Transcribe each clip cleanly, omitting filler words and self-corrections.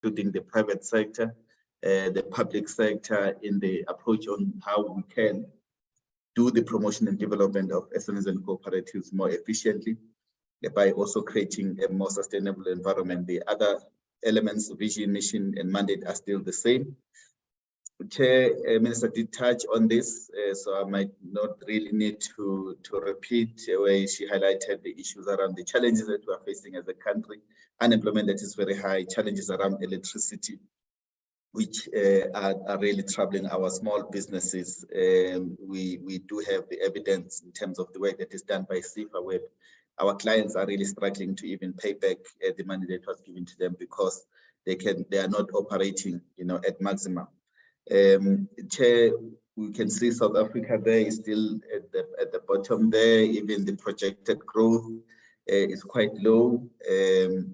including the private sector, the public sector, in the approach on how we can do the promotion and development of SMEs and cooperatives more efficiently by also creating a more sustainable environment. The other elements, vision, mission, and mandate are still the same. Chair, Minister did touch on this, so I might not really need to repeat where she highlighted the issues around the challenges that we are facing as a country, unemployment that is very high, challenges around electricity, which are really troubling our small businesses. We do have the evidence in terms of the work that is done by CIFA, where our clients are really struggling to even pay back the money that was given to them because they are not operating, at maximum. Chair, we can see South Africa there is still at the bottom there. Even the projected growth is quite low.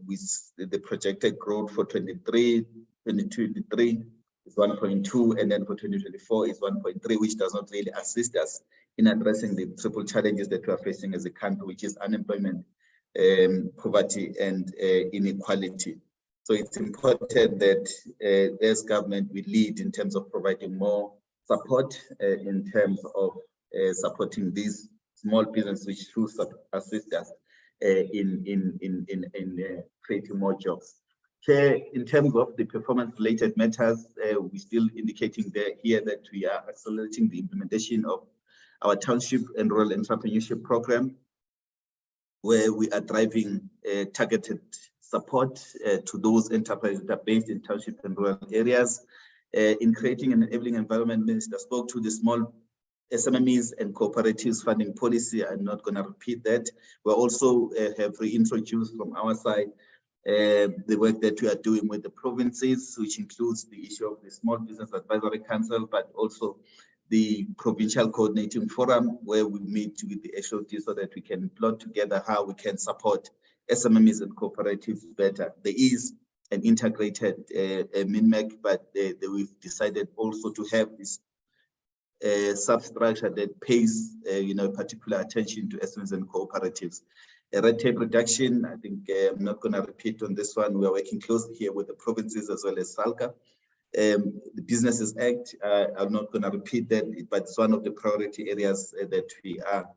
With the projected growth for 2023 is 1.2, and then for 2024 is 1.3, which does not really assist us in addressing the triple challenges that we are facing as a country, which is unemployment, poverty, and inequality. So it's important that as government, we lead in terms of providing more support in terms of supporting these small businesses, which should assist us in creating more jobs. Chair, in terms of the performance-related matters, we're still indicating here that we are accelerating the implementation of our township and rural entrepreneurship program, where we are driving targeted support to those enterprises that are based in township and rural areas. In creating an enabling environment, Minister spoke to the small SMEs and cooperatives funding policy. I'm not going to repeat that. We also have reintroduced from our side the work that we are doing with the provinces, which includes the issue of the Small Business Advisory Council, but also the Provincial Coordinating Forum, where we meet with the HOD so that we can plot together how we can support SMEs and cooperatives better. There is an integrated MINMEC, but we've decided also to have this substructure that pays particular attention to SMEs and cooperatives. Red tape reduction, I think I'm not going to repeat on this one. We are working closely here with the provinces as well as SALCA. The Businesses Act, I'm not going to repeat that, but it's one of the priority areas that we are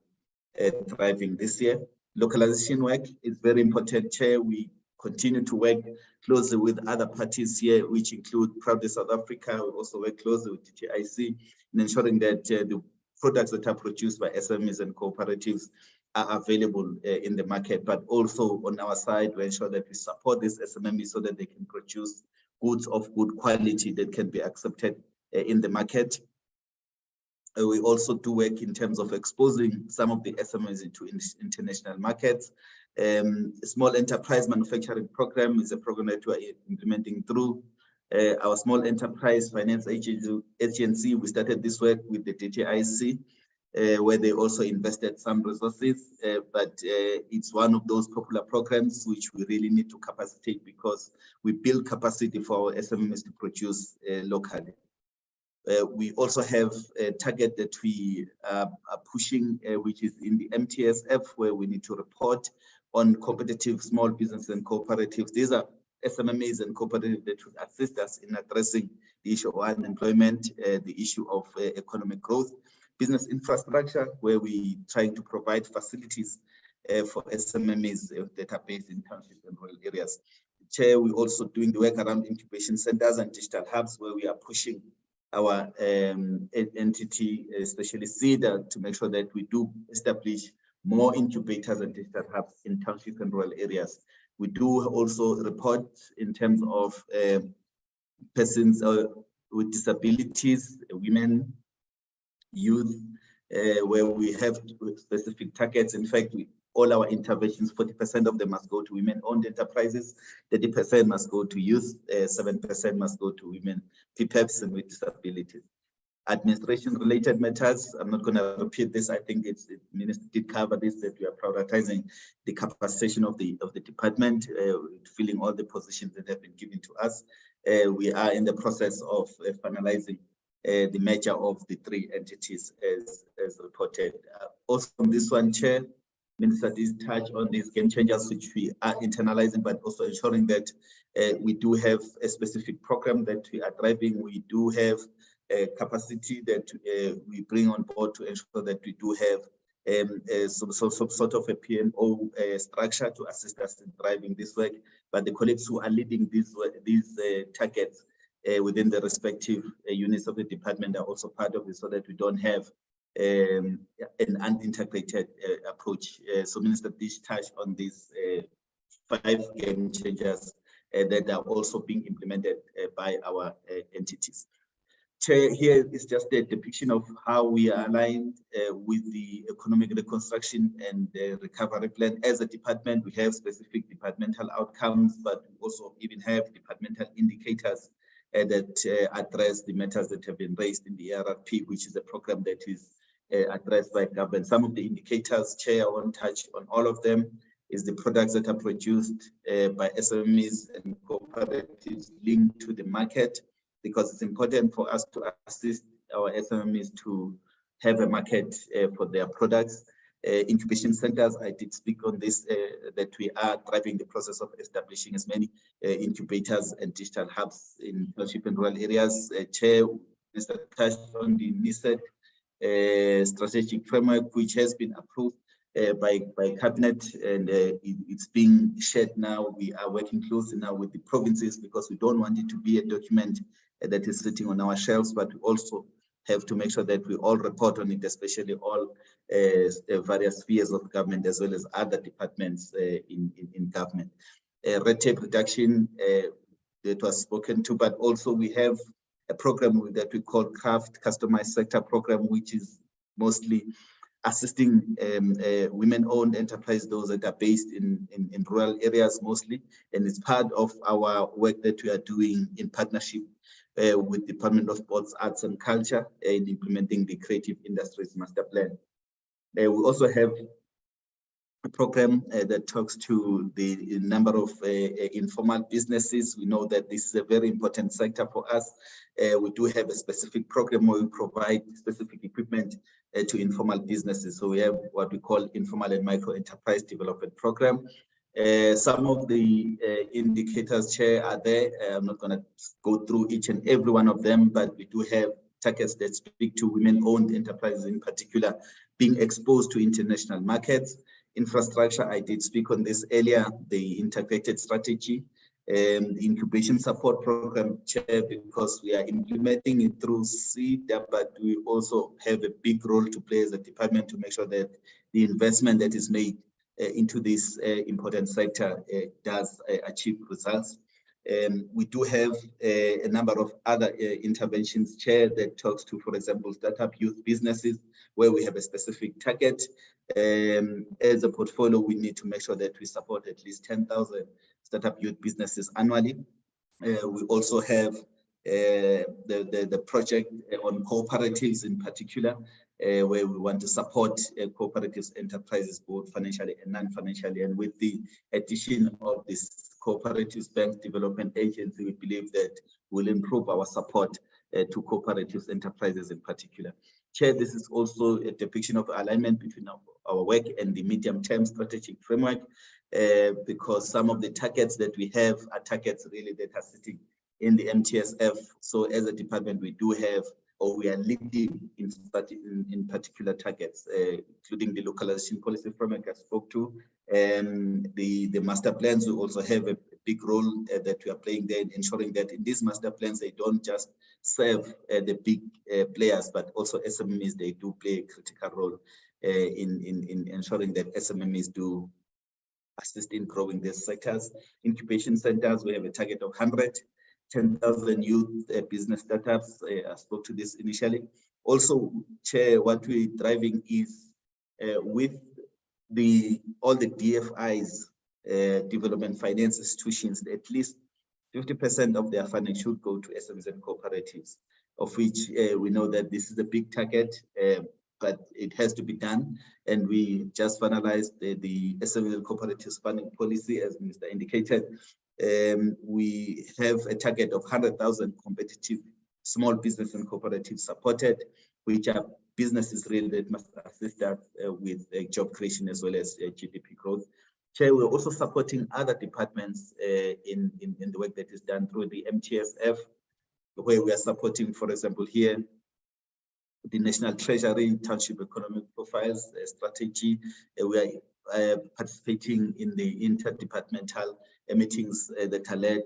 driving this year. Localization work is very important, Chair. We continue to work closely with other parties here, which include Proudly South Africa. We also work closely with DTIC in ensuring that the products that are produced by SMEs and cooperatives are available in the market, but also on our side, we ensure that we support these SMEs so that they can produce goods of good quality that can be accepted in the market. We also do work in terms of exposing some of the SMEs into international markets. Small Enterprise Manufacturing Program is a program that we are implementing through our Small Enterprise Finance Agency. We started this work with the DTIC, where they also invested some resources, but it's one of those popular programs which we really need to capacitate because we build capacity for our SMEs to produce locally. We also have a target that we are pushing, which is in the MTSF, where we need to report on competitive small business and cooperatives. These are SMEs and cooperatives that would assist us in addressing the issue of unemployment, the issue of economic growth, business infrastructure, where we trying to provide facilities for SMEs that are based in townships and rural areas. Chair, we're also doing the work around incubation centers and digital hubs, where we are pushing our entity, especially CEDA, to make sure that we do establish more incubators and digital hubs in townships and rural areas. We do also report in terms of persons with disabilities, women, youth, where we have specific targets. In fact, all our interventions, 40% of them must go to women-owned enterprises, 30% must go to youth, 7% must go to women, PPEPs, and with disabilities. Administration-related matters, I'm not going to repeat this. I think the Minister did cover this, that we are prioritizing the capacitation of the department, filling all the positions that have been given to us. We are in the process of finalizing the merger of the three entities as reported. Also on this one, Chair, Minister did touch on these game changers, which we are internalizing, but also ensuring that We do have a specific program that we are driving. We do have a capacity that we bring on board to ensure that we do have some sort of a PMO structure to assist us in driving this work. But the colleagues who are leading these targets within the respective units of the department are also part of it, so that we don't have an unintegrated approach. So Minister Dish touched on these 5 game changers that are also being implemented by our entities. Chair, here is just a depiction of how we are aligned with the economic reconstruction and recovery plan. As a department, we have specific departmental outcomes, but we also even have departmental indicators that address the matters that have been raised in the ARRP, which is a program that is addressed by government. Some of the indicators, Chair, I won't touch on all of them, is the products that are produced by SMEs and cooperatives linked to the market, because it's important for us to assist our SMEs to have a market for their products. Incubation centers, I did speak on this, that we are driving the process of establishing as many incubators and digital hubs in township and rural areas. Chair, Mr. touched on the NISET strategic framework, which has been approved by Cabinet, and it's being shared now. We are working closely now with the provinces, because we don't want it to be a document that is sitting on our shelves, but we also have to make sure that we all report on it, especially all various spheres of government, as well as other departments in government. Red tape reduction that was spoken to, but also we have a program that we call CRAFT, Customized Sector Program, which is mostly assisting women-owned enterprise, those that are based in rural areas mostly, and it's part of our work that we are doing in partnership with Department of Sports, Arts and Culture in implementing the Creative Industries Master Plan. We also have a program that talks to the number of informal businesses. We know that this is a very important sector for us. We do have a specific program where we provide specific equipment to informal businesses. So we have what we call Informal and Micro Enterprise Development Program. Some of the indicators, Chair, are there. I'm not going to go through each and every one of them, but we do have targets that speak to women-owned enterprises in particular being exposed to international markets. Infrastructure, I did speak on this earlier, the integrated strategy, the incubation support program, Chair, because we are implementing it through CEDA, but we also have a big role to play as a department to make sure that the investment that is made into this important sector does achieve results. We do have a number of other interventions, Chair, that talks to, for example, startup youth businesses, where we have a specific target. As a portfolio, we need to make sure that we support at least 10,000 startup youth businesses annually. We also have the project on cooperatives in particular, where we want to support cooperatives enterprises, both financially and non-financially. And with the addition of this Cooperatives Bank Development Agency, we believe that will improve our support to cooperatives enterprises in particular. Chair, this is also a depiction of alignment between our work and the medium-term strategic framework, because some of the targets that we have are targets really that are sitting in the MTSF. So as a department, we do have, or we are leading in particular targets, including the localization policy framework I spoke to, and the master plans. We also have a big role that we are playing there in ensuring that in these master plans, they don't just serve the big players, but also SMEs. They do play a critical role in ensuring that SMEs do assist in growing these sectors. Incubation centers, we have a target of 10,000 youth business startups. I spoke to this initially. Also, Chair, what we're driving is with all the DFIs, development finance institutions, at least 50% of their funding should go to SMEs and cooperatives, of which we know that this is a big target, but it has to be done. And we just finalized the SMEs and cooperatives funding policy, as Minister indicated. We have a target of 100,000 competitive small business and cooperatives supported, which are businesses really that must assist us with job creation as well as GDP growth. Chair, we're also supporting other departments in the work that is done through the MTSF, where we are supporting, for example, here, the National Treasury Township Economic Profiles Strategy. We are participating in the interdepartmental meetings that are led,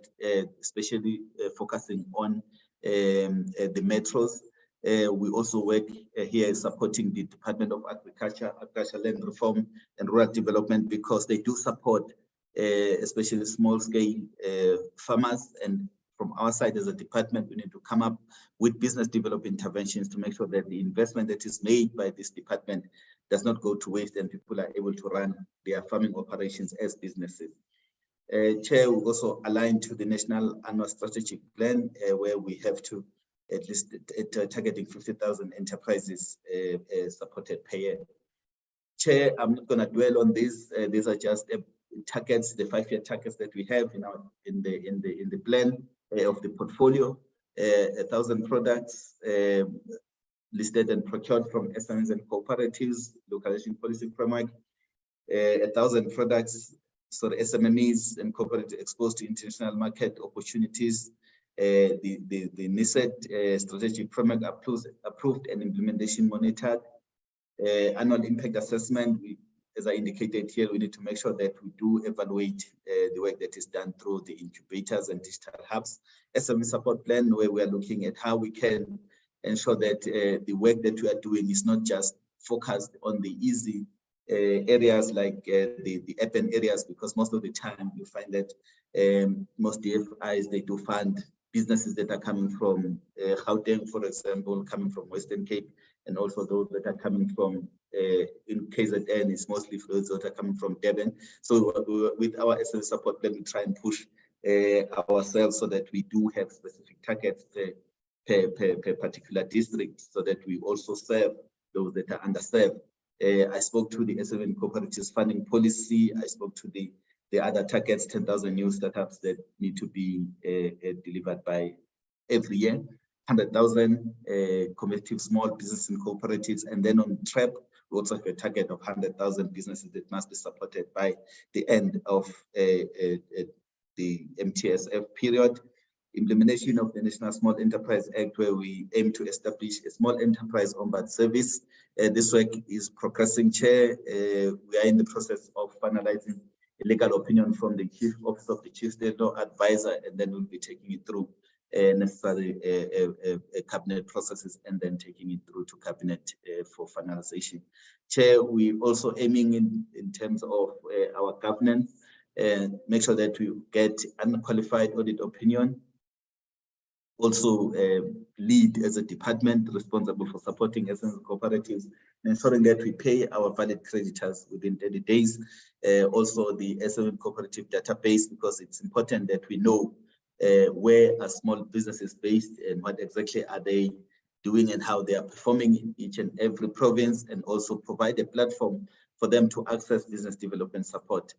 especially focusing on the metros. We also work here supporting the Department of Agriculture, Land Reform and Rural Development, because they do support especially small-scale farmers. And from our side as a department, we need to come up with business development interventions to make sure that the investment that is made by this department does not go to waste and people are able to run their farming operations as businesses. Chair, we also aligned to the National Annual Strategic Plan, where we have to at least targeting 50,000 enterprises supported per year. Chair, I'm not going to dwell on this. These are just targets, the 5-year targets that we have in the plan of the portfolio. 1,000 products listed and procured from SMEs and cooperatives, localization policy framework. 1,000 products, so the SMMEs and cooperatives exposed to international market opportunities. The NISET strategic framework approved and implementation monitored. Annual impact assessment, as I indicated here, we need to make sure that we do evaluate the work that is done through the incubators and digital hubs. SME support plan, where we are looking at how we can ensure that the work that we are doing is not just focused on the easy areas like the urban areas, because most of the time you find that most DFIs, they do fund businesses that are coming from Gauteng, for example, coming from Western Cape, and also those that are coming from, in KZN, it's mostly those that are coming from Durban. So with our SME support plan, we try and push ourselves so that we do have specific targets per particular district, so that we also serve those that are underserved. I spoke to the SME and cooperatives funding policy. I spoke to the other targets, 10,000 new startups that need to be delivered by every year, 100,000 competitive small businesses and cooperatives. And then on TREP, we also have a target of 100,000 businesses that must be supported by the end of the MTSF period. Implementation of the National Small Enterprise Act, where we aim to establish a small enterprise ombud service. This work is progressing, Chair. We are in the process of finalizing a legal opinion from the Chief Office of the Chief State Law Advisor, and then we'll be taking it through necessary cabinet processes and then taking it through to cabinet for finalization. Chair, we also aiming in terms of our governance, make sure that we get unqualified audit opinion. Also lead as a department responsible for supporting SME cooperatives, ensuring that we pay our valid creditors within 30 days. Also the SME cooperative database, because it's important that we know where are small businesses based and what exactly are they doing and how they are performing in each and every province, and also provide a platform for them to access business development support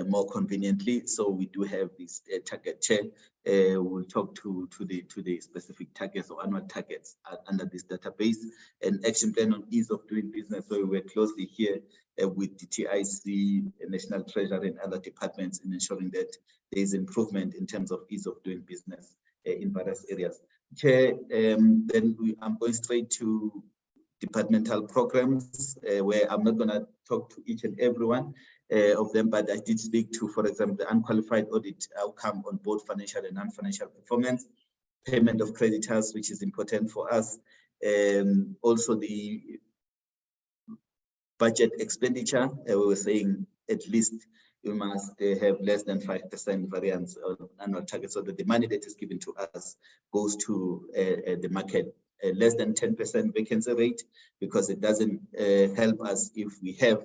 more conveniently. So we do have this target, Chair. We'll talk to the specific targets or annual targets under this database, and action plan on ease of doing business. So we work closely here with the TIC, National Treasury, and other departments in ensuring that there is improvement in terms of ease of doing business in various areas. Chair, then I'm going straight to departmental programs, where I'm not going to talk to each and every one of them, but I did speak to, for example, the unqualified audit outcome on both financial and non-financial performance, payment of creditors, which is important for us, also the budget expenditure. We were saying at least we must have less than 5% variance on annual target, so that the money that is given to us goes to the market. Less than 10% vacancy rate, because it doesn't help us if we have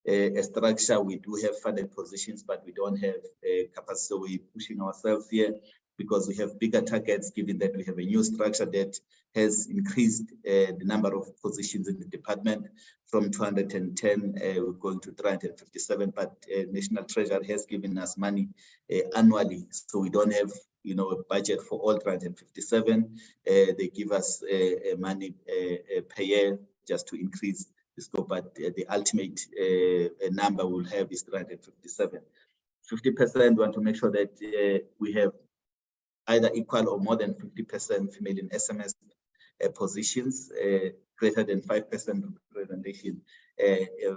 a structure. We do have funded positions, but we don't have a capacity. So we're pushing ourselves here because we have bigger targets, given that we have a new structure that has increased the number of positions in the department from 210, we're going to 357, but National Treasury has given us money annually. So we don't have, a budget for all 357. They give us money per year just to increase scope, but the ultimate number we'll have is 357. 50% want to make sure that we have either equal or more than 50% female in SMS positions, greater than 5% representation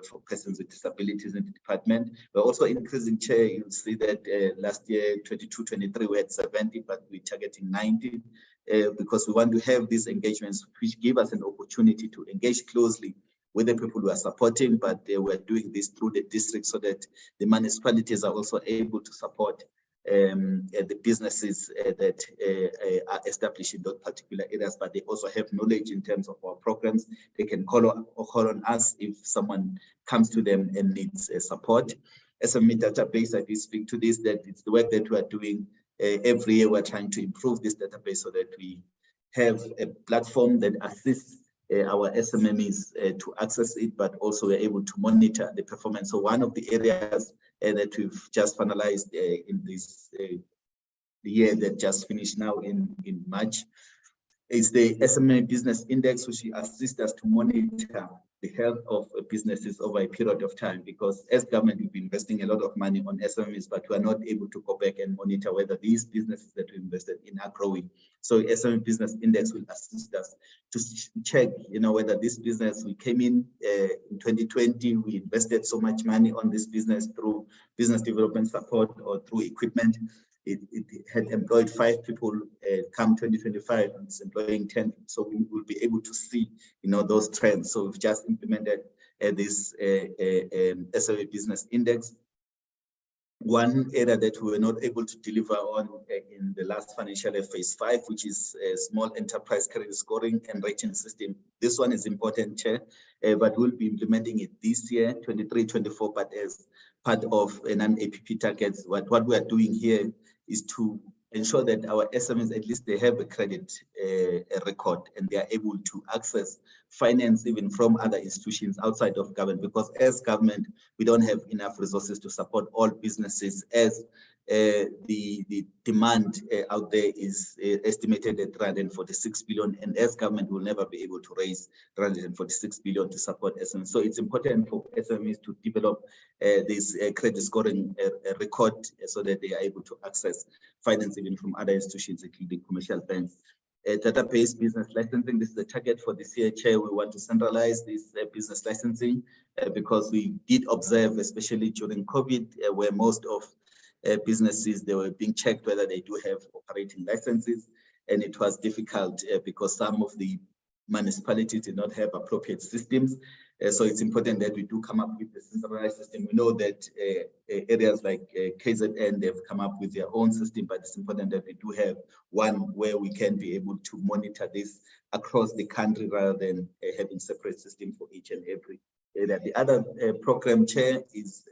for persons with disabilities in the department. We're also increasing, Chair. You'll see that last year, 22-23, we had 70, but we're targeting 90 because we want to have these engagements which give us an opportunity to engage closely with the people who are supporting, but we're doing this through the district so that the municipalities are also able to support the businesses that are established in those particular areas, but they also have knowledge in terms of our programs. They can call on us if someone comes to them and needs support. SME database, I did speak to this, that it's the work that we are doing every year. We're trying to improve this database so that we have a platform that assists our SMMEs to access it, but also we're able to monitor the performance. So one of the areas that we've just finalized in this year that just finished now in March is the SME Business Index, which assists us to monitor the health of businesses over a period of time, because as government, we've been investing a lot of money on SMEs, but we are not able to go back and monitor whether these businesses that we invested in are growing. So SME Business Index will assist us to check, whether this business, we came in 2020, we invested so much money on this business through business development support or through equipment. It had employed 5 people, come 2025, it's employing 10. So we will be able to see, those trends. So we've just implemented this SME Business Index. One area that we were not able to deliver on in the last financial year, phase 5, which is a small enterprise credit scoring and rating system. This one is important, Chair, but we'll be implementing it this year, 23-24, but as part of an APP targets. What we are doing here is to ensure that our SMEs, at least they have a credit record and they are able to access finance even from other institutions outside of government, because as government, we don't have enough resources to support all businesses, as the demand out there is estimated at 346 billion, and as government will never be able to raise 346 billion to support SMEs. So it's important for SMEs to develop this credit scoring record so that they are able to access finance even from other institutions, including commercial banks. Database business licensing, this is the target for this year, Chair. We want to centralize this business licensing because we did observe, especially during COVID, where most of businesses, they were being checked whether they do have operating licenses, and it was difficult because some of the municipalities did not have appropriate systems. So it's important that we do come up with a centralized system. We know that areas like KZN, they've come up with their own system, but it's important that we do have one where we can be able to monitor this across the country rather than having separate systems for each and every area. The other program, Chair, is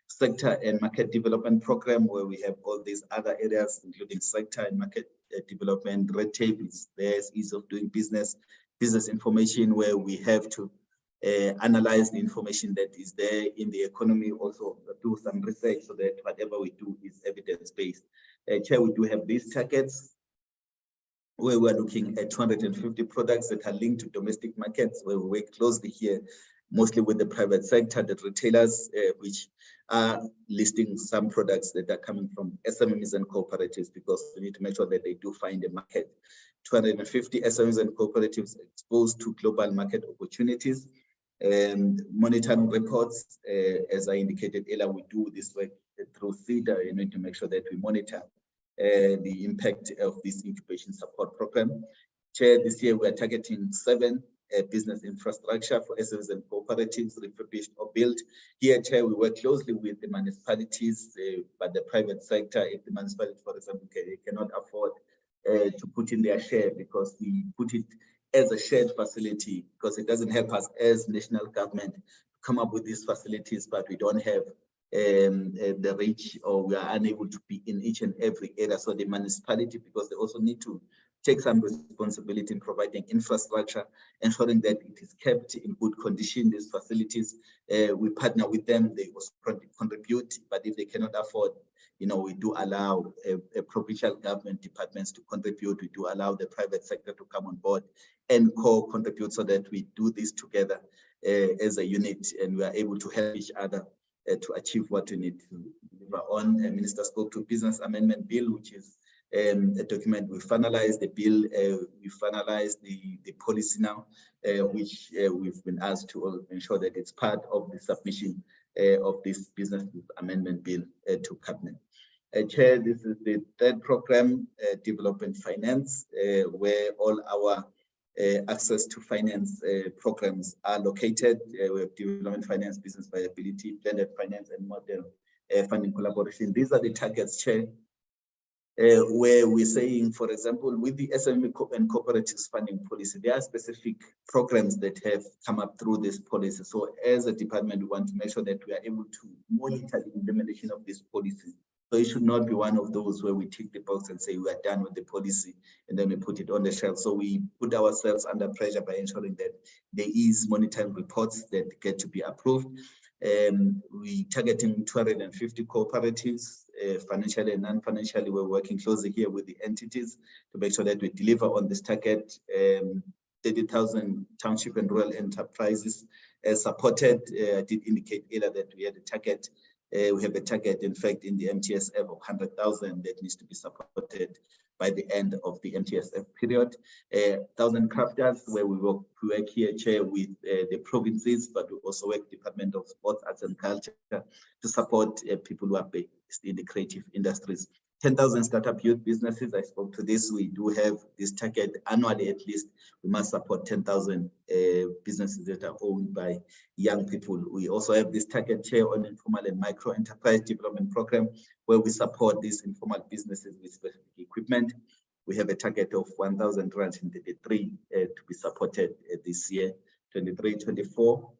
sector and market development program, where we have all these other areas, including sector and market development. Red tape is there, ease of doing business, business information, where we have to analyze the information that is there in the economy, also do some research so that whatever we do is evidence-based. Chair, we do have these targets where we're looking at 250 products that are linked to domestic markets, where we work closely here, mostly with the private sector, the retailers, which are listing some products that are coming from SMEs and cooperatives, because we need to make sure that they do find a market. 250 SMEs and cooperatives exposed to global market opportunities. Monitoring reports, as I indicated earlier, we do this work through CEDA. You need to make sure that we monitor the impact of this incubation support program. Chair, this year we are targeting 7 business infrastructure for SMEs and cooperatives, refurbished or built. Here, Chair, we work closely with the municipalities, but the private sector, if the municipality, for example, cannot afford to put in their share, because we put it as a shared facility, because it doesn't help us as national government to come up with these facilities, but we don't have the reach, or we are unable to be in each and every area. So the municipality, because they also need to take some responsibility in providing infrastructure, ensuring that it is kept in good condition, these facilities. We partner with them, they also contribute, but if they cannot afford we do allow provincial government departments to contribute. We do allow the private sector to come on board and co-contribute so that we do this together as a unit, and we are able to help each other to achieve what we need to deliver on. The Minister spoke to Business Amendment Bill, which is a document. We finalized the bill, we finalized the policy now, which we've been asked to ensure that it's part of the submission of this Business Amendment Bill to Cabinet. Chair, this is the third program, Development Finance, where all our access to finance programs are located. We have Development Finance, Business Viability, Blended Finance, and Model Funding Collaboration. These are the targets, Chair, where we're saying, for example, with the SME and cooperatives funding policy, there are specific programs that have come up through this policy. So as a department, we want to make sure that we are able to monitor the implementation of this policy. So it should not be one of those where we tick the box and say we are done with the policy and then we put it on the shelf. So we put ourselves under pressure by ensuring that there is monitoring reports that get to be approved. We targeting 250 cooperatives, financially and non-financially. We're working closely here with the entities to make sure that we deliver on this target. 30,000 township and rural enterprises supported. I did indicate earlier that we had a target. We have a target, in fact, in the MTSF of 100,000 that needs to be supported by the end of the MTSF period. 1,000 crafters, where we work here, Chair, with the provinces, but we also work Department of Sports, Arts and Culture to support people who are based in the creative industries. 10,000 startup youth businesses. I spoke to this. We do have this target annually, at least. We must support 10,000 businesses that are owned by young people. We also have this target, Chair, on informal and micro enterprise development program, where we support these informal businesses with specific equipment. We have a target of 1,333 to be supported this year, 23-24.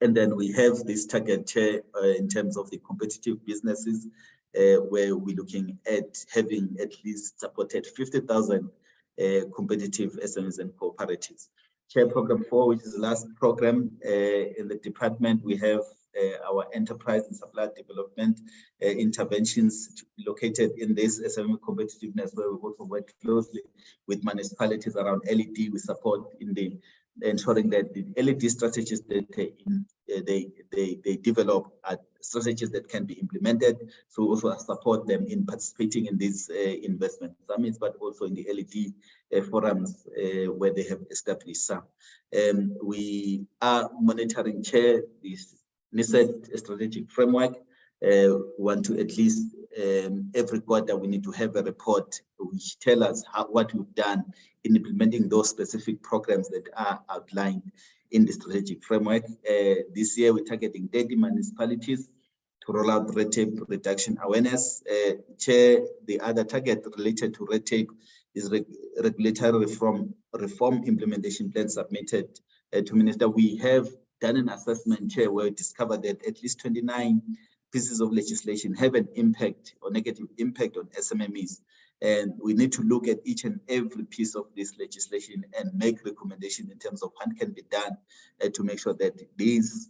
And then we have this target, Chair, in terms of the competitive businesses, where we're looking at having at least supported 50,000 competitive SMEs and cooperatives. Chair, Program 4, which is the last program in the department, we have our enterprise and supply development interventions located in this SME competitiveness, where we also work closely with municipalities around LED. We support in the ensuring that the LED strategies that they develop are strategies that can be implemented. So we also support them in participating in these investment summits, but also in the LED forums where they have established some. We are monitoring, Chair, this NISET strategic framework. We want to at least every quarter we need to have a report which tell us what we've done in implementing those specific programs that are outlined in the strategic framework. This year we're targeting 30 municipalities to roll out red tape reduction awareness. Chair, the other target related to red tape is regulatory reform implementation plan submitted to Minister. We have done an assessment, Chair, where we discovered that at least 29 pieces of legislation have an impact or negative impact on SMMEs. And we need to look at each and every piece of this legislation and make recommendations in terms of what can be done to make sure that these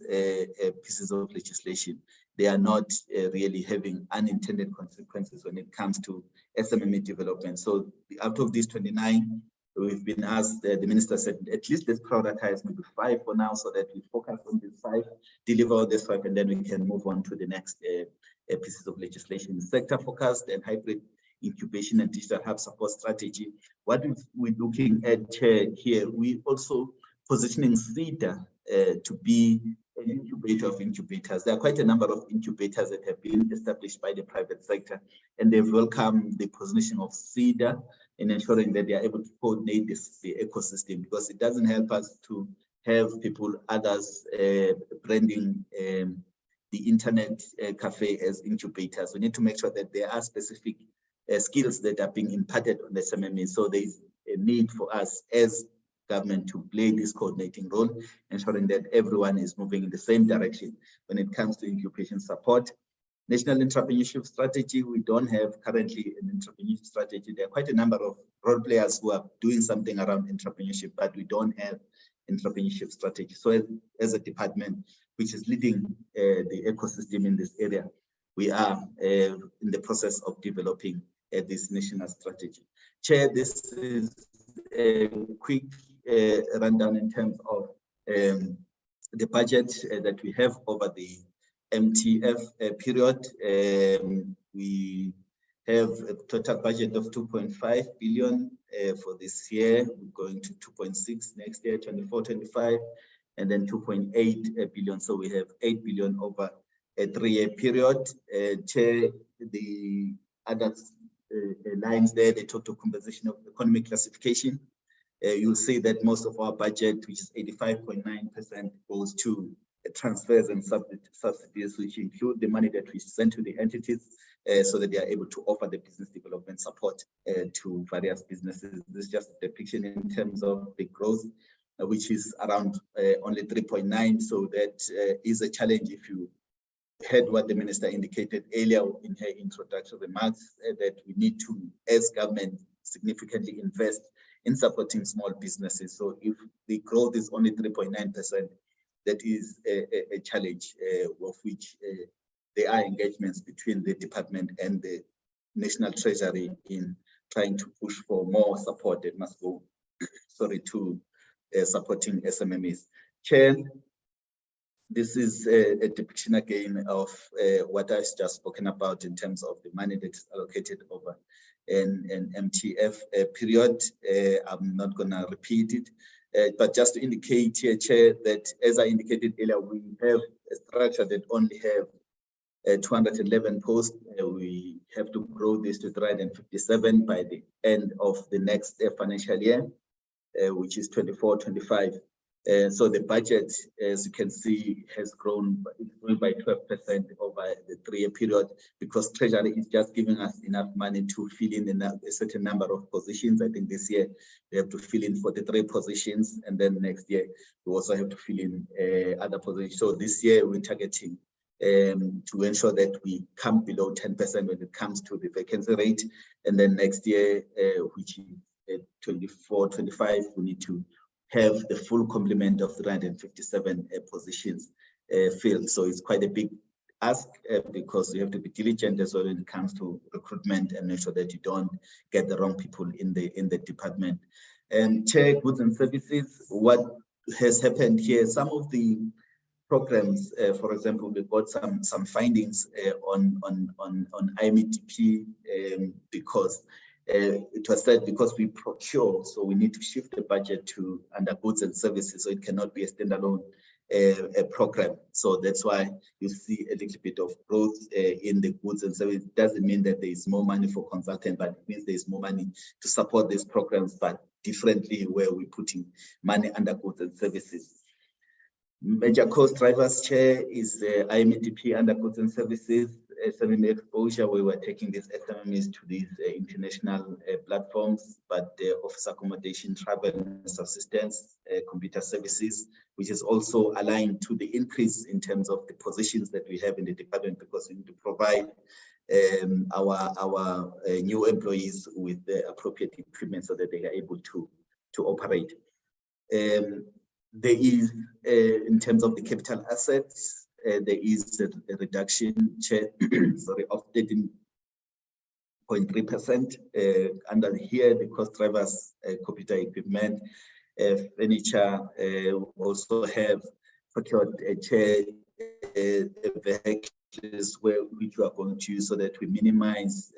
pieces of legislation, they are not really having unintended consequences when it comes to SMME development. So out of these 29, we've been asked, the Minister said, at least let's prioritize maybe 5 for now so that we focus on these 5, deliver this 5, and then we can move on to the next pieces of legislation. Sector focused and hybrid incubation and digital hub support strategy. What we're looking at here, we also positioning SEDA to be an incubator of incubators. There are quite a number of incubators that have been established by the private sector, and they've welcomed the positioning of SEDA in ensuring that they are able to coordinate the ecosystem, because it doesn't help us to have people, others branding the internet cafe as incubators. We need to make sure that there are specific skills that are being imparted on the SMME. So there is a need for us as government to play this coordinating role, ensuring that everyone is moving in the same direction when it comes to incubation support. National entrepreneurship strategy, we don't have currently an entrepreneurship strategy. There are quite a number of role players who are doing something around entrepreneurship, but we don't have entrepreneurship strategy. So as a department which is leading the ecosystem in this area, we are in the process of developing this national strategy. Chair, this is a quick rundown in terms of the budget that we have over the MTF period. We have a total budget of 2.5 billion for this year. We're going to 2.6 next year, 24-25, and then 2.8 billion. So we have 8 billion over a 3-year period. Chair, the other lines there, the total compensation of economic classification. You'll see that most of our budget, which is 85.9%, goes to transfers and subsidies, which include the money that we send to the entities so that they are able to offer the business development support to various businesses. This is just a depiction in terms of the growth, which is around only 3.9. So that is a challenge. If you heard what the minister indicated earlier in her introductory remarks, that we need to, as government, significantly invest in supporting small businesses. So if the growth is only 3.9%, that is a challenge, of which there are engagements between the department and the National Treasury in trying to push for more support that must go, to supporting SMMEs. Chair, this is a depiction again of what I've just spoken about in terms of the money that is allocated over an MTF period. I'm not going to repeat it, but just to indicate here, Chair, that as I indicated earlier, we have a structure that only have 211 posts. We have to grow this to 357 by the end of the next financial year, which is 24-25. So the budget, as you can see, has grown by 12% over the 3-year period, because Treasury is just giving us enough money to fill in a certain number of positions. I think this year we have to fill in 43 positions, and then next year we also have to fill in other positions. So this year we're targeting to ensure that we come below 10% when it comes to the vacancy rate, and then next year, which is 24-25, we need to have the full complement of 357 positions filled. So it's quite a big ask because you have to be diligent as well when it comes to recruitment and make sure that you don't get the wrong people in the department. Chair, goods and services, what has happened here, some of the programs, for example, we got some findings on IMDP because it was said because we procure, so we need to shift the budget to under goods and services, so it cannot be a standalone program. So that's why you see a little bit of growth in the goods and services. It doesn't mean that there is more money for consultants, but it means there is more money to support these programs, but differently where we're putting money under goods and services. Major cost drivers, Chair, is IMDP under goods and services, SMME exposure, where we're taking these SMMEs to these international platforms, but office accommodation, travel, subsistence, computer services, which is also aligned to the increase in terms of the positions that we have in the department, because we need to provide our new employees with the appropriate equipment so that they are able to operate. There is, in terms of the capital assets, there is a reduction, Chair, of 13.3%. Under here, the cost drivers, computer equipment, furniture, also have procured vehicles which we are going to use so that we minimize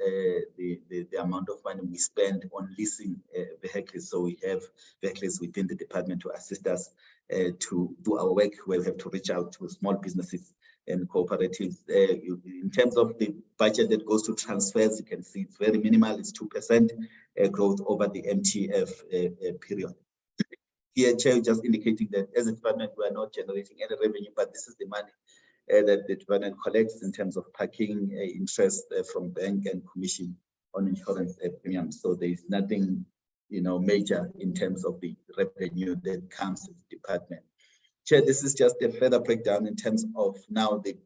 the amount of money we spend on leasing vehicles. So we have vehicles within the department to assist us to do our work. We'll have to reach out to small businesses and cooperatives. In terms of the budget that goes to transfers, you can see it's very minimal. It's 2% growth over the MTF period. Here, Chair, just indicating that as a department, we are not generating any revenue, but this is the money that the department collects in terms of parking, interest from bank, and commission on insurance premiums. So there is nothing, major in terms of the revenue that comes to the department. Chair, this is just a further breakdown in terms of now the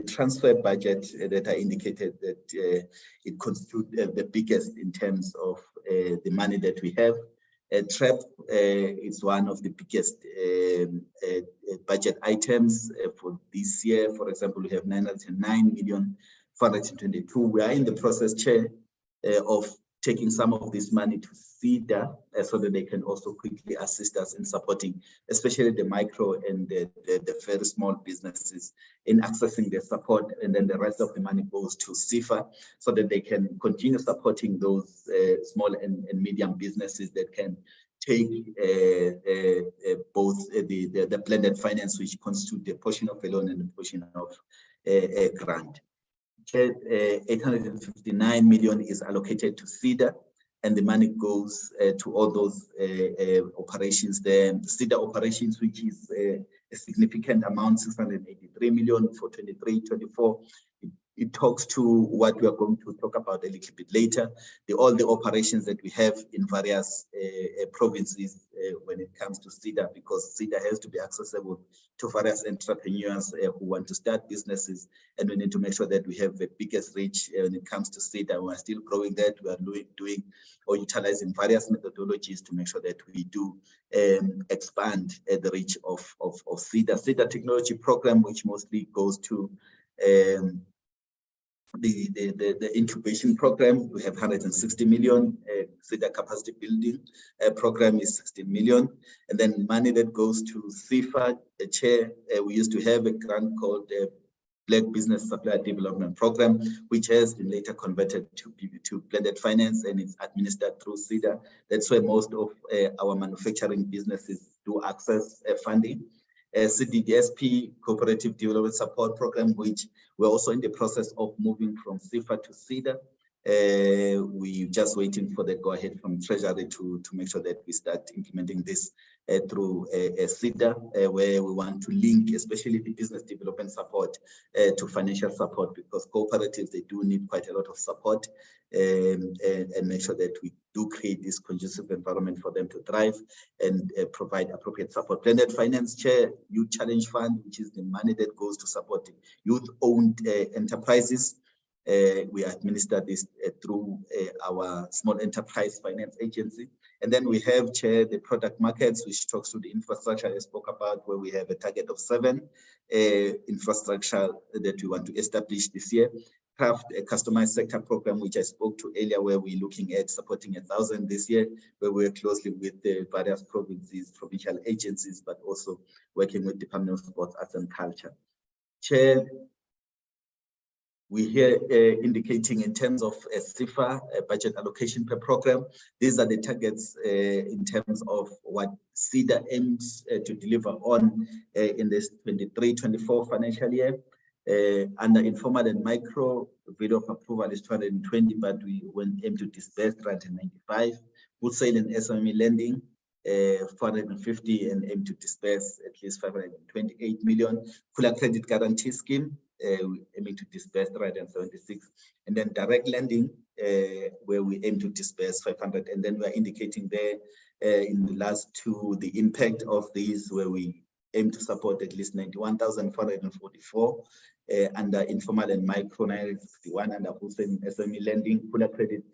transfer budget that I indicated that it constitutes the biggest in terms of the money that we have. TREP is one of the biggest budget items for this year. For example, we have 909,422. We are in the process, Chair, of taking some of this money to SEDA so that they can also quickly assist us in supporting, especially the micro and the very small businesses in accessing their support. And then the rest of the money goes to CIFA so that they can continue supporting those small and medium businesses that can take both the blended finance, which constitute the portion of a loan and the portion of a grant. 859 million is allocated to SEDA, and the money goes to all those operations there. SEDA operations, which is a significant amount, 683 million for 23-24. It talks to what we are going to talk about a little bit later, all the operations that we have in various provinces when it comes to SEDA, because SEDA has to be accessible to various entrepreneurs who want to start businesses, and we need to make sure that we have the biggest reach when it comes to SEDA. We are still growing that. We are doing or utilizing various methodologies to make sure that we do expand the reach of SEDA. SEDA technology program, which mostly goes to the incubation program, we have 160 million. SEDA capacity building program is 60 million. And then money that goes to CIFA, the chair, we used to have a grant called the Black Business Supplier Development Program, which has been later converted to blended finance, and it's administered through SEDA. That's where most of our manufacturing businesses do access funding. CDDSP, Cooperative Development Support Program, which we're also in the process of moving from CIFA to SEDA. We're just waiting for the go-ahead from Treasury to make sure that we start implementing this through SEDA, where we want to link, especially the business development support, to financial support, because cooperatives, they do need quite a lot of support, and make sure that we do create this conducive environment for them to thrive and provide appropriate support. Blended Finance, Chair, Youth Challenge Fund, which is the money that goes to support youth-owned enterprises. We administer this through our Small Enterprise Finance Agency. And then we have, Chair, the product markets, which talks to the infrastructure I spoke about, where we have a target of 7 infrastructure that we want to establish this year. Craft a customized sector program, which I spoke to earlier, where we're looking at supporting 1,000 this year, where we're closely with the various provinces, provincial agencies, but also working with Department of Sports, Arts and Culture. Chair, we here indicating in terms of a CIFA budget allocation per program. These are the targets in terms of what SEDA aims to deliver on in this 23-24 financial year. Under informal and micro, video of approval is 220, but we aim to disperse 395. Wholesale and SME lending, 450, and aim to disperse at least 528 million. Fuller credit guarantee scheme, we aiming to disperse 376, and then direct lending, where we aim to disperse 500. And then we are indicating there in the last two the impact of these, where we aim to support at least 91,444 under informal and micro, 961, under wholesale SME lending, fuller credit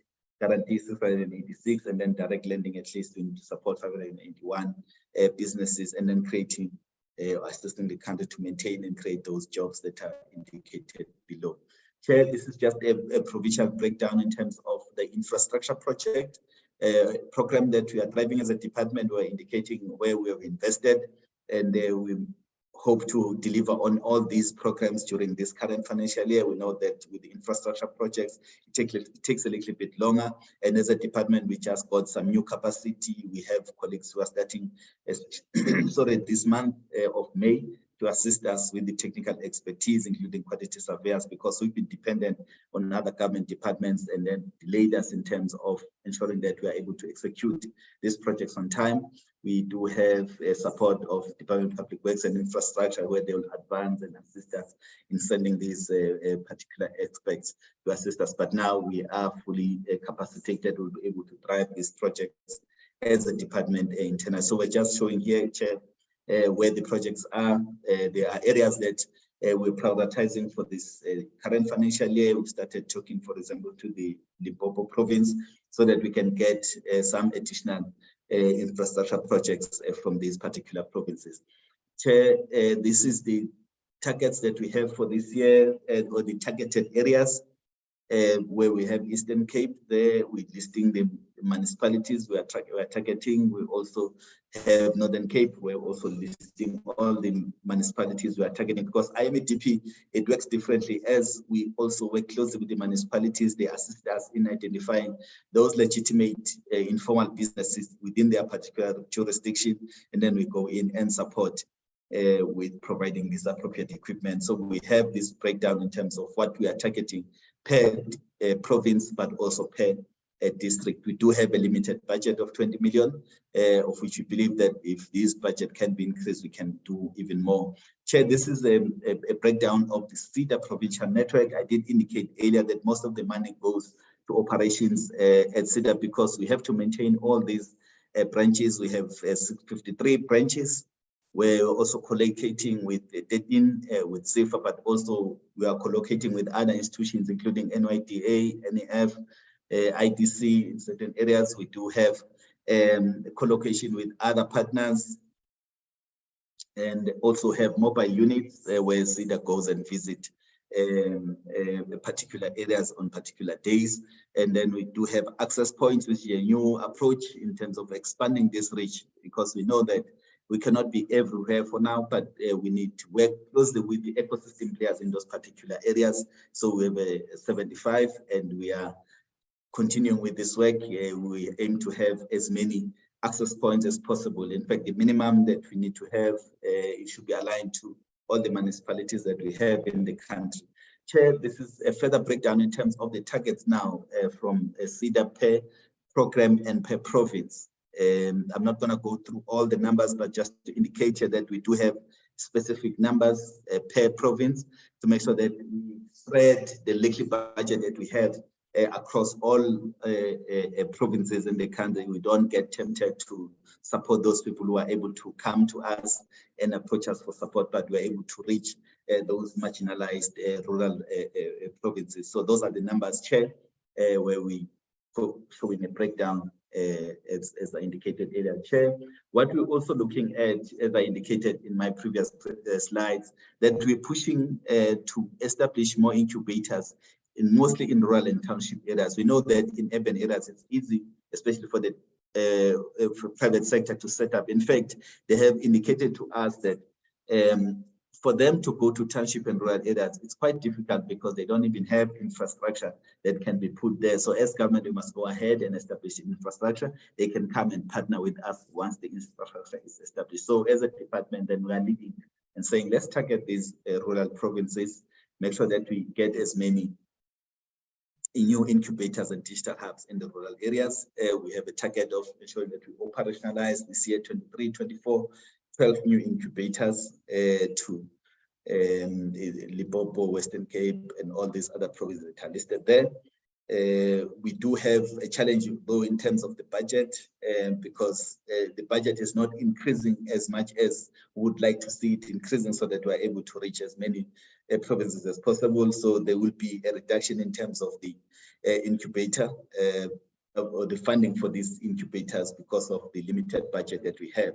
guarantee 686, and then direct lending at least to support 581 businesses, and then creating assisting the country to maintain and create those jobs that are indicated below. Chair, this is just a provincial breakdown in terms of the infrastructure project program that we are driving as a department. We're indicating where we have invested, and we hope to deliver on all these programs during this current financial year. We know that with the infrastructure projects, it takes a little bit longer. And as a department, we just got some new capacity. We have colleagues who are starting, this month of May, to assist us with the technical expertise, including quality surveyors, because we've been dependent on other government departments and then delayed us in terms of ensuring that we are able to execute these projects on time. We do have support of Department of Public Works and Infrastructure, where they will advance and assist us in sending these particular experts to assist us. But now we are fully capacitated. We'll be able to drive these projects as a department internal. So we're just showing here, Chair, where the projects are. There are areas that we're prioritizing for this current financial year. We've started talking, for example, to the Limpopo province, so that we can get some additional infrastructure projects from these particular provinces. Chair, this is the targets that we have for this year, or the targeted areas where we have Eastern Cape there. We're listing the municipalities we are targeting. We also have Northern Cape. We're also listing all the municipalities we are targeting, because IMEDP, it works differently, as we also work closely with the municipalities. They assist us in identifying those legitimate informal businesses within their particular jurisdiction, and then we go in and support with providing this appropriate equipment. So we have this breakdown in terms of what we are targeting per province, but also per district. We do have a limited budget of 20 million, of which we believe that if this budget can be increased, we can do even more. Chair, this is a breakdown of the SEDA provincial network. I did indicate earlier that most of the money goes to operations at SEDA, because we have to maintain all these branches. We have 53 branches. We're also collocating with 13 with SAFA, but also we are collocating with other institutions, including NYDA, NEF, IDC in certain areas. We do have collocation with other partners, and also have mobile units where SEDA goes and visit particular areas on particular days. And then we do have access points, which is a new approach in terms of expanding this reach, because we know that we cannot be everywhere for now, but we need to work closely with the ecosystem players in those particular areas. So we have 75, and we are continuing with this work. We aim to have as many access points as possible. In fact, the minimum that we need to have, it should be aligned to all the municipalities that we have in the country. Chair, this is a further breakdown in terms of the targets now from SEDA per program and per province. I'm not going to go through all the numbers, but just to indicate here that we do have specific numbers per province to make sure that we spread the likely budget that we have across all provinces in the country. We don't get tempted to support those people who are able to come to us and approach us for support, but we're able to reach those marginalized rural provinces. So those are the numbers, Chair, where we showing a breakdown as I indicated earlier, Chair. What we're also looking at, as I indicated in my previous slides, that we're pushing to establish more incubators, mostly in rural and township areas. We know that in urban areas, it's easy, especially for the for private sector to set up. In fact, they have indicated to us that for them to go to township and rural areas, it's quite difficult because they don't even have infrastructure that can be put there. So as government, we must go ahead and establish infrastructure. They can come and partner with us once the infrastructure is established. So as a department, then we are leading and saying, let's target these rural provinces, make sure that we get as many new incubators and digital hubs in the rural areas. We have a target of ensuring that we operationalize this year, 23-24, 12 new incubators to Limpopo, Western Cape, and all these other provinces that are listed there. We do have a challenge though in terms of the budget, because the budget is not increasing as much as we would like to see it increasing, so that we're able to reach as many provinces as possible. So there will be a reduction in terms of the incubator or the funding for these incubators because of the limited budget that we have.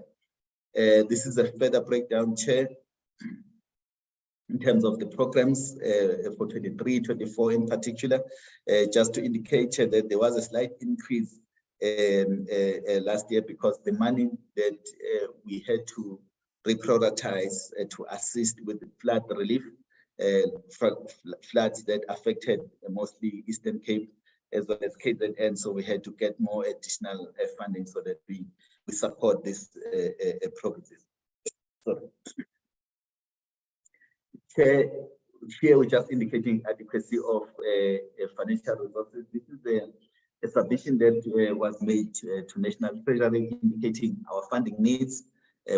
This is a further breakdown, Chair, in terms of the programs for 23-24 in particular, just to indicate that there was a slight increase last year because the money that we had to reprioritize to assist with the flood relief, floods that affected mostly Eastern Cape as well as KZN. So we had to get more additional funding so that we support these provinces. So, here we're just indicating adequacy of financial resources. This is a submission that was made to National Treasury indicating our funding needs.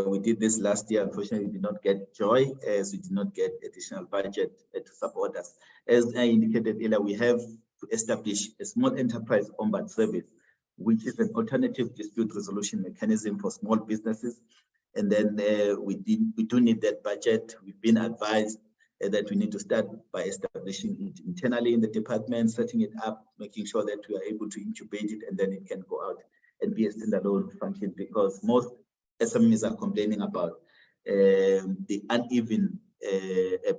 We did this last year. Unfortunately, we did not get joy as we did not get additional budget to support us. As I indicated earlier, we have to establish a small enterprise ombud service, which is an alternative dispute resolution mechanism for small businesses. And then we do need that budget. We've been advised that we need to start by establishing it internally in the department, setting it up, making sure that we are able to incubate it, and then it can go out and be a standalone function, because most SMEs are complaining about the uneven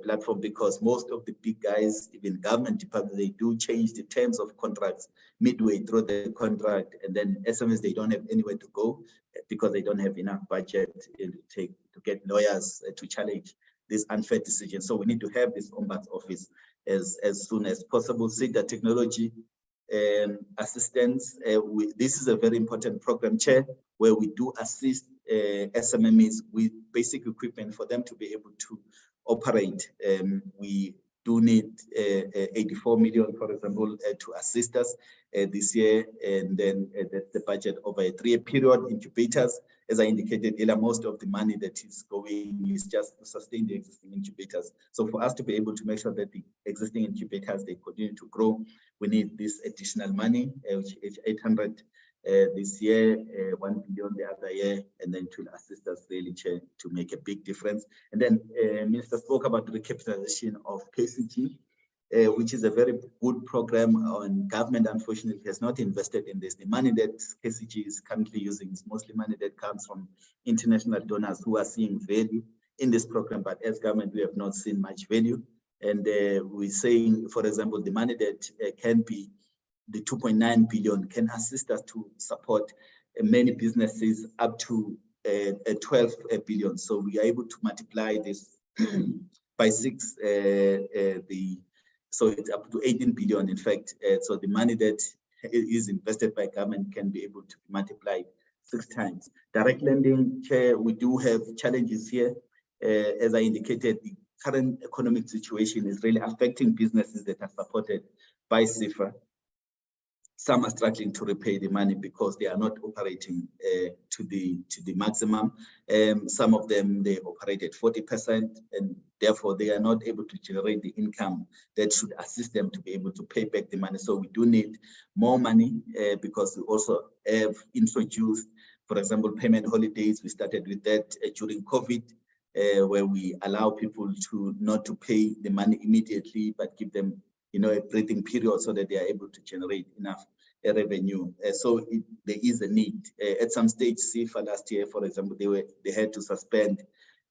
platform, because most of the big guys, even government departments, they do change the terms of contracts midway through the contract, and then SMEs, they don't have anywhere to go because they don't have enough budget to get lawyers to challenge this unfair decision. So we need to have this Ombuds office as soon as possible. SEDA technology assistance. This is a very important program, Chair, where we do assist SMMEs with basic equipment for them to be able to operate. We do need 84 million, for example, to assist us this year, and then that's the budget over a 3-year period. Incubators, as I indicated earlier, most of the money that is going is just to sustain the existing incubators. So for us to be able to make sure that the existing incubators, they continue to grow, we need this additional money, which is 800 this year, 1 billion the other year, and then to assist us really to make a big difference. And then Minister spoke about the recapitalization of KCG, which is a very good program. On government, unfortunately, has not invested in this. The money that KCG is currently using is mostly money that comes from international donors who are seeing value in this program, but as government, we have not seen much value. And we're saying, for example, the money that can be the 2.9 billion can assist us to support many businesses up to 12 billion. So we are able to multiply this by 6, so it's up to 18 billion, in fact. So the money that is invested by government can be able to be multiplied 6 times. Direct lending, Chair, we do have challenges here. As I indicated, the current economic situation is really affecting businesses that are supported by CIFA. Some are struggling to repay the money because they are not operating to the maximum. Some of them, they operate at 40%, and therefore they are not able to generate the income that should assist them to be able to pay back the money. So we do need more money because we also have introduced, for example, payment holidays. We started with that during COVID, where we allow people to not to pay the money immediately, but give them a breathing period so that they are able to generate enough revenue. So there is a need. At some stage, CIFA last year, for example, they had to suspend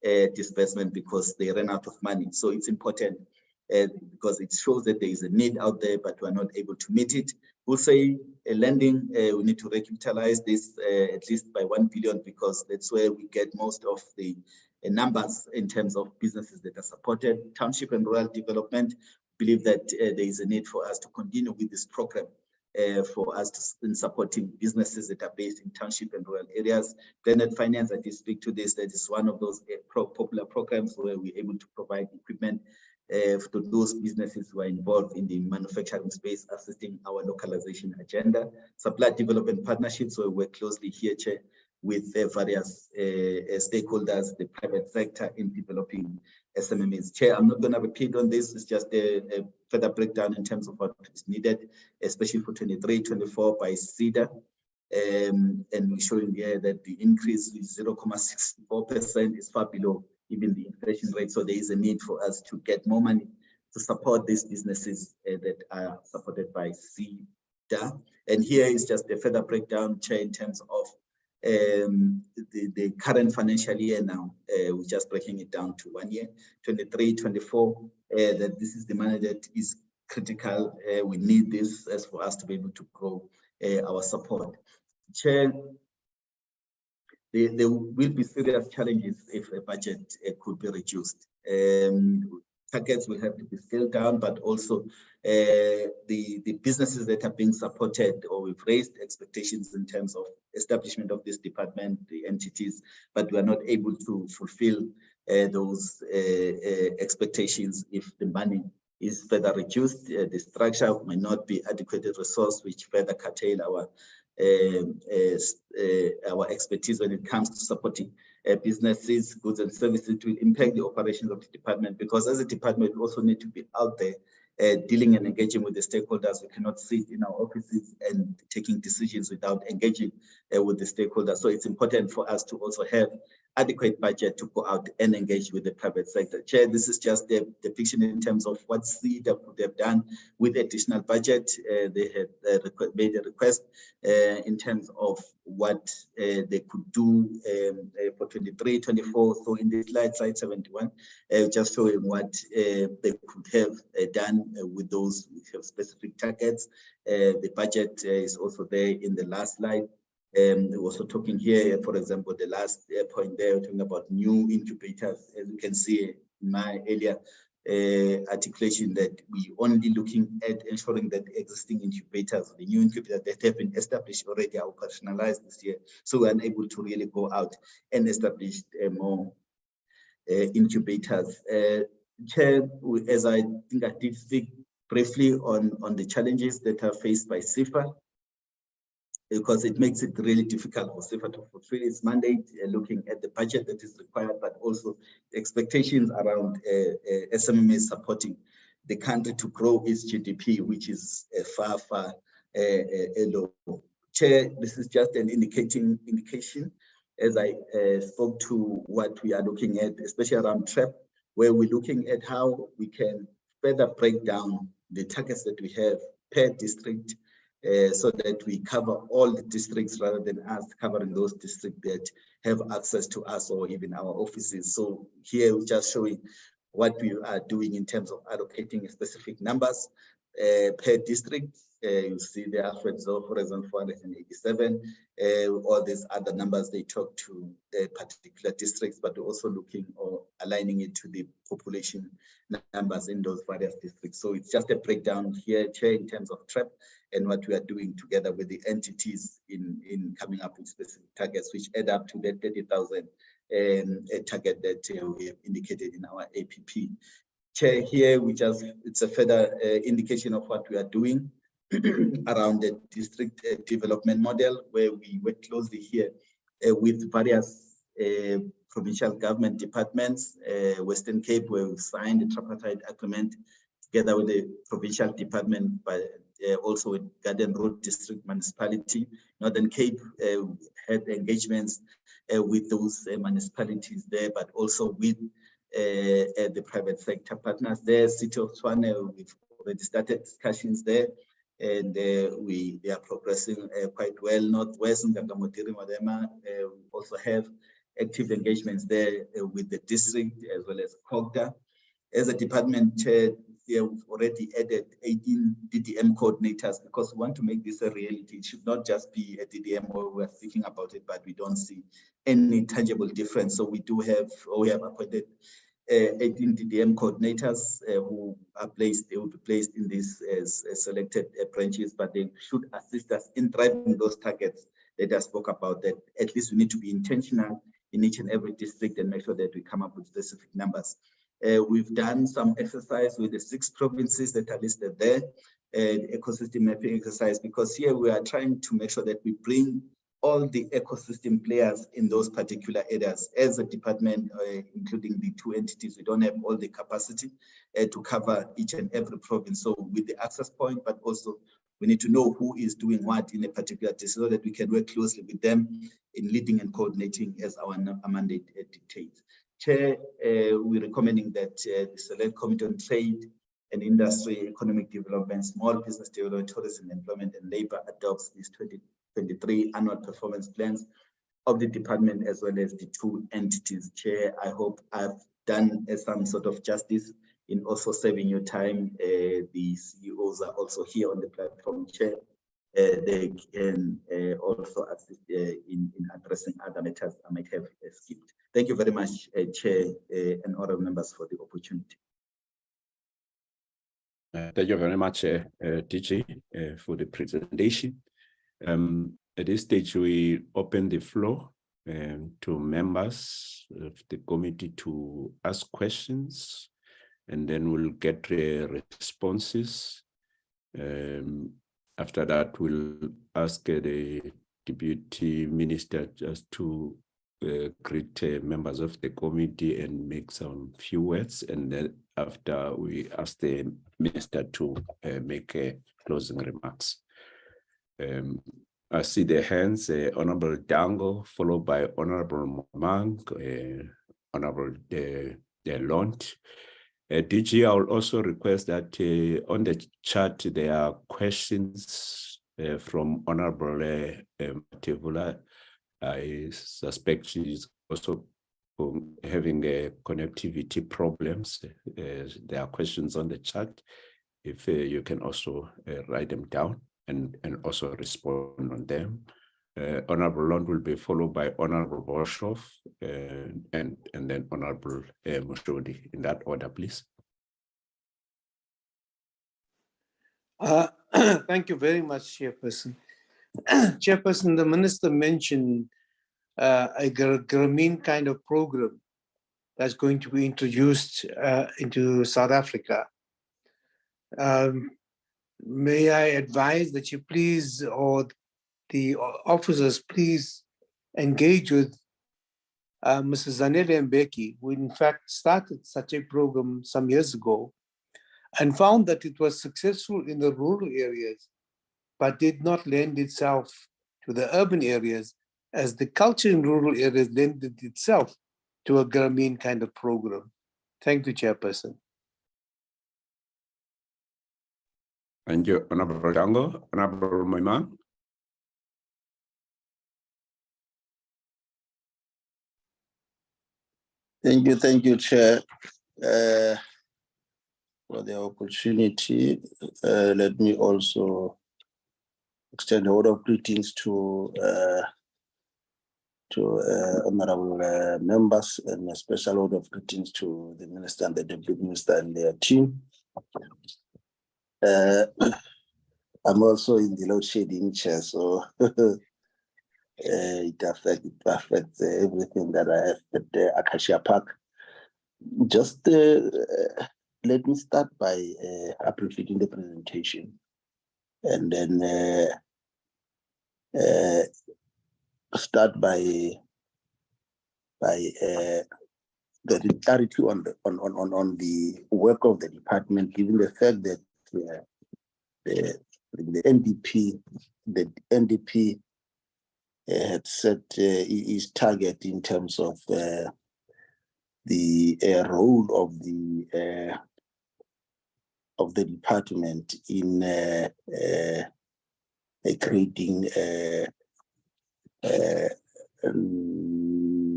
disbursement because they ran out of money. So it's important because it shows that there is a need out there, but we're not able to meet it. We'll say lending, we need to recapitalize this at least by 1 billion, because that's where we get most of the numbers in terms of businesses that are supported. Township and rural development, believe that there is a need for us to continue with this program for us in supporting businesses that are based in township and rural areas. Blended finance, I did speak to this. That is one of those popular programs where we're able to provide equipment to those businesses who are involved in the manufacturing space, assisting our localization agenda. Supply development partnerships, where we work closely here, Chair, with various stakeholders, the private sector, in developing SMMEs. Chair, I'm not going to repeat on this. It's just a further breakdown in terms of what is needed, especially for 23-24 by SEDA. And we're showing here that the increase is 0.64% is far below even the inflation rate. So there is a need for us to get more money to support these businesses that are supported by SEDA. And here is just a further breakdown, Chair, in terms of the current financial year now. We're just breaking it down to 1 year, 23-24, that this is the money that is critical. We need this as for us to be able to grow our support. Chair, there will be serious challenges if a budget could be reduced. Targets will have to be scaled down, but also the businesses that are being supported, or we've raised expectations in terms of establishment of this department, the entities, but we are not able to fulfill those expectations if the money is further reduced. The structure might not be adequately resourced, which further curtail our expertise when it comes to supporting businesses, goods and services. To impact the operations of the department, because as a department we also need to be out there dealing and engaging with the stakeholders. We cannot sit in our offices and taking decisions without engaging with the stakeholders. So it's important for us to also have adequate budget to go out and engage with the private sector. Chair, this is just a depiction in terms of what SEDA could have done with additional budget. They had made a request in terms of what they could do for 23-24. So in this slide 71, just showing what they could have done with those specific targets. The budget is also there in the last slide. We're also talking here, for example, the last point there, talking about new incubators. As you can see in my earlier articulation, that we only looking at ensuring that existing incubators, the new incubators that have been established already, are operationalized this year. So we're unable to really go out and establish more incubators. Chair, as I think I did speak briefly on the challenges that are faced by CIFA, because it makes it really difficult for CIFA to fulfill its mandate, looking at the budget that is required, but also the expectations around SMME supporting the country to grow its GDP, which is far low. Chair, this is just an indication as I spoke to what we are looking at, especially around TREP, where we're looking at how we can further break down the targets that we have per district, so that we cover all the districts rather than us covering those districts that have access to us or even our offices. So here we're just showing what we are doing in terms of allocating specific numbers per district. You see the average of, for example, 487, all these other numbers, they talk to particular districts, but also looking or aligning it to the population numbers in those various districts. So it's just a breakdown here, Chair, in terms of TREP and what we are doing together with the entities in coming up with specific targets, which add up to the 30,000 target that we have indicated in our APP. Chair, here it's a further indication of what we are doing around the district development model, where we work closely here with various provincial government departments. Western Cape, where we've signed a tripartite agreement together with the provincial department, but also with Garden Road District Municipality. Northern Cape had engagements with those municipalities there, but also with the private sector partners there. City of Tshwane, we've already started discussions there, and they are progressing quite well. Northwest and Gagamotiri Madema also have active engagements there with the district as well as COGTA. As a department chair, we've already added 18 DDM coordinators, because we want to make this a reality. It should not just be a DDM where we're thinking about it, but we don't see any tangible difference. So we have appointed 18 DDM coordinators who will be placed in these selected branches, but they should assist us in driving those targets that I spoke about. That at least we need to be intentional in each and every district and make sure that we come up with specific numbers. We've done some exercise with the 6 provinces that are listed there, ecosystem mapping exercise, because here we are trying to make sure that we bring all the ecosystem players in those particular areas. As a department, including the 2 entities, we don't have all the capacity to cover each and every province. So with the access point, but also we need to know who is doing what in a particular district, so that we can work closely with them in leading and coordinating as our mandate dictates. Chair, we're recommending that the Select Committee on Trade and Industry, Economic Development, Small Business Development, Tourism, Employment and Labor adopts these 2023 annual performance plans of the department as well as the 2 entities. Chair, I hope I've done some sort of justice in also saving your time. The CEOs are also here on the platform, Chair. They can also assist in addressing other matters I might have skipped. Thank you very much, Chair and other members, for the opportunity. Thank you very much, DJ, for the presentation. At this stage, we open the floor to members of the committee to ask questions, and then we'll get responses. After that, we'll ask the Deputy Minister just to greet members of the committee and make some few words, and then after we ask the Minister to make closing remarks. I see the hands, Honorable Dango, followed by Honorable Mang, Honorable Delont. DG, I will also request that on the chat there are questions from Honorable Matebula. I suspect she's also having connectivity problems. There are questions on the chat. If you can also write them down and also respond on them. Honorable Lund will be followed by Honorable Boshoff and then Honorable Mushodi. In that order, please. Thank you very much, Chairperson. Chairperson, the Minister mentioned a Grameen kind of program that's going to be introduced into South Africa. May I advise that you please, or the officers please engage with Mrs. Zanele Mbeki, who in fact started such a program some years ago and found that it was successful in the rural areas, but did not lend itself to the urban areas, as the culture in rural areas lended itself to a Grameen kind of program. Thank you, Chairperson. Thank you, Honorable Dango. Honorable Moimang. Thank you, Chair, for the opportunity. Let me also extend a word of greetings to honorable members, and a special word of greetings to the Minister and the Deputy Minister and their team. I'm also in the load shedding, Chair, so it affects everything that I have at Acacia Park. Just let me start by appreciating the presentation, and then start by the clarity on the work of the department, given the fact that the NDP had set its target in terms of the role of the department in creating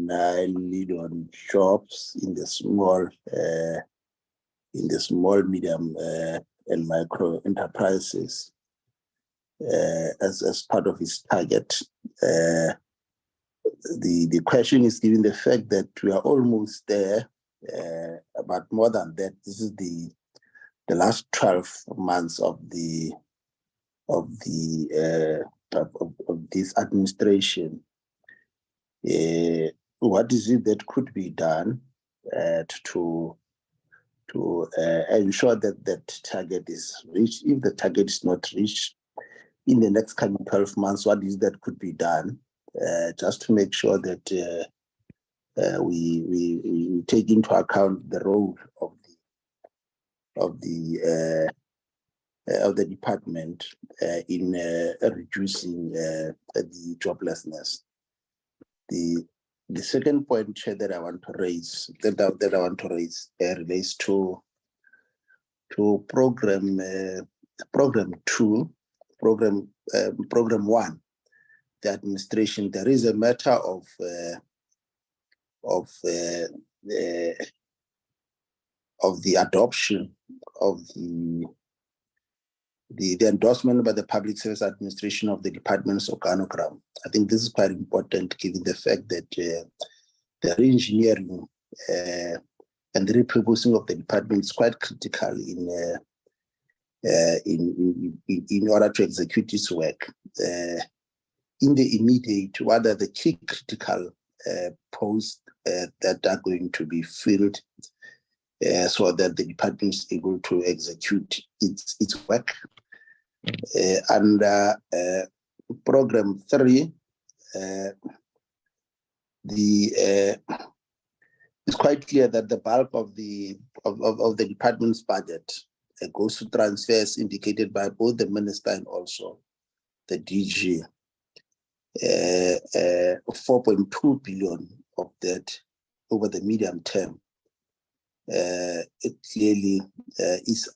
9 million jobs in the small, medium, and micro enterprises as part of its target. The question is, given the fact that we are almost there, but more than that, this is the last 12 months of this administration. What is it that could be done to ensure that that target is reached? If the target is not reached in the next coming 12 months, what is that could be done just to make sure that we take into account the role of the department in reducing the joblessness. The second point, Chair, that I want to raise relates to program 1, the administration. There is a matter of the adoption of the endorsement by the Public Service Administration of the department's organogram. I think this is quite important, given the fact that the re-engineering and the repurposing of the department is quite critical in order to execute its work. In the immediate, what are the key critical posts that are going to be filled so that the department is able to execute its work? Under program 3, it's quite clear that the bulk of the department's budget goes to transfers indicated by both the minister and also the DG. 4.2 billion of that over the medium term. It clearly is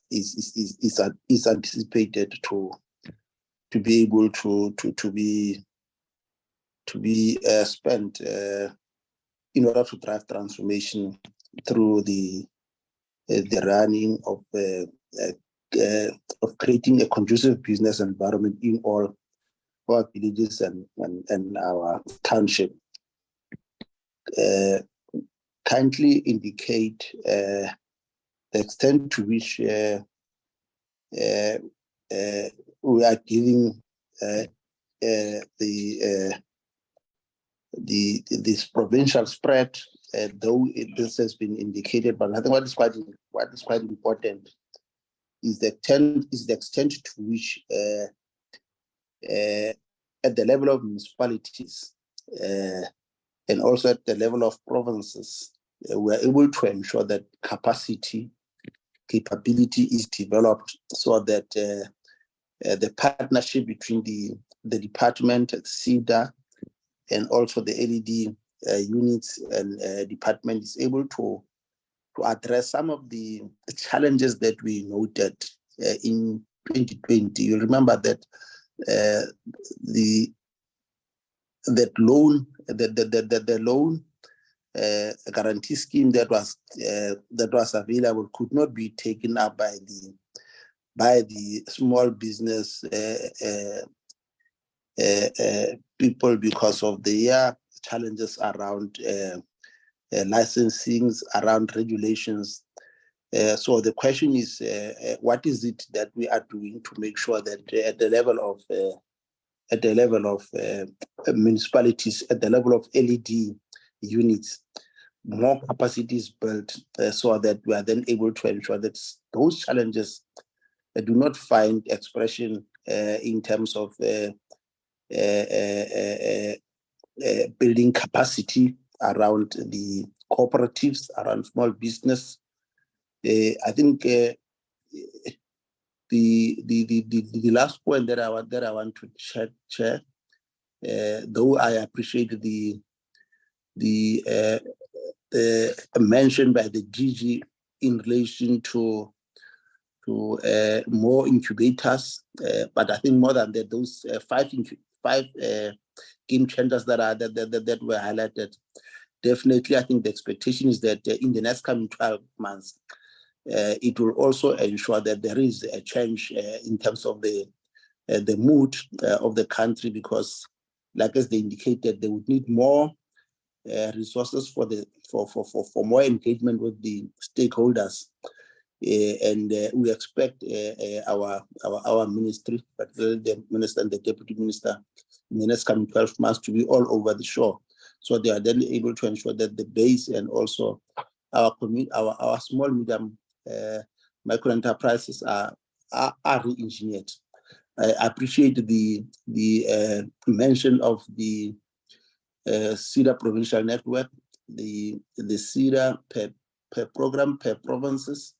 anticipated to be able to be spent in order to drive transformation through the running of creating a conducive business environment in all our villages and our township. Kindly indicate the extent to which we are giving this provincial spread, though this has been indicated. But I think what is quite important is the extent to which at the level of municipalities and also at the level of provinces, we are able to ensure that capability is developed, so that the partnership between the department, SEDA, and also the LED units and department is able to address some of the challenges that we noted in 2020. You remember that the loan guarantee scheme that was available could not be taken up by the small business people because of the challenges around licensing, around regulations. So the question is, what is it that we are doing to make sure that at the level of municipalities, at the level of LED units, more capacity is built, so that we are then able to ensure that those challenges do not find expression in terms of building capacity around the cooperatives, around small business. I think the last point that I want to share, though I appreciate the mention by the DG in relation to more incubators, but I think more than that, those five game changers that were highlighted. Definitely, I think the expectation is that in the next coming 12 months, it will also ensure that there is a change in terms of the mood of the country, because, like as they indicated, they would need more resources for more engagement with the stakeholders, and we expect our ministry, particularly the minister and the deputy minister, in the next coming 12 months to be all over the shore, so they are then able to ensure that the base and also our small medium micro enterprises are re-engineered. I appreciate the mention of the SEDA provincial network, the SEDA per program, per provinces.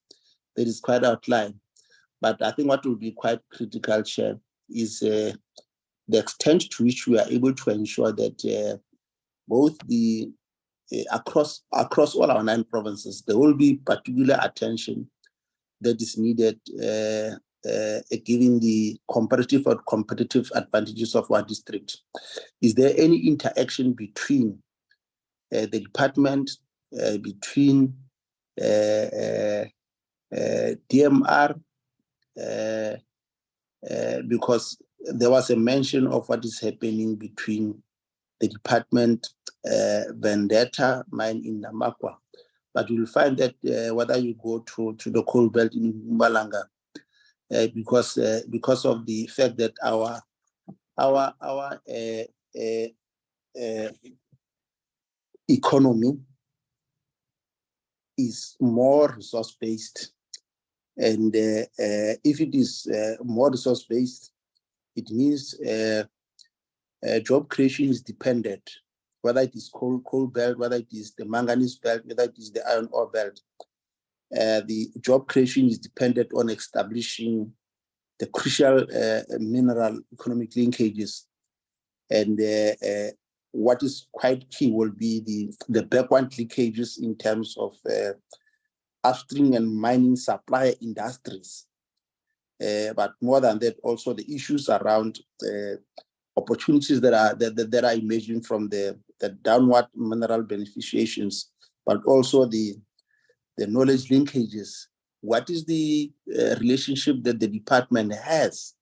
That is quite outlined. But I think what will be quite critical, Chair, is the extent to which we are able to ensure that both across all our 9 provinces, there will be particular attention that is needed, giving the competitive advantages of our district. Is there any interaction between the department, between DMR, because there was a mention of what is happening between the department, Vendetta mine in Namakwa, but you'll find that whether you go to the coal belt in Mpumalanga, because of the fact that our economy is more resource-based, and if it is more resource-based, it means job creation is dependent, whether it is coal belt, whether it is the manganese belt, whether it is the iron ore belt. The job creation is dependent on establishing the crucial mineral economic linkages. And what is quite key will be the backward leakages in terms of upstream and mining supply industries. But more than that, also the issues around opportunities that are emerging from the downward mineral beneficiations, but also the knowledge linkages. What is the relationship that the department has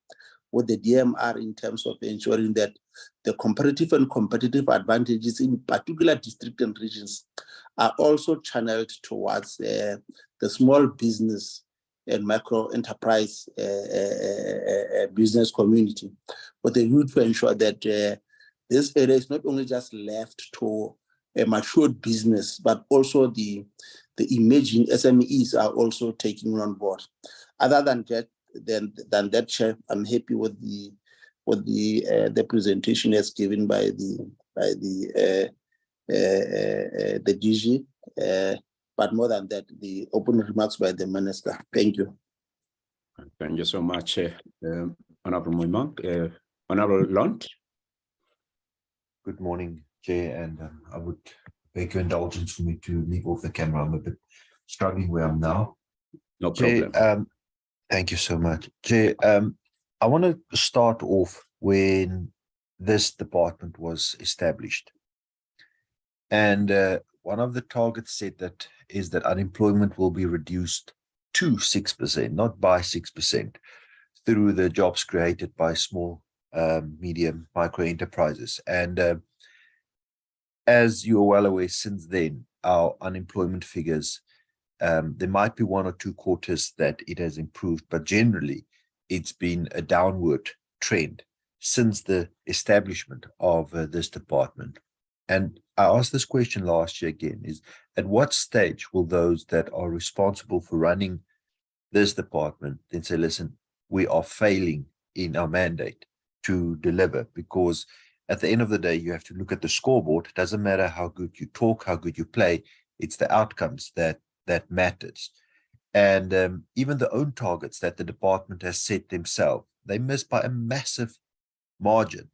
with the DMR in terms of ensuring that the comparative and competitive advantages in particular districts and regions are also channeled towards the small business and micro enterprise business community, with a view to ensure that this area is not only just left to a matured business, but also the emerging SMEs are also taking on board. Other than that, Chair, I'm happy with the presentation as given by the DG. But more than that, the open remarks by the Minister. Thank you. Thank you so much, Honorable Moimang. Honorable Lunt. Good morning, Chair, and I would beg your indulgence for me to leave off the camera. I'm a bit struggling where I'm now. No Chair, problem. thank you so much. Chair, I want to start off when this department was established. And one of the targets said that is that unemployment will be reduced to 6%, not by 6%, through the jobs created by small, medium, micro enterprises. And as you are well aware, since then, our unemployment figures, there might be 1 or 2 quarters that it has improved, but generally it's been a downward trend since the establishment of this department. And I asked this question last year again, is at what stage will those that are responsible for running this department then say, listen, we are failing in our mandate to deliver? Because at the end of the day, you have to look at the scoreboard. It doesn't matter how good you talk, how good you play. It's the outcomes that matters. And even the own targets that the department has set themselves, they miss by a massive margin.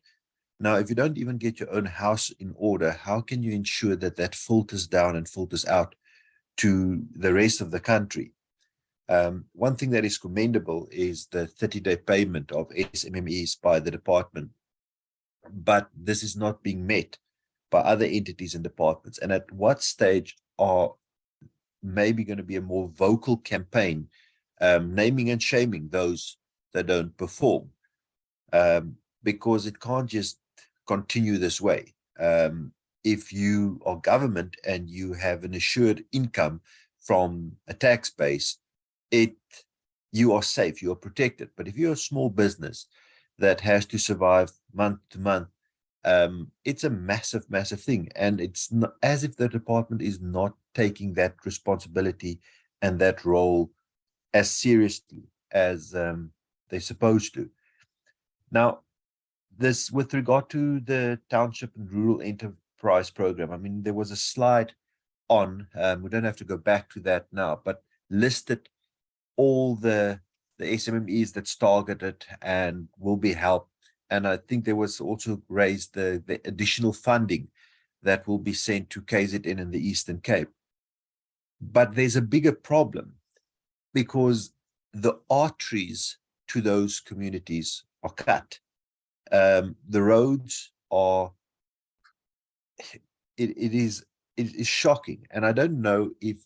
Now, if you don't even get your own house in order, how can you ensure that that filters down and filters out to the rest of the country? One thing that is commendable is the 30-day payment of SMMEs by the department, but this is not being met by other entities and departments. And at what stage are maybe going to be a more vocal campaign, naming and shaming those that don't perform? Because it can't just continue this way. If you are government and you have an assured income from a tax base, you are safe, you are protected. But if you're a small business that has to survive month to month, it's a massive, massive thing. And it's not, as if the department is not taking that responsibility and that role as seriously as they're supposed to. Now, this with regard to the Township and Rural Enterprise Program, I mean, there was a slide on, we don't have to go back to that now, but listed all the SMMEs that's targeted and will be helped. And I think there was also raised the additional funding that will be sent to KZN in the Eastern Cape. But there's a bigger problem because the arteries to those communities are cut. The roads are, it is shocking. And I don't know if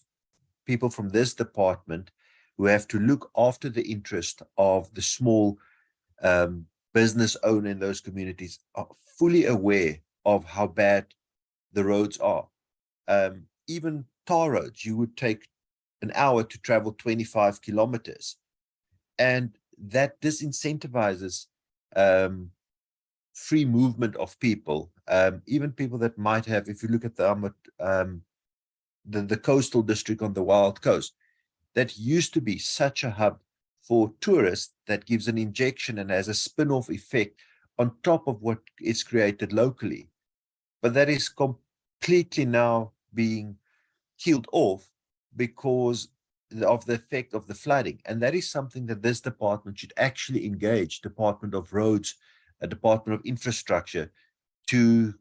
people from this department who have to look after the interest of the small business owner in those communities are fully aware of how bad the roads are. Even tar roads, you would take an hour to travel 25 kilometers. And that disincentivizes free movement of people, even people that might have, if you look at the coastal district on the Wild Coast, that used to be such a hub for tourists that gives an injection and has a spin-off effect on top of what is created locally. But that is completely now being killed off because of the effect of the flooding. And that is something that this department should actually engage, Department of Roads, a Department of Infrastructure, to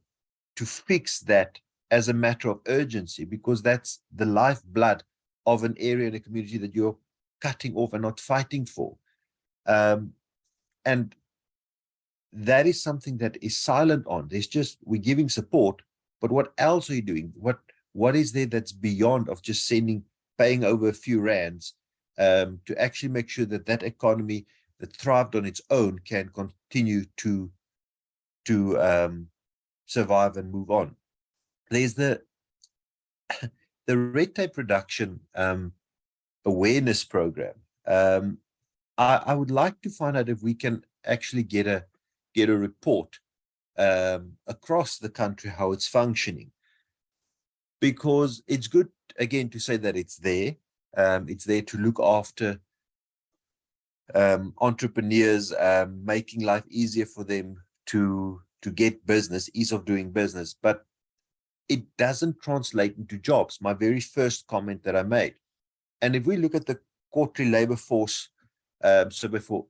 fix that as a matter of urgency, because that's the lifeblood of an area in a community that you're cutting off and not fighting for. And that is something that is silent on. There's just, we're giving support, but what else are you doing? What is there that's beyond of just paying over a few rands to actually make sure that that economy that thrived on its own can continue to survive and move on? There's the red tape reduction awareness program. I would like to find out if we can actually get a report across the country how it's functioning, because it's good again to say that it's there. It's there to look after entrepreneurs, making life easier for them to get business, ease of doing business, but it doesn't translate into jobs. My very first comment that I made. And if we look at the quarterly labor force survey for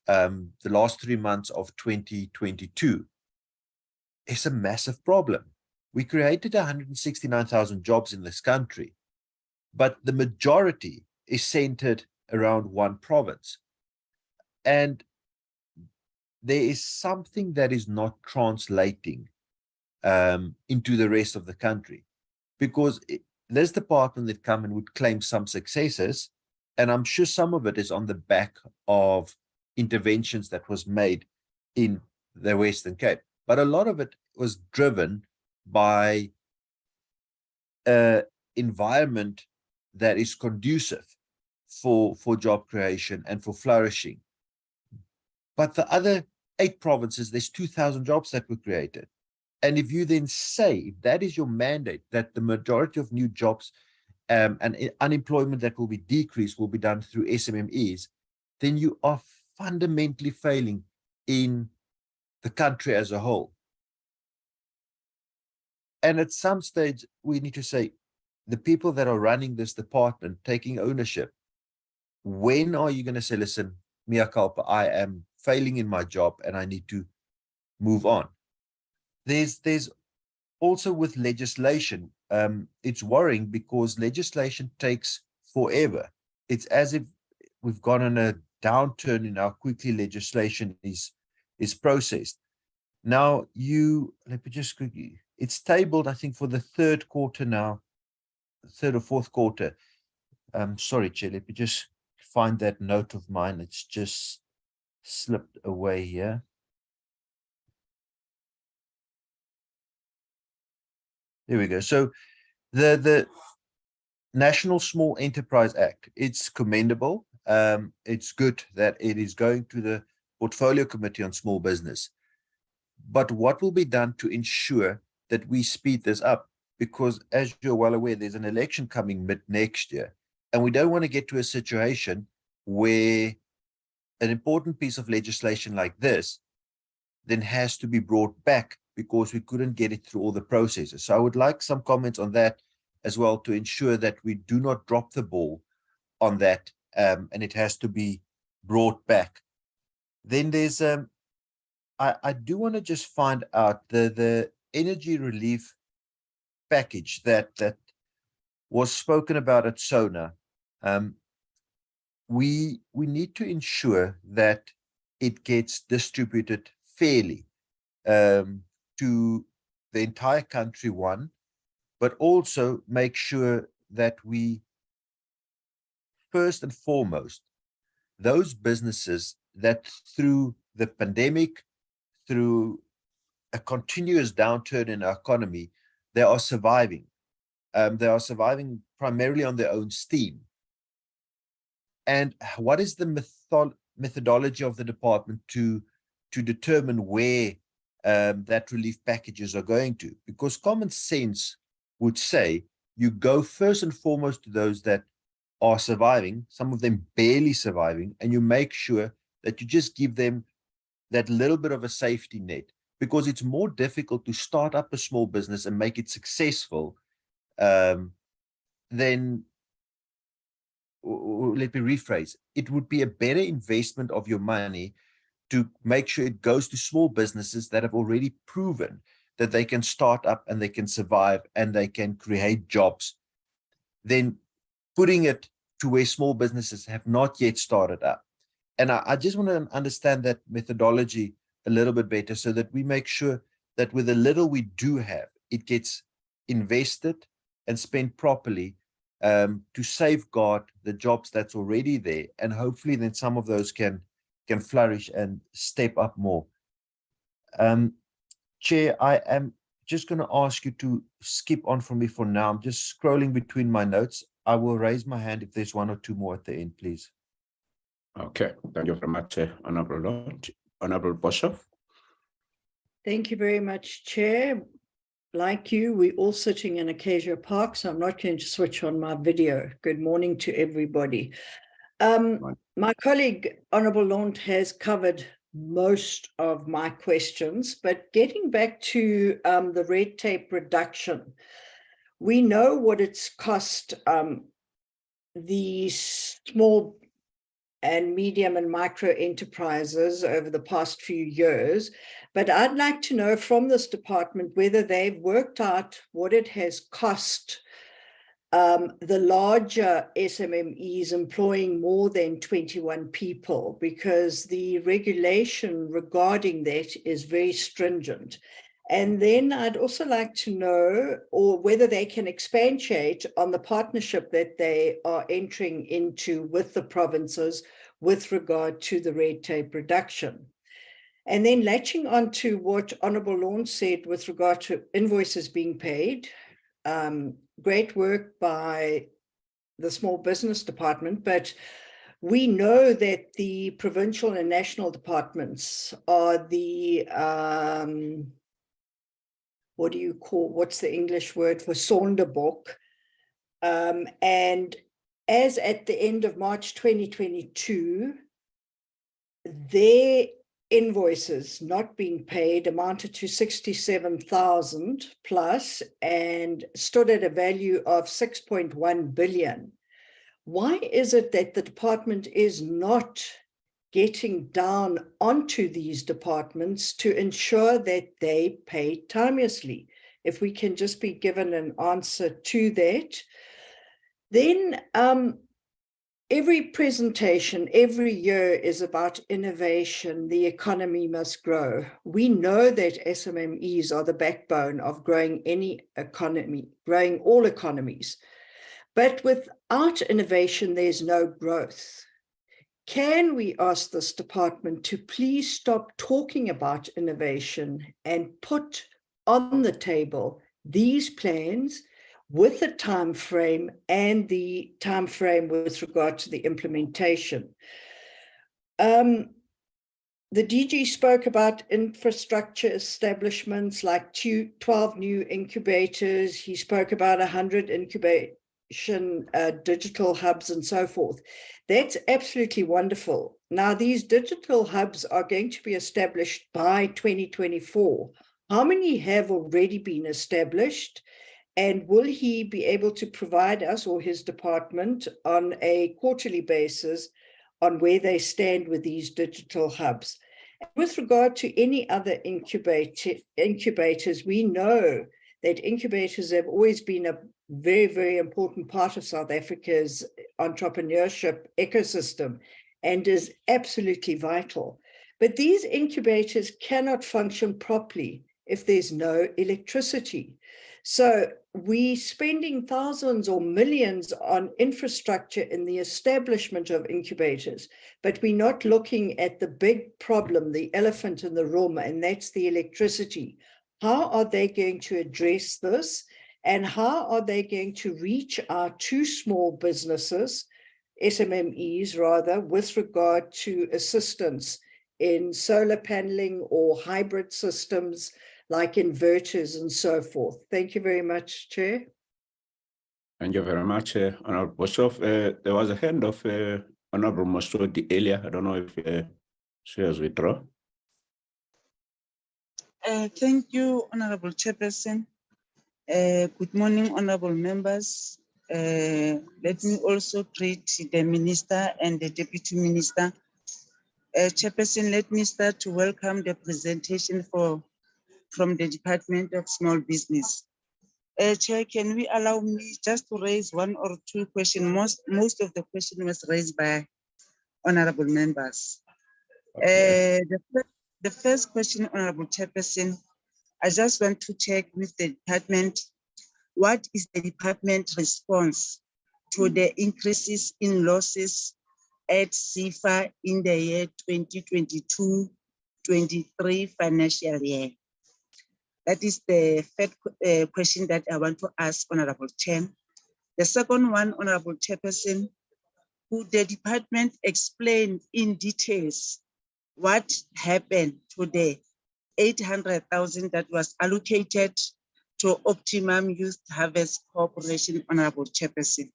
the last 3 months of 2022, it's a massive problem. We created 169,000 jobs in this country, but the majority is centered around one province. And there is something that is not translating into the rest of the country, because this department that come and would claim some successes, and I'm sure some of it is on the back of interventions that was made in the Western Cape, but a lot of it was driven by an environment that is conducive for job creation and for flourishing. But the other 8 provinces, there's 2,000 jobs that were created. And if you then say, if that is your mandate, that the majority of new jobs and unemployment that will be decreased will be done through SMMEs, then you are fundamentally failing in the country as a whole. And at some stage, we need to say, the people that are running this department, taking ownership, when are you going to say, listen, mea culpa, I am failing in my job and I need to move on? There's also with legislation, it's worrying because legislation takes forever. It's as if we've gone on a downturn in how quickly legislation is processed. Now let me just quickly, it's tabled, I think, for the 3rd quarter now, 3rd or 4th quarter. Sorry, Chair, let me just find that note of mine. It's just slipped away here. There we go. So the National Small Enterprise Act, it's commendable. It's good that it is going to the Portfolio Committee on Small Business. But what will be done to ensure that we speed this up? Because as you're well aware, there's an election coming mid next year. And we don't want to get to a situation where an important piece of legislation like this then has to be brought back because we couldn't get it through all the processes. So I would like some comments on that as well, to ensure that we do not drop the ball on that, and it has to be brought back. Then there's, I do want to just find out the energy relief package that was spoken about at SONA. We need to ensure that it gets distributed fairly to the entire country, one, but also make sure that we, first and foremost, those businesses that through the pandemic, through a continuous downturn in our economy, they are surviving. They are surviving primarily on their own steam. And what is the methodology of the department to determine where that relief packages are going to? Because common sense would say you go first and foremost to those that are surviving, some of them barely surviving, and you make sure that you just give them that little bit of a safety net, because it's more difficult to start up a small business and make it successful than, let me rephrase, it would be a better investment of your money to make sure it goes to small businesses that have already proven that they can start up and they can survive and they can create jobs, then putting it to where small businesses have not yet started up. And I just want to understand that methodology a little bit better so that we make sure that with the little we do have, it gets invested and spent properly to safeguard the jobs that's already there. And hopefully then some of those can flourish and step up more. Chair, I am just going to ask you to skip on from me for now. I'm just scrolling between my notes. I will raise my hand if there's one or two more at the end, please. Okay, thank you very much, Honorable Lord. Honorable Boshoff. Thank you very much, Chair. Like you, we're all sitting in Acacia Park, so I'm not going to switch on my video. Good morning to everybody. My colleague, Honorable Lord, has covered most of my questions, but getting back to the red tape reduction, we know what it's cost the small and medium and micro enterprises over the past few years. But I'd like to know from this department whether they've worked out what it has cost the larger SMMEs employing more than 21 people, because the regulation regarding that is very stringent. And then I'd also like to know whether they can expatiate on the partnership that they are entering into with the provinces with regard to the red tape reduction. And then latching on to what Honourable Lord said with regard to invoices being paid, great work by the Small Business Department, but we know that the provincial and national departments are the what's the English word for Sonderboek? And as at the end of March 2022, their invoices not being paid amounted to 67,000 plus and stood at a value of 6.1 billion. Why is it that the department is not getting down onto these departments to ensure that they pay timeously? If we can just be given an answer to that. Then every presentation, every year is about innovation. The economy must grow. We know that SMMEs are the backbone of growing any economy, growing all economies. But without innovation, there's no growth. Can we ask this department to please stop talking about innovation and put on the table these plans with the time frame and the time frame with regard to the implementation? The DG spoke about infrastructure establishments like 12 new incubators. He spoke about 100 incubation digital hubs and so forth. That's absolutely wonderful. Now, these digital hubs are going to be established by 2024. How many have already been established? And will he be able to provide us, or his department, on a quarterly basis on where they stand with these digital hubs? With regard to any other incubators, we know that incubators have always been a very, very important part of South Africa's entrepreneurship ecosystem and is absolutely vital. But these incubators cannot function properly if there's no electricity. So we're spending thousands or millions on infrastructure in the establishment of incubators, but we're not looking at the big problem, the elephant in the room, and that's the electricity. How are they going to address this? And how are they going to reach our two small businesses, SMMEs rather, with regard to assistance in solar paneling or hybrid systems like inverters and so forth? Thank you very much, Chair. Thank you very much, Honorable Boshoff. There was a hand of Honorable Mosodi earlier. I don't know if she has withdrawn. Thank you, Honorable Chairperson. Good morning, honorable members. Let me also greet the Minister and the Deputy Minister. Chairperson, let me start to welcome the presentation for from the Department of Small Business. Chair, can we allow me just to raise one or two questions? Most of the question was raised by honorable members. Okay. The first question, Honorable Chairperson, I just want to check with the department, what is the department response to the increases in losses at CFA in the year 2022-23 financial year? That is the third question that I want to ask, Honorable Chair. The second one, Honorable Chairperson, could the department explain in details what happened to the 800,000 that was allocated to Optimum Youth Harvest Corporation, Honorable Chairperson?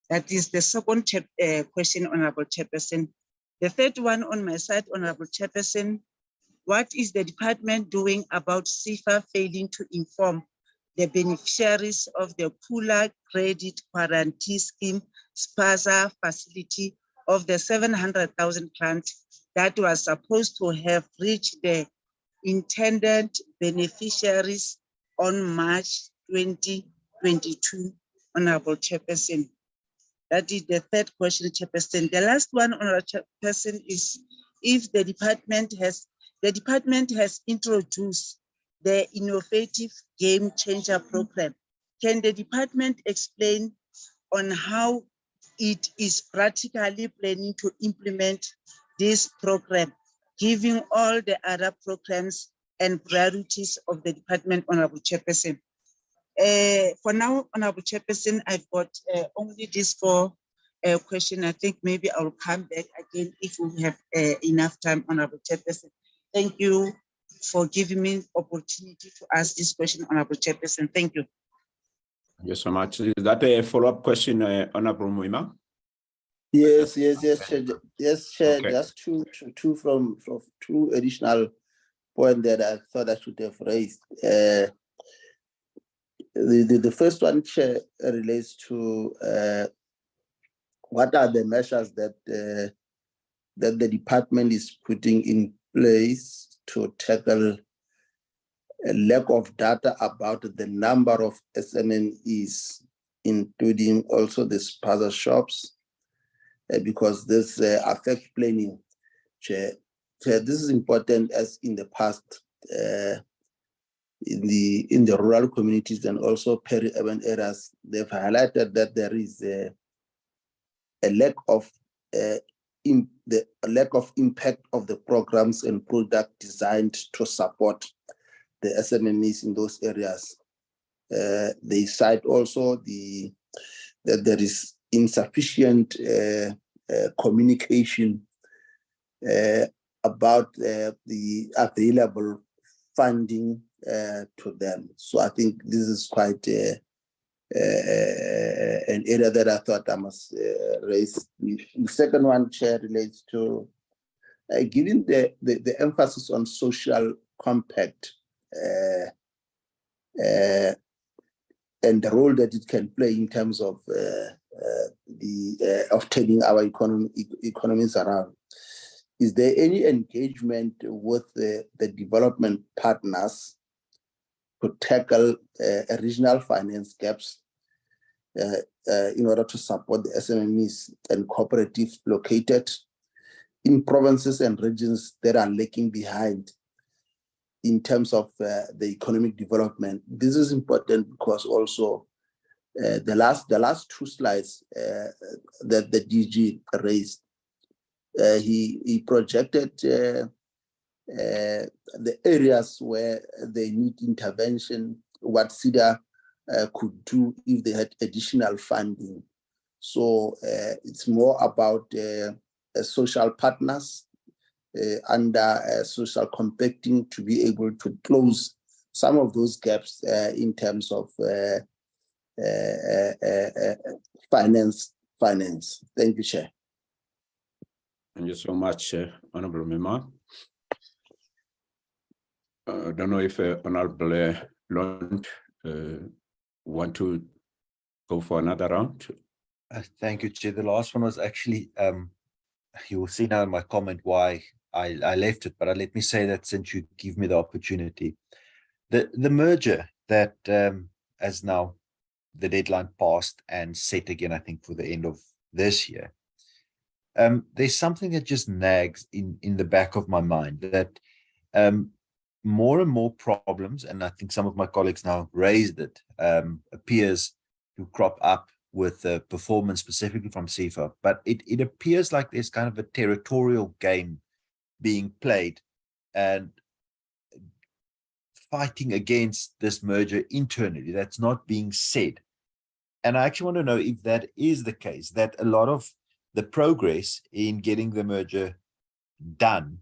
That is the second question, Honorable Chairperson. The third one on my side, Honorable Chairperson, what is the department doing about CFA failing to inform the beneficiaries of the Pula Credit Guarantee Scheme SPASA facility of the 700,000 grant that was supposed to have reached the intended beneficiaries on March 2022, Honorable Chairperson? That is the third question, Chairperson. The last one, Honorable Chairperson, is if the department has introduced the innovative game changer program. Can the department explain on how it is practically planning to implement this program, giving all the other programs and priorities of the department, Honorable Chairperson? For now, Honorable Chairperson, I've got only these four questions. I think maybe I'll come back again if we have enough time, Honorable Chairperson. Thank you for giving me opportunity to ask this question, Honorable Chairperson. Thank you. Thank you so much. Is that a follow-up question, Honorable Muima? Yes, Chair. Okay. Just two from two additional points that I thought I should have raised. The first one, Chair, relates to what are the measures that that the department is putting in place to tackle a lack of data about the number of SMMEs, including also the spaza shops, because this affects planning. Chair, this is important, as in the past, in the rural communities and also peri-urban areas, they've highlighted that there is a lack of impact of the programs and products designed to support the SMMEs in those areas. They cite also that there is insufficient communication about the available funding to them. So I think this is quite an area that I thought I must raise. The second one, Chair, relates to giving the emphasis on social compact and the role that it can play in terms of turning our economies around. Is there any engagement with the development partners to tackle regional finance gaps in order to support the SMMEs and cooperatives located in provinces and regions that are lagging behind in terms of the economic development? This is important because also the last two slides that the DG raised, he projected the areas where they need intervention, what SIDA could do if they had additional funding. So it's more about social partners under social compacting to be able to close some of those gaps in terms of finance. Thank you, Chair. Thank you so much, Honorable Mima. I don't know if Honorable Lund want to go for another round. Thank you, Chair. The last one was actually, you will see now in my comment why I left it, but let me say that since you give me the opportunity. The merger that as now the deadline passed and set again, I think, for the end of this year. There's something that just nags in the back of my mind, that more and more problems, and I think some of my colleagues now raised it, appears to crop up with performance specifically from CIFA, but it appears like there's kind of a territorial game being played and fighting against this merger internally that's not being said. And I actually want to know if that is the case, that a lot of the progress in getting the merger done,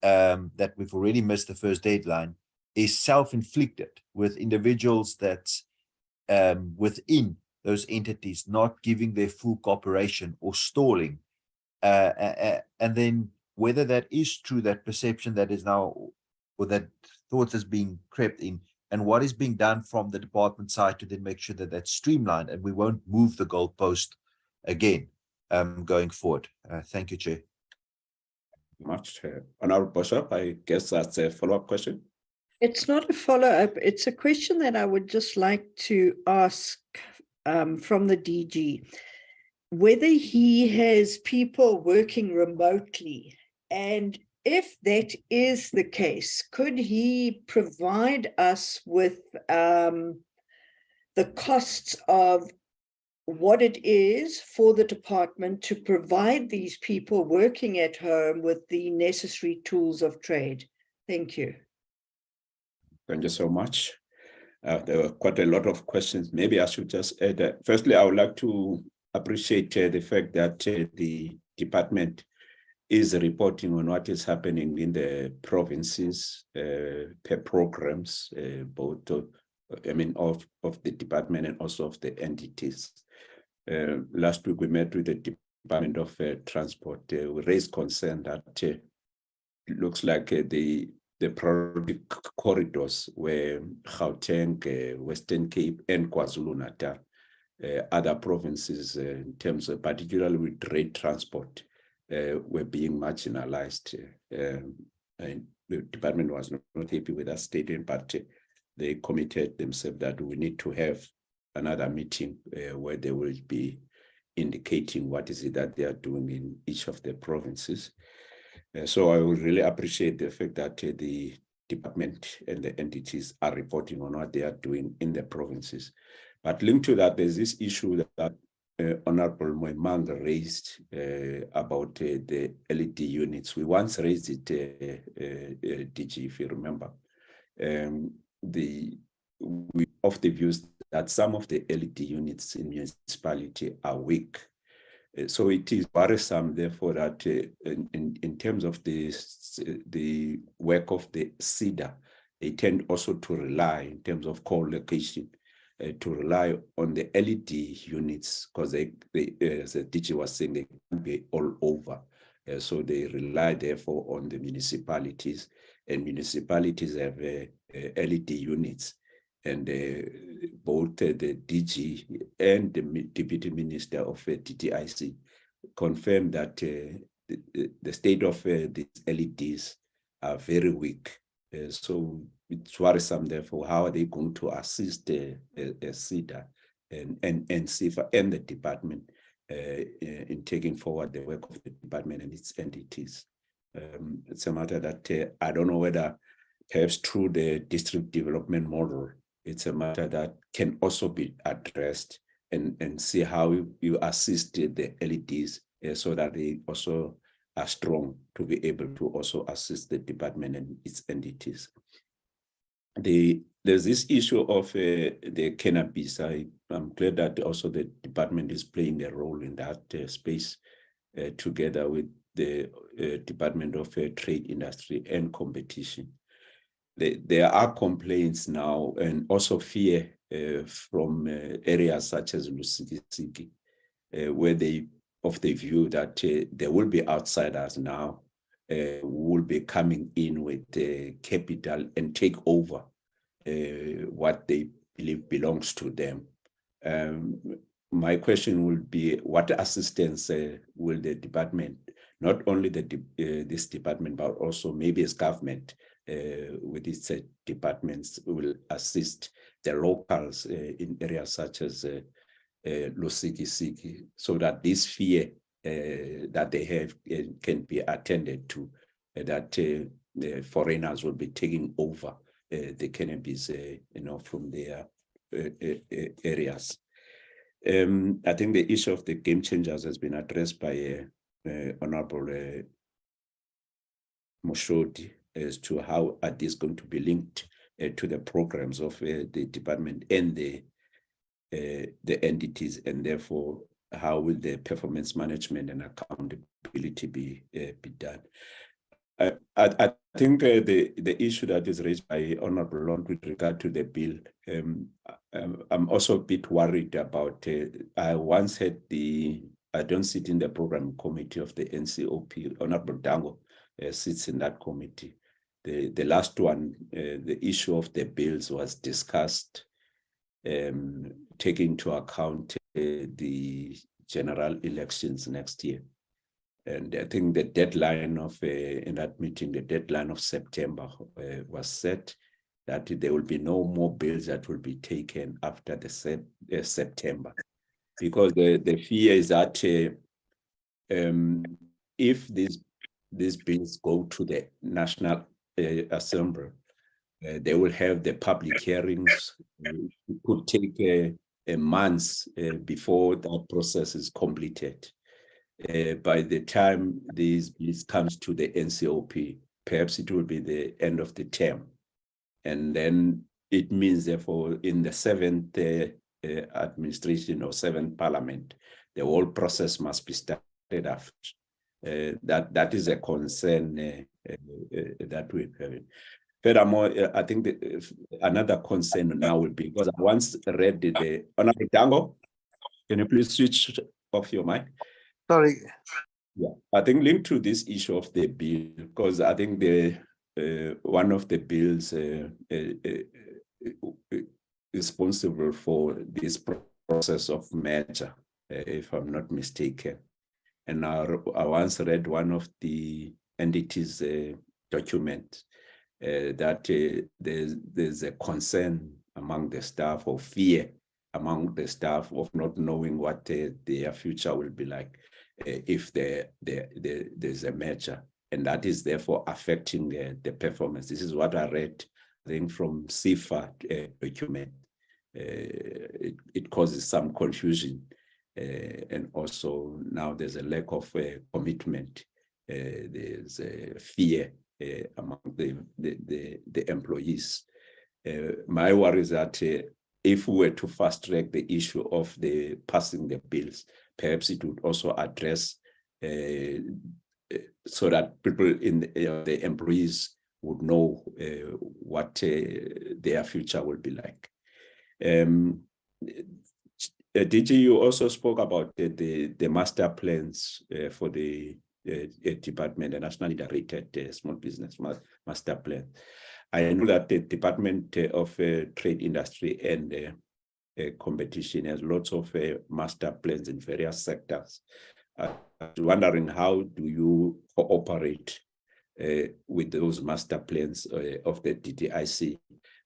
that we've already missed the first deadline, is self-inflicted with individuals that's within those entities not giving their full cooperation or stalling. And then whether that is true, that perception that is now, or that thoughts is being crept in, and what is being done from the department side to then make sure that that's streamlined and we won't move the goalpost again going forward. Thank you, Chair. Much. Honorable Bishop, I guess that's a follow-up question. It's not a follow-up. It's a question that I would just like to ask from the DG, whether he has people working remotely, and if that is the case, could he provide us with the costs of what it is for the department to provide these people working at home with the necessary tools of trade? Thank you. Thank you so much. There were quite a lot of questions. Maybe I should just add, firstly, I would like to appreciate the fact that the department is reporting on what is happening in the provinces per programs, both of the department and also of the entities. Last week we met with the Department of Transport. We raised concern that it looks like the priority corridors were Gauteng, Western Cape, and KwaZulu-Natal. Other provinces, in terms of particularly with trade transport, were being marginalized. And the department was not happy with that statement, but they committed themselves that we need to have another meeting where they will be indicating what is it that they are doing in each of the provinces. So I would really appreciate the fact that the department and the entities are reporting on what they are doing in the provinces. But linked to that, there's this issue that Honorable Moimang raised about the LED units. We once raised it, DG, if you remember. We of the views that some of the LED units in municipality are weak. So it is worrisome, therefore, that in terms of the work of the SEDA, they tend also to rely, in terms of co-location, to rely on the LED units, because they, as the DG was saying, they can be all over. So they rely, therefore, on the municipalities, and municipalities have LED units. And both the DG and the Deputy Minister of TTIC confirmed that the state of these LEDs are very weak. So it's worrisome, therefore, how are they going to assist SEDA and CIFA and the department in taking forward the work of the department and its entities. It's a matter that I don't know whether perhaps through the district development model, it's a matter that can also be addressed and see how you assist the LEDs so that they also are strong to be able to also assist the department and its entities. There's this issue of the cannabis. I'm glad that also the department is playing a role in that space together with the Department of Trade, Industry and Competition. There are complaints now and also fear from areas such as Lusiki, where they of the view that there will be outsiders now who will be coming in with capital and take over what they believe belongs to them. My question would be, what assistance will the department, not only this department, but also maybe as government, with its departments will assist the locals in areas such as Lusikisiki, so that this fear that they have can be attended to, that the foreigners will be taking over the cannabis, from their areas. I think the issue of the game changers has been addressed by Honorable Moshodi as to how are these going to be linked to the programs of the department and the entities, and therefore how will the performance management and accountability be done. I think the issue that is raised by Honorable Lund with regard to the bill, I'm also a bit worried about. I once had I don't sit in the program committee of the NCOP. Honorable Dango sits in that committee. The last one, the issue of the bills was discussed, taking into account the general elections next year. And I think the deadline of, in that meeting, the deadline of September was set, that there will be no more bills that will be taken after the September. Because the fear is that if these bills go to the National Assembly, they will have the public hearings. It could take a month before that process is completed. By the time these bills comes to the NCOP, perhaps it will be the end of the term. And then it means, therefore, in the seventh administration or seventh parliament, the whole process must be started after. That is a concern that we're having. Furthermore, I think another concern now will be, because I once read the Honorable Dango, can you please switch off your mic? Sorry. Yeah, I think linked to this issue of the bill, because I think one of the bills responsible for this process of merger, if I'm not mistaken. And I once read one of the entities' document that there's a concern among the staff, or fear among the staff of not knowing what their future will be like if there's a merger, and that is therefore affecting the performance. This is what I read, I think, from CIFA document. It causes some confusion, and also now there's a lack of commitment. There's a fear among the employees. My worry is that if we were to fast track the issue of the passing the bills, perhaps it would also address so that people in the employees would know what their future will be like. DG, you also spoke about the master plans for the department, the National Integrated Small Business Master Plan. I know that the Department of Trade, Industry and Competition has lots of master plans in various sectors. I was wondering, how do you cooperate with those master plans of the DTIC,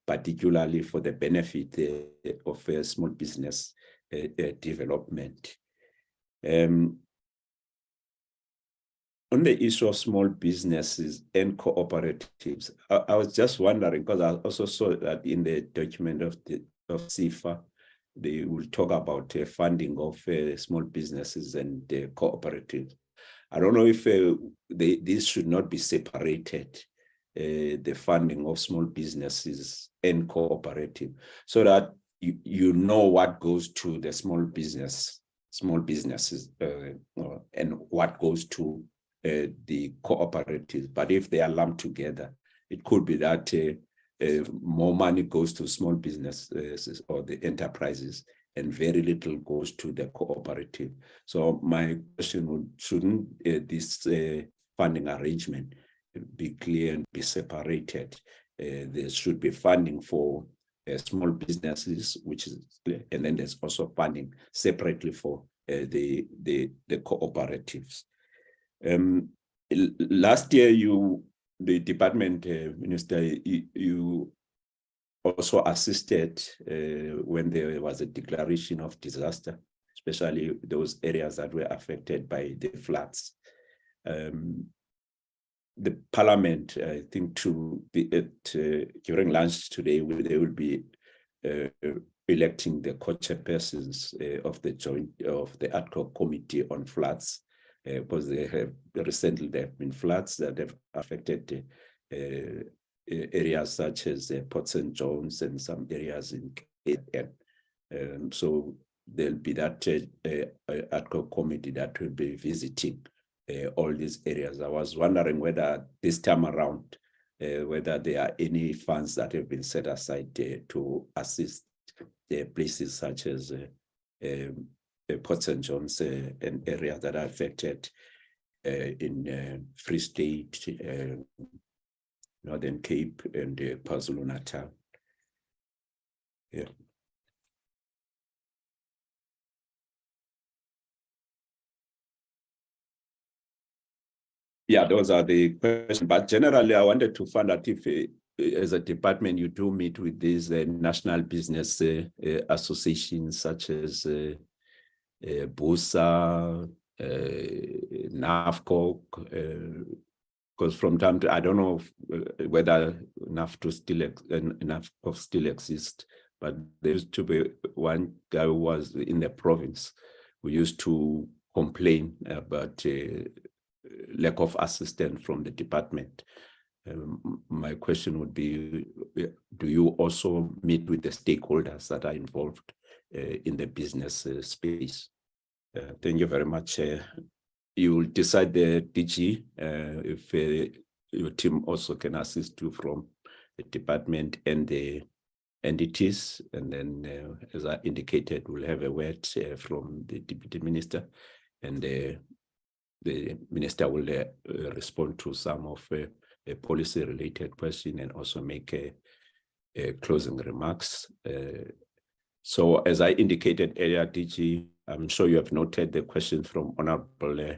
particularly for the benefit of small business development? On the issue of small businesses and cooperatives, I was just wondering, because I also saw that in the document of CIFA, they will talk about funding of small businesses and cooperatives. I don't know if these should not be separated, the funding of small businesses and cooperative, so that you know what goes to the small businesses and what goes to the cooperatives. But if they are lumped together, it could be that more money goes to small businesses or the enterprises and very little goes to the cooperative. So my question would, shouldn't this funding arrangement be clear and be separated? There should be funding for small businesses, which is clear, and then there's also funding separately for the cooperatives. Last year, the department, Minister, you also assisted when there was a declaration of disaster, especially those areas that were affected by the floods. The Parliament, I think, during lunch today, they will be electing the co-chairpersons of the ad hoc committee on floods, because recently there have been floods that have affected areas such as Port St. John's and some areas in KZN. So there'll be that ad hoc committee that will be visiting all these areas. I was wondering whether this time around, whether there are any funds that have been set aside to assist places such as Port St. John's and areas that are affected in Free State, Northern Cape, and KwaZulu-Natal. Yeah. Yeah, those are the questions. But generally, I wanted to find out if, as a department, you do meet with these national business associations such as BUSA, NAFCOC, because from time to, I don't know whether NAFCOC still exists, but there used to be one guy who was in the province who used to complain about lack of assistance from the department. My question would be, do you also meet with the stakeholders that are involved in the business space? Thank you very much. You will decide, the DG, if your team also can assist you from the department and the entities. And then, as I indicated, we'll have a word from the Deputy Minister, and the Minister will respond to some of a policy-related question and also make a closing remarks. So, as I indicated earlier, DG, I'm sure you have noted the question from Honorable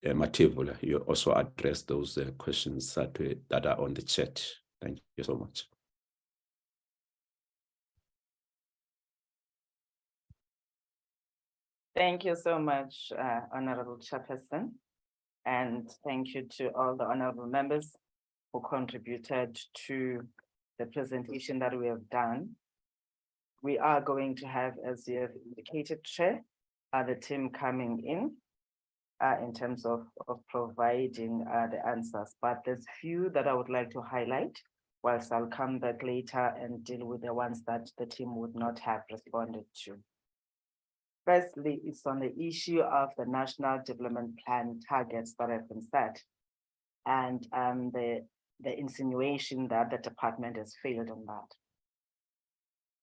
Mathebula. You also addressed those questions that are on the chat. Thank you so much. Thank you so much, Honorable Chairperson, and thank you to all the honorable members who contributed to the presentation that we have done. We are going to have, as you have indicated, Chair, the team coming in terms of providing the answers, but there's few that I would like to highlight, whilst I'll come back later and deal with the ones that the team would not have responded to. Firstly, it's on the issue of the National Development Plan targets that have been set, and the insinuation that the department has failed on that.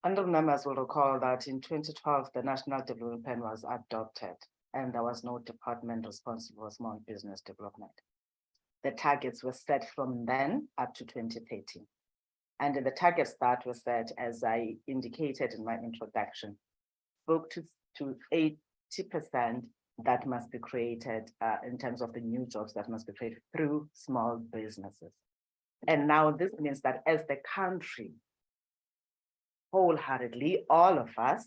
Honorable members will recall that in 2012, the National Development Plan was adopted, and there was no department responsible for small business development. The targets were set from then up to 2030. And the targets that were set, as I indicated in my introduction, spoke to 80% that must be created in terms of the new jobs that must be created through small businesses. And now this means that as the country, wholeheartedly, all of us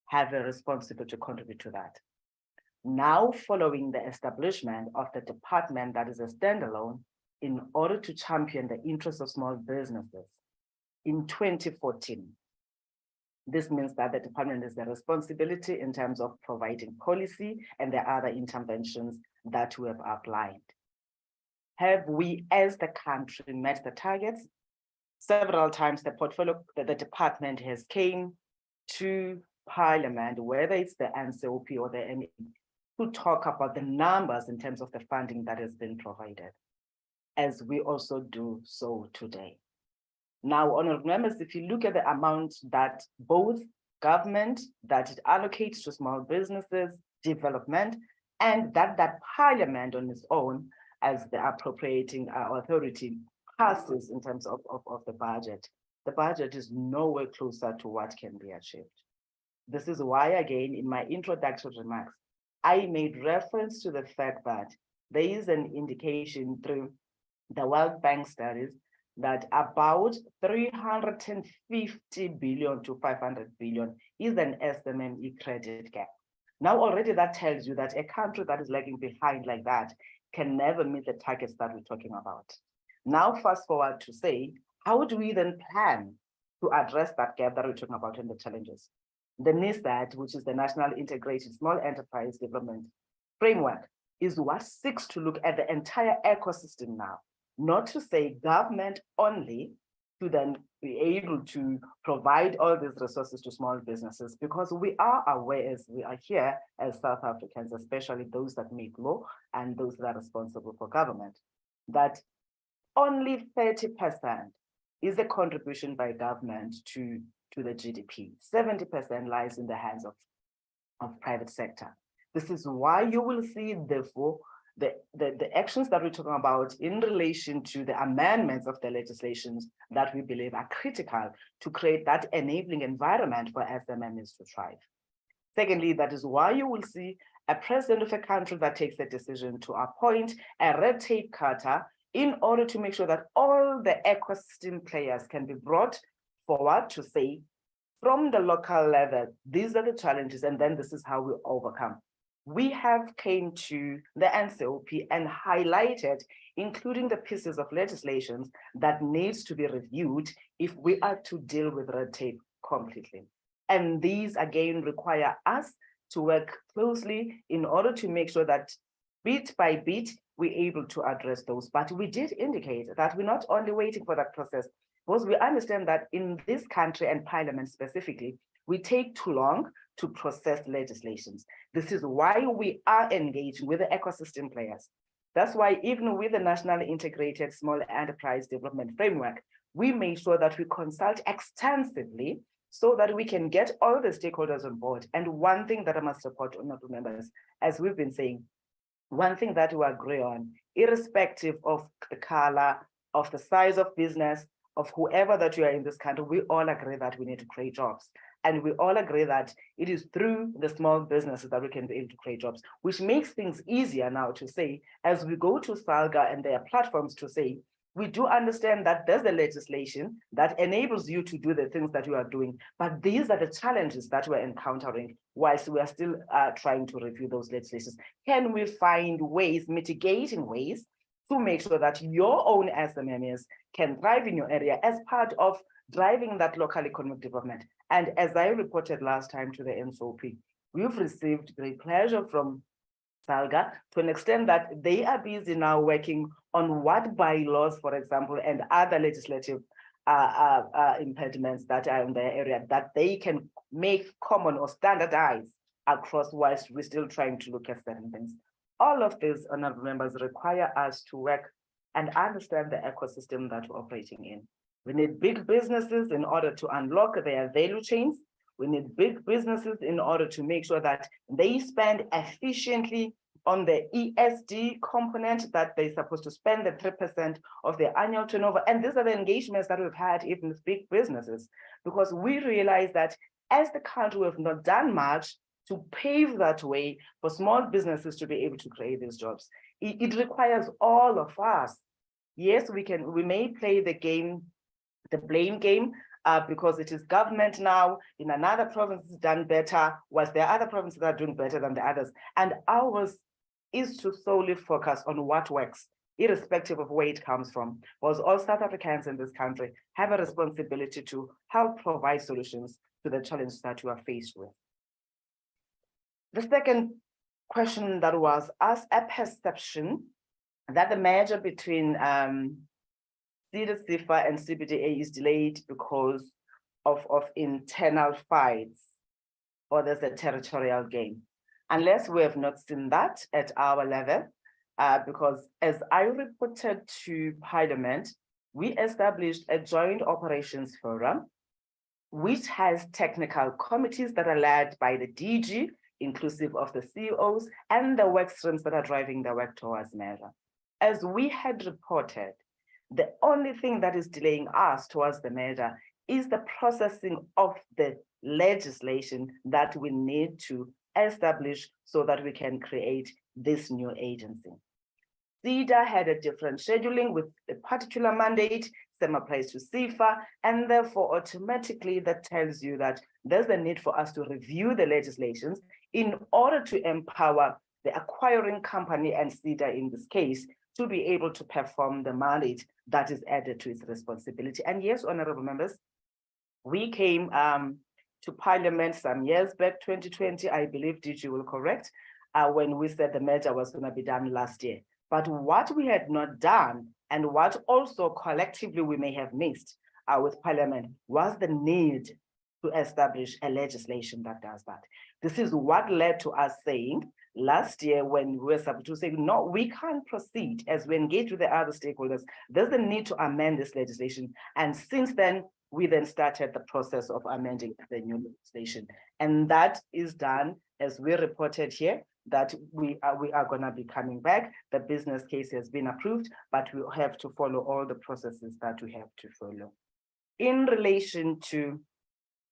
have a responsibility to contribute to that. Now, following the establishment of the department that is a standalone, in order to champion the interests of small businesses, in 2014, this means that the department has the responsibility in terms of providing policy and the other interventions that we have outlined. Have we, as the country, met the targets? Several times the portfolio, the department has came to Parliament, whether it's the NCOP or the ME, to talk about the numbers in terms of the funding that has been provided, as we also do so today. Now, honorable members, if you look at the amount that both government, that it allocates to small businesses, development, and that Parliament on its own, as the appropriating authority, passes in terms of the budget is nowhere closer to what can be achieved. This is why, again, in my introductory remarks, I made reference to the fact that there is an indication through the World Bank studies that about 350 billion to 500 billion is an SMME credit gap. Now already that tells you that a country that is lagging behind like that can never meet the targets that we're talking about. Now fast forward to say, how do we then plan to address that gap that we're talking about in the challenges? The NISAD, which is the National Integrated Small Enterprise Development Framework, is what seeks to look at the entire ecosystem now, not to say government only, to then be able to provide all these resources to small businesses, because we are aware, as we are here as South Africans, especially those that make law and those that are responsible for government, that only 30% is a contribution by government to the GDP. 70% lies in the hands of private sector. This is why you will see, therefore, the actions that we're talking about in relation to the amendments of the legislations that we believe are critical to create that enabling environment for SMMEs to thrive. Secondly, that is why you will see a president of a country that takes a decision to appoint a red tape cutter in order to make sure that all the ecosystem players can be brought forward to say, from the local level, these are the challenges, and then this is how we overcome. We have came to the NCOP and highlighted, including the pieces of legislation that needs to be reviewed if we are to deal with red tape completely. And these again require us to work closely in order to make sure that bit by bit, we're able to address those. But we did indicate that we're not only waiting for that process, because we understand that in this country and parliament specifically, we take too long to process legislations. This is why we are engaging with the ecosystem players. That's why even with the National Integrated Small Enterprise Development Framework, we make sure that we consult extensively so that we can get all the stakeholders on board. And one thing that I must support, honorable members, as we've been saying, one thing that we agree on, irrespective of the color, of the size of business, of whoever that you are in this country, we all agree that we need to create jobs. And we all agree that it is through the small businesses that we can be able to create jobs, which makes things easier now to say, as we go to SALGA and their platforms to say, we do understand that there's a legislation that enables you to do the things that you are doing, but these are the challenges that we're encountering whilst we are still trying to review those legislations. Can we find ways, mitigating ways, to make sure that your own SMMEs can thrive in your area as part of driving that local economic development? And as I reported last time to the NCOP, we've received great pleasure from SALGA to an extent that they are busy now working on what bylaws, for example, and other legislative impediments that are in their area that they can make common or standardize across, whilst we're still trying to look at certain things. All of these, honorable members, require us to work and understand the ecosystem that we're operating in. We need big businesses in order to unlock their value chains. We need big businesses in order to make sure that they spend efficiently on the ESG component that they're supposed to spend, the 3% of their annual turnover. And these are the engagements that we've had even with big businesses, because we realize that as the country, we have not done much to pave that way for small businesses to be able to create these jobs. It requires all of us. Yes, we may play the game, the blame game, because it is government now in another province has done better, whilst there are other provinces that are doing better than the others. And ours is to solely focus on what works, irrespective of where it comes from. Because all South Africans in this country have a responsibility to help provide solutions to the challenges that you are faced with. The second question that was asked, a perception that the merger between CEDA-CIFA and CBDA is delayed because of internal fights, or there's a territorial game. Unless we have not seen that at our level, because as I reported to Parliament, we established a joint operations forum, which has technical committees that are led by the DG, inclusive of the CEOs and the work streams that are driving the work towards merger. As we had reported, the only thing that is delaying us towards the merger is the processing of the legislation that we need to establish so that we can create this new agency. SEDA had a different scheduling with a particular mandate, same applies to CIFA, and therefore automatically that tells you that there's a need for us to review the legislations in order to empower the acquiring company and SEDA in this case to be able to perform the mandate that is added to its responsibility. And yes, honorable members, we came to Parliament some years back, 2020, I believe DG will correct, when we said the merger was going to be done last year. But what we had not done, and what also collectively we may have missed with Parliament, was the need to establish a legislation that does that. This is what led to us saying last year when we were supposed to say, no, we can't proceed as we engage with the other stakeholders. There's a need to amend this legislation. And since then, we then started the process of amending the new legislation. And that is done, as we reported here, that we are going to be coming back. The business case has been approved, but we have to follow all the processes that we have to follow. In relation to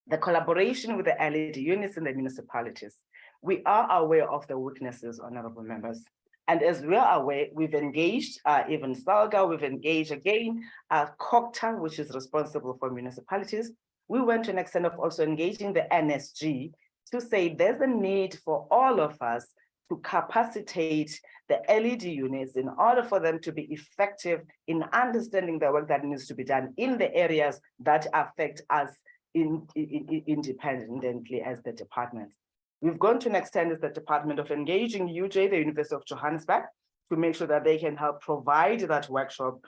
the collaboration with the LED units in the municipalities, we are aware of the weaknesses, honorable members. And as we are aware, we've engaged even SALGA, we've engaged again COCTA, which is responsible for municipalities. We went to an extent of also engaging the NSG to say there's a need for all of us to capacitate the LED units in order for them to be effective in understanding the work that needs to be done in the areas that affect us independently as the department. We've gone to an extent as the Department of engaging UJ, the University of Johannesburg, to make sure that they can help provide that workshop,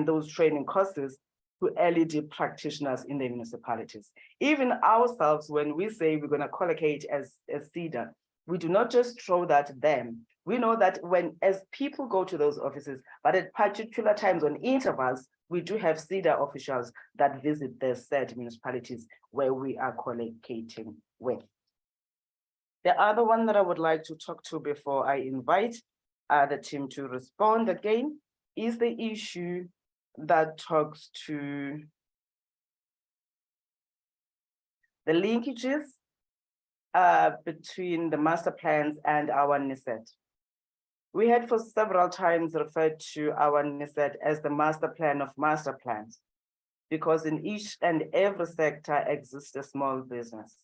those training courses to LED practitioners in the municipalities. Even ourselves, when we say we're going to collocate as SEDA, we do not just throw that at them. We know that as people go to those offices, but at particular times on intervals, we do have SEDA officials that visit the said municipalities where we are collocating with. The other one that I would like to talk to before I invite the team to respond again is the issue that talks to the linkages between the master plans and our NISET. We had for several times referred to our NISET as the master plan of master plans, because in each and every sector exists a small business.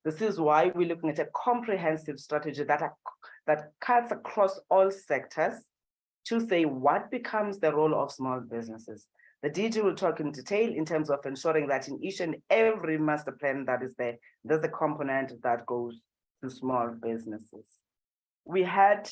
This is why we're looking at a comprehensive strategy that cuts across all sectors to say what becomes the role of small businesses. The DG will talk in detail in terms of ensuring that in each and every master plan that is there, there's a component that goes to small businesses. We had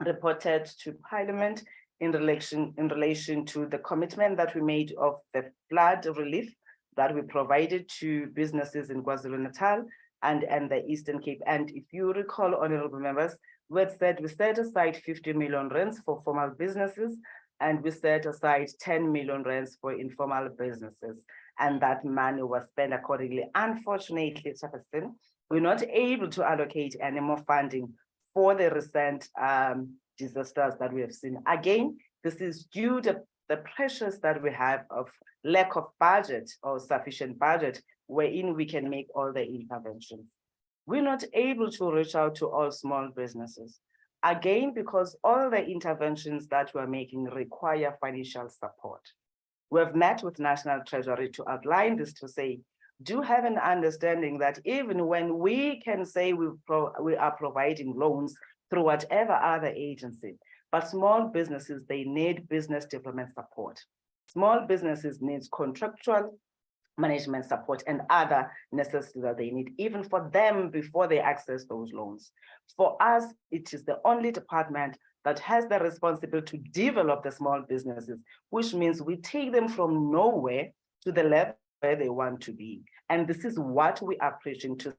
reported to Parliament in relation to the commitment that we made of the flood relief that we provided to businesses in KwaZulu-Natal and the Eastern Cape. And if you recall, honorable members, we set aside 50 million rands for formal businesses, and we set aside 10 million rands for informal businesses. And that money was spent accordingly. Unfortunately, Chairperson, we're not able to allocate any more funding for the recent disasters that we have seen. Again, this is due to the pressures that we have of lack of budget or sufficient budget wherein we can make all the interventions. We're not able to reach out to all small businesses. Again, because all the interventions that we're making require financial support. We have met with National Treasury to outline this, to say, do have an understanding that even when we can say we are providing loans through whatever other agency, but small businesses, they need business development support. Small businesses need contractual management support and other necessities that they need, even for them before they access those loans. For us, it is the only department that has the responsibility to develop the small businesses, which means we take them from nowhere to the level where they want to be. And this is what we are preaching to.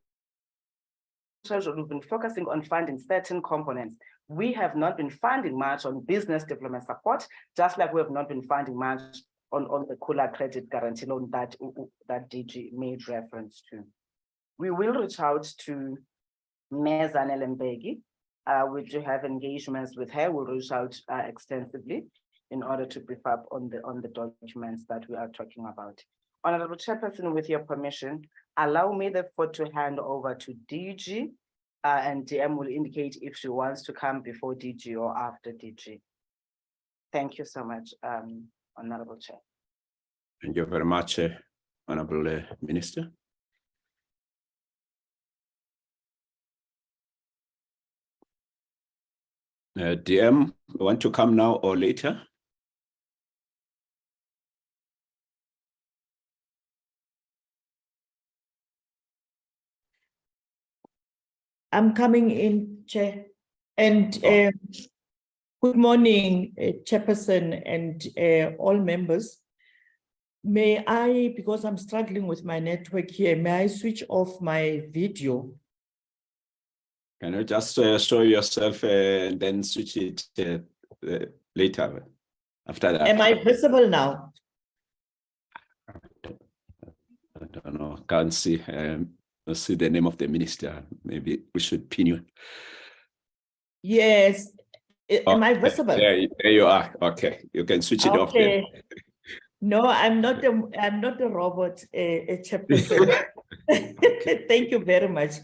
We've been focusing on funding certain components. We have not been funding much on business development support, just like we have not been funding much on the Khula credit guarantee loan that DG made reference to. We will reach out to Mayor Zanele Mbeki. We do have engagements with her. We'll reach out extensively in order to brief up on the documents that we are talking about. Honorable Chairperson, with your permission, allow me therefore to hand over to DG, and DM will indicate if she wants to come before DG or after DG. Thank you so much, Honorable Chair. Thank you very much, Honorable Minister. DM, want to come now or later? I'm coming in, Chair. And good morning, Chairperson and all members. May I, because I'm struggling with my network here, may I switch off my video? Can you just show yourself and then switch it later after that? Am I visible now? I don't know, can't see. See the name of the minister. Maybe we should pin you. Yes. Am I visible? There you are. Okay, you can switch it off then. No, I'm not a robot, a Chairperson. Thank you very much.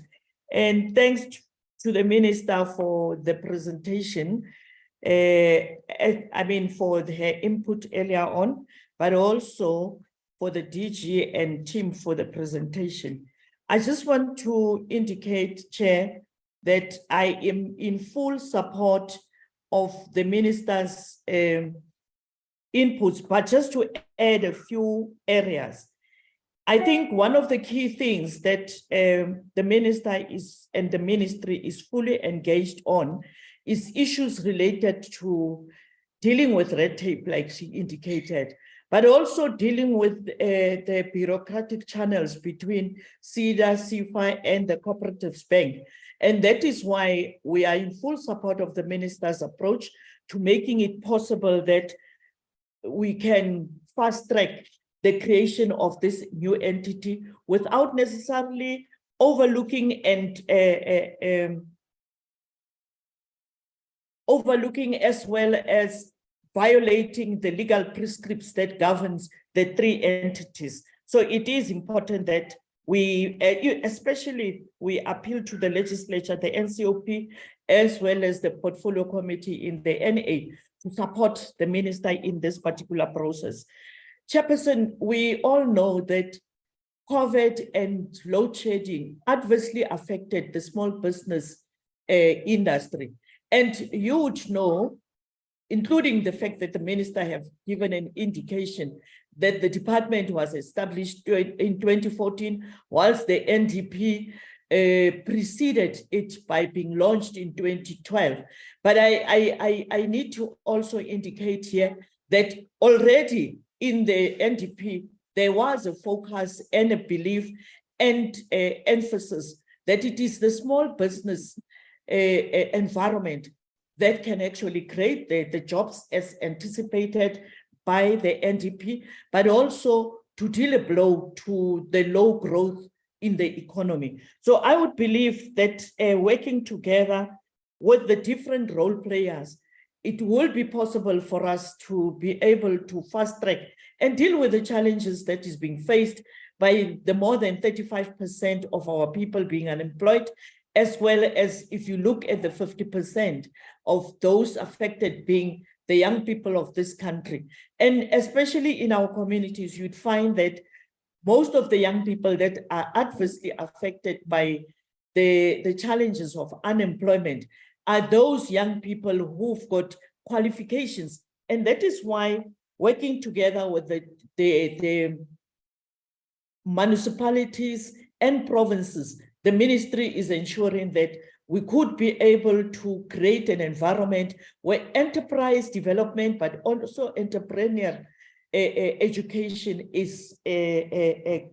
And thanks to the minister for the presentation. I mean, for her input earlier on, but also for the DG and team for the presentation. I just want to indicate, Chair, that I am in full support of the minister's inputs, but just to add a few areas. I think one of the key things that the minister is and the ministry is fully engaged on is issues related to dealing with red tape, like she indicated, but also dealing with the bureaucratic channels between SEDA, CFI, and the Cooperatives Bank. And that is why we are in full support of the minister's approach to making it possible that we can fast track the creation of this new entity without necessarily overlooking and as well as violating the legal prescripts that governs the three entities. So it is important that we, especially we appeal to the legislature, the NCOP, as well as the portfolio committee in the NA to support the minister in this particular process. Chairperson, we all know that COVID and load shedding adversely affected the small business industry. And you would know, including the fact that the minister have given an indication that the department was established in 2014, whilst the NDP preceded it by being launched in 2012. But I need to also indicate here that already in the NDP, there was a focus and a belief and emphasis that it is the small business environment that can actually create the jobs as anticipated by the NDP, but also to deal a blow to the low growth in the economy. So I would believe that working together with the different role players, it will be possible for us to be able to fast track and deal with the challenges that is being faced by the more than 35% of our people being unemployed, as well as if you look at the 50% of those affected being the young people of this country. And especially in our communities, you'd find that most of the young people that are adversely affected by the challenges of unemployment are those young people who've got qualifications. And that is why working together with the municipalities and provinces, the ministry is ensuring that we could be able to create an environment where enterprise development, but also entrepreneurial education is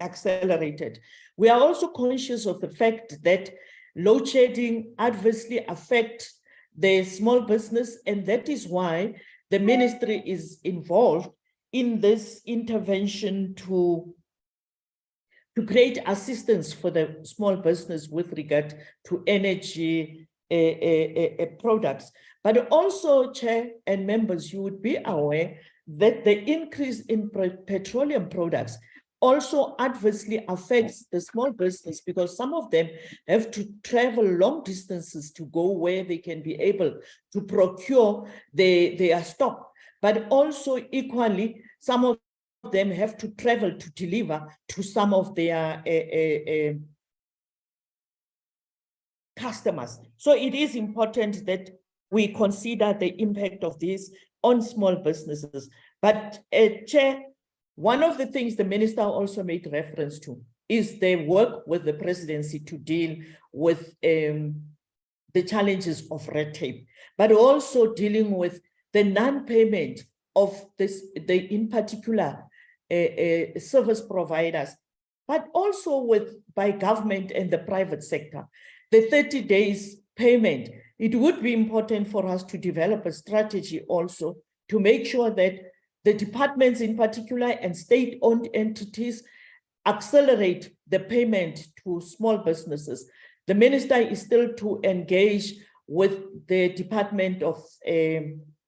accelerated. We are also conscious of the fact that load shedding adversely affects the small business, and that is why the ministry is involved in this intervention to create assistance for the small business with regard to energy products. But also, Chair and members, you would be aware that the increase in petroleum products also adversely affects the small business because some of them have to travel long distances to go where they can be able to procure their stock. But also equally, some of them have to travel to deliver to some of their customers. So it is important that we consider the impact of this on small businesses. But Chair, one of the things the minister also made reference to is the work with the presidency to deal with the challenges of red tape, but also dealing with the non-payment of in particular service providers, but also by government and the private sector. The 30 days payment, it would be important for us to develop a strategy also to make sure that the departments in particular and state-owned entities accelerate the payment to small businesses. The minister is still to engage with the Department of,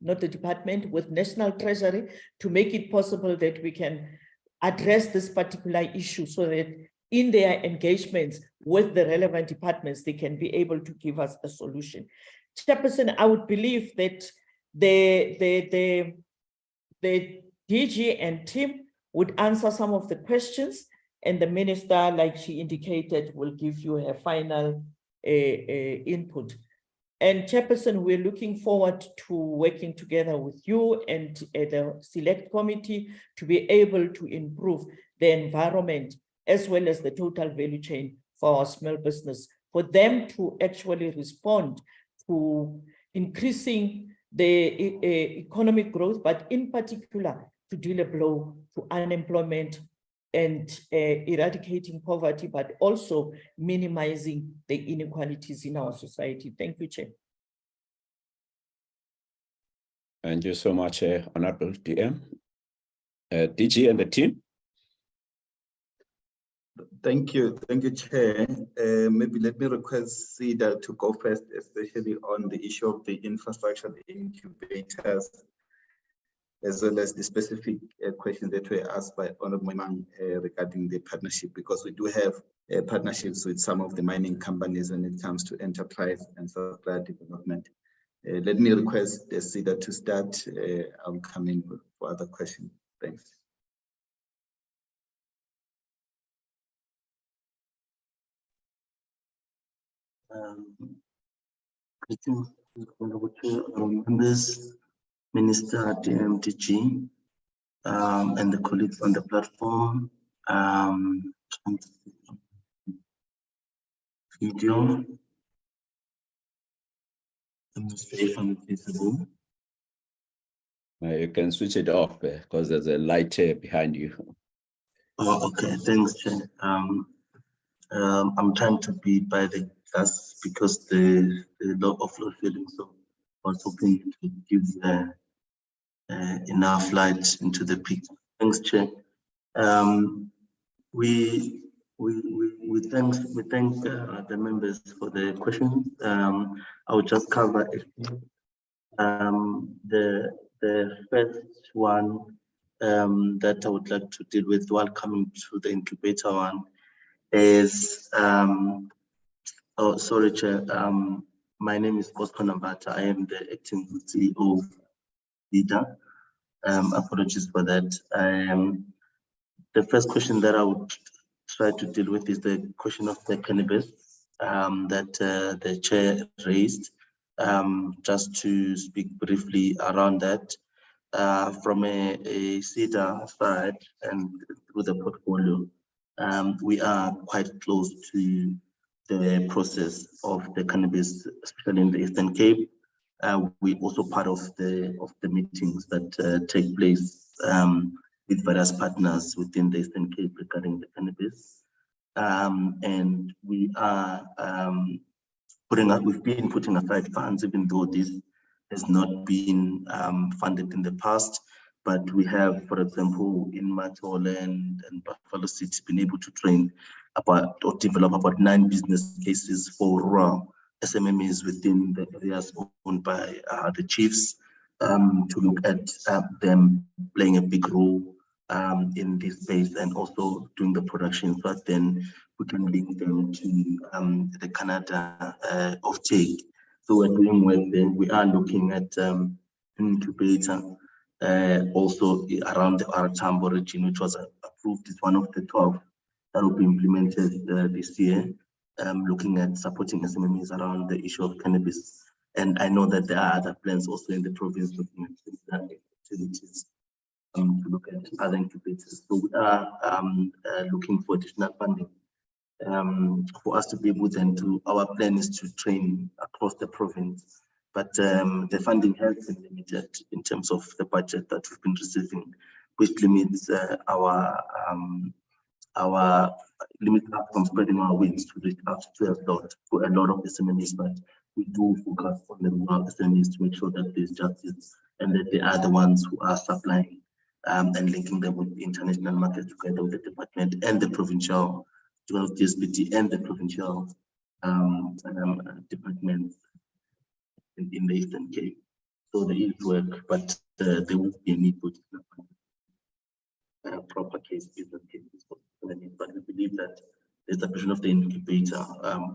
not the department, with National Treasury to make it possible that we can address this particular issue so that in their engagements with the relevant departments, they can be able to give us a solution. Chairperson, I would believe that the DG and team would answer some of the questions, and the minister, like she indicated, will give you her final input. And Chairperson, we're looking forward to working together with you and the select committee to be able to improve the environment as well as the total value chain for our small business, for them to actually respond to increasing the economic growth, but in particular to deal a blow to unemployment and eradicating poverty, but also minimizing the inequalities in our society. Thank you, Chair. Thank you so much, Honorable DM. DG and the team. Thank you, Chair. Maybe let me request Sida to go first, especially on the issue of the infrastructure, the incubators, as well as the specific questions that were asked by Honorable Moimang regarding the partnership, because we do have partnerships with some of the mining companies when it comes to enterprise and supplier development. Let me request Sida to start. I'll come in for other questions. Thanks. Greetings, honorable members, Minister, DMDG, and the colleagues on the platform. Video. I'm not sure if I'm visible. You can switch it off because there's a light behind you. Oh, okay. Thanks, Chair. I'm trying to be by the glass because the law of load shedding, so I was hoping to give enough light into the picture. Thanks, Chair. We thank the members for the questions. I will just cover a few. The first one that I would like to deal with while coming to the incubator one is oh, sorry, Chair. My name is Bosco Nambata. I am the acting CEO leader. Apologies for that. The first question that I would try to deal with is the question of the cannabis that the chair raised. Just to speak briefly around that, from a CEDA side and through the portfolio, we are quite close to the process of the cannabis, especially in the Eastern Cape. We also part of the meetings that take place with various partners within the Eastern Cape regarding the cannabis. And we are we've been putting aside funds, even though this has not been funded in the past. But we have, for example, in Matole and Buffalo City, been able to train about or develop about 9 business cases for rural SMMEs within the areas owned by the chiefs, to look at them playing a big role in this space and also doing the production, so that then we can link them to the Canada offtake. So we're doing work there. We are looking at an incubator also around the OR Tambo region, which was approved as one of the 12 that will be implemented this year, looking at supporting SMMEs around the issue of cannabis. And I know that there are other plans also in the province looking at activities to look at other incubators. So we are looking for additional funding for us to be able then to, our plan is to train across the province, but the funding has been limited in terms of the budget that we've been receiving, which limits our limits us from spreading our wings to reach out to a lot of SMEs, but we do focus on the rural SMEs to make sure that there's justice and that they are the ones who are supplying and linking them with the international market together with the department and the provincial, GSPT and the provincial department in the Eastern Cape. So there is work, but there will be a need for proper case business cases. But we believe that the establishment of the incubator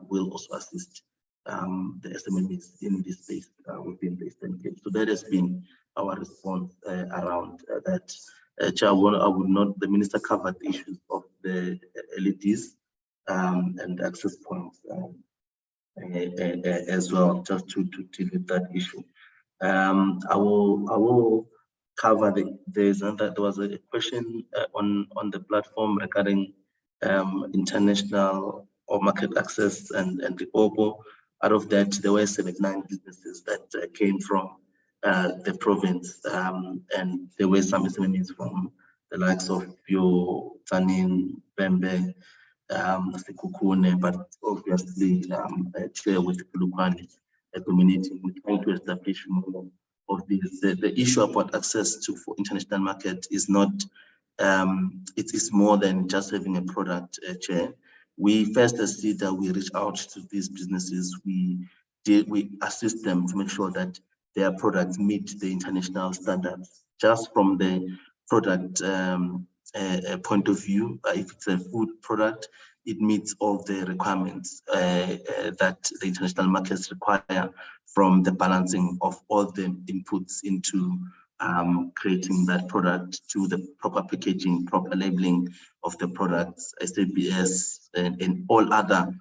will also assist the SMEs in this space within the Eastern Cape. So that has been our response around that. Chair, I would not, the minister covered the issues of the LEDs and access points as well, just to deal with that issue. I will cover there was a question on the platform regarding international or market access and the OBO. Out of that, there were 79 businesses that came from the province, and there were some SMEs from the likes of Pio, Tanin, Bembe, Sekukune, but obviously Chair with Kulupani dominating. We're trying to establish more of these. The issue about access to for international market is not, it is more than just having a product, Chair. We first see that we reach out to these businesses, we assist them to make sure that their products meet the international standards. Just from the product point of view, if it's a food product, it meets all the requirements that the international markets require, from the balancing of all the inputs into creating that product to the proper packaging, proper labeling of the products, SABS, and all other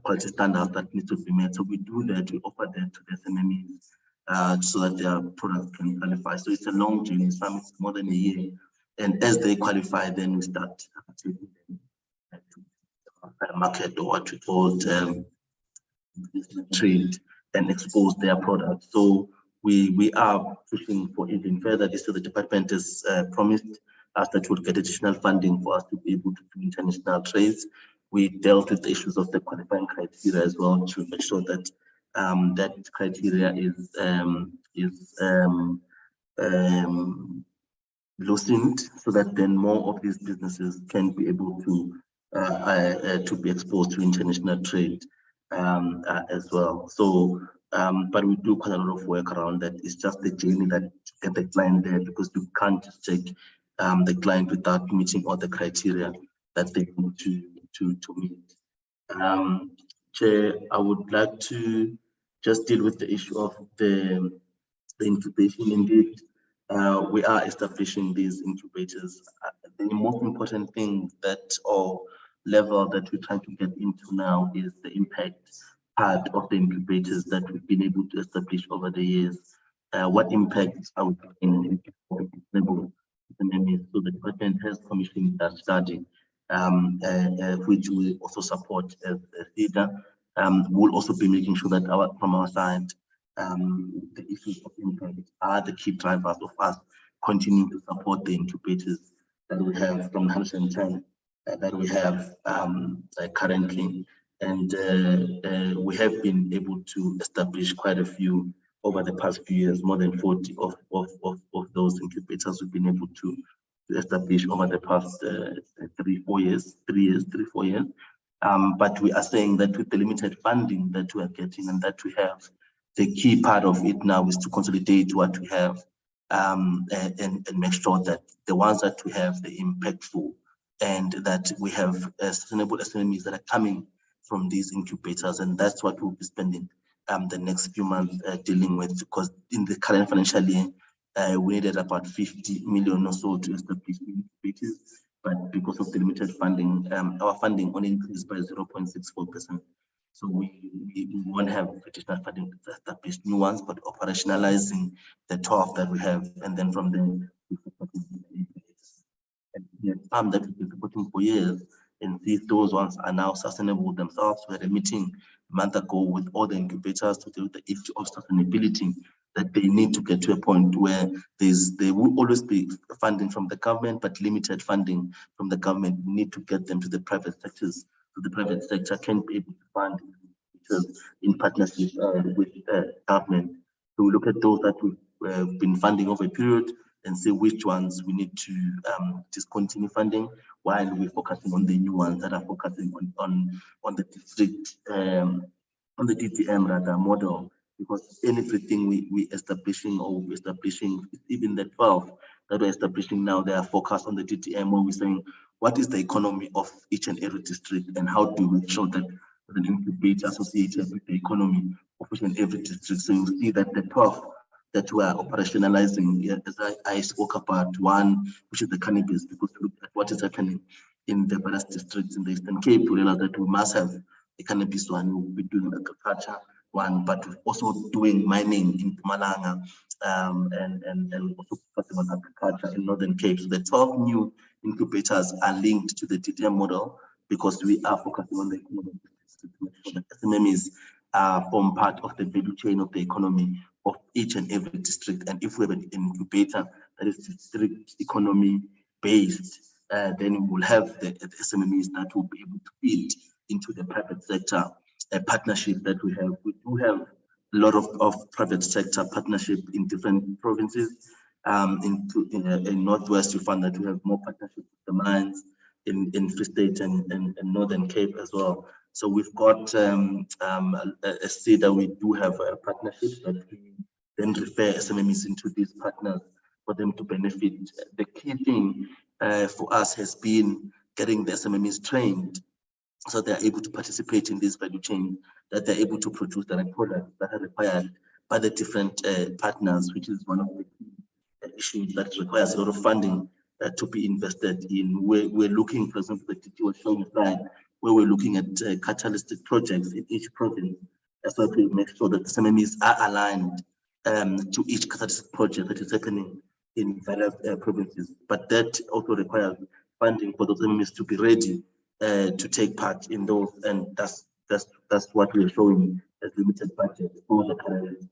quality standards that need to be met. So we do that, we offer that to the SMMEs so that their products can qualify. So it's a long journey, some it's more than a year. And as they qualify, then we start taking them to market, or what we call trade, and expose their products. So we are pushing for even further. This is the department has promised us that we'll get additional funding for us to be able to do international trades. We dealt with the issues of the qualifying criteria as well, to make sure that that criteria is loosened, so that then more of these businesses can be able to be exposed to international trade as well. So, but we do quite a lot of work around that. It's just the journey that to get the client there, because you can't just take the client without meeting all the criteria that they need to meet. Chair, I would like to just deal with the issue of the incubation. Indeed, we are establishing these incubators. The most important thing that, or level that we're trying to get into now, is the impact part of the incubators that we've been able to establish over the years. What impact are we having in the SMMEs? So the department has commissioned that study, which we also support as CEDA. We'll also be making sure that from our side, the issues of impact are the key drivers of us continuing to support the incubators that we have, from 110 that we have currently. And we have been able to establish quite a few over the past few years. More than 40 of those incubators we've been able to establish over the past 3-4 years. But we are saying that with the limited funding that we are getting and that we have, the key part of it now is to consolidate what we have and make sure that the ones that we have, the impactful, and that we have sustainable SMEs that are coming from these incubators. And that's what we'll be spending the next few months dealing with, because in the current financial year, we needed about 50 million or so to establish incubators, but because of the limited funding, our funding only increased by 0.64%. So we won't have additional funding to establish new ones, but operationalizing the 12 that we have, and then from there, and that we've been supporting for years, and those ones are now sustainable themselves. We had a meeting a month ago with all the incubators to do with the issue of sustainability, that they need to get to a point where there will always be funding from the government, but limited funding from the government. We need to get them to the private sectors, so the private sector can be able to fund in partnership with government. So we look at those that we've been funding over a period and see which ones we need to discontinue funding, while we're focusing on the new ones that are focusing on the district, on the DTM rather model, because everything we establishing, even the 12 that we're establishing now, they are focused on the DTM, where we're saying, what is the economy of each and every district, and how do we show that an incubator associated with the economy of each and every district? So you see that the 12 that we are operationalizing, as I spoke about, one, which is the cannabis, because look at what is happening in the various districts in the Eastern Cape. We realize that we must have the cannabis one, we'll be doing agriculture one, but we're also doing mining in Mpumalanga, and also focusing on agriculture in Northern Cape. So the 12 new incubators are linked to the DTM model, because we are focusing on the economy to make sure that SMMEs form part of the value chain of the economy of each and every district. And if we have an incubator that is district economy based, then we'll have the SMMEs that will be able to feed into the private sector partnership that we have. We do have a lot of private sector partnership in different provinces. In Northwest, you find that we have more partnership with the mines, in Free State and Northern Cape as well. So we've got a state that we do have a partnership that we then refer SMMEs into these partners for them to benefit. The key thing for us has been getting the SMMEs trained, so they're able to participate in this value chain, that they're able to produce the products that are required by the different partners, which is one of the key issues that requires a lot of funding to be invested in. We're looking, for example, like you were showing a slide, where we're looking at catalytic projects in each province, as well to make sure that the SMMEs are aligned to each catalytic project that is happening in various provinces. But that also requires funding for those SMMEs to be ready to take part in those, and that's what we're showing as limited budget for the current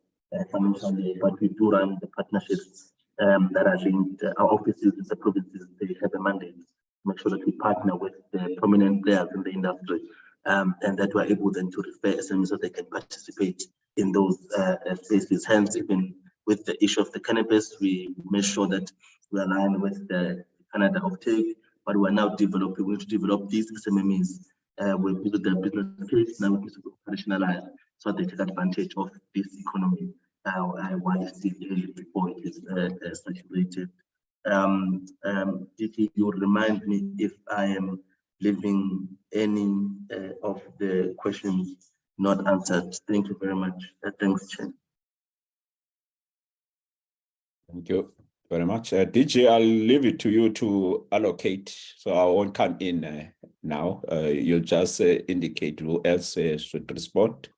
financial year. But we do run the partnerships that are linked. Our offices in the provinces, they have a mandate to make sure that we partner with the prominent players in the industry, and that we're able then to refer SMEs so they can participate in those spaces. Hence, even with the issue of the cannabis, we make sure that we align with the Canada offtake, but we're now developing, we need to develop these SMMEs with their business case, now we need to operationalize so they take advantage of this economy while it's still early before it is saturated. Did you remind me if I am leaving any of the questions not answered? Thank you very much. Thanks, Chair. Thank you very much. DG, I'll leave it to you to allocate, so I won't come in now. You'll just indicate who else should respond.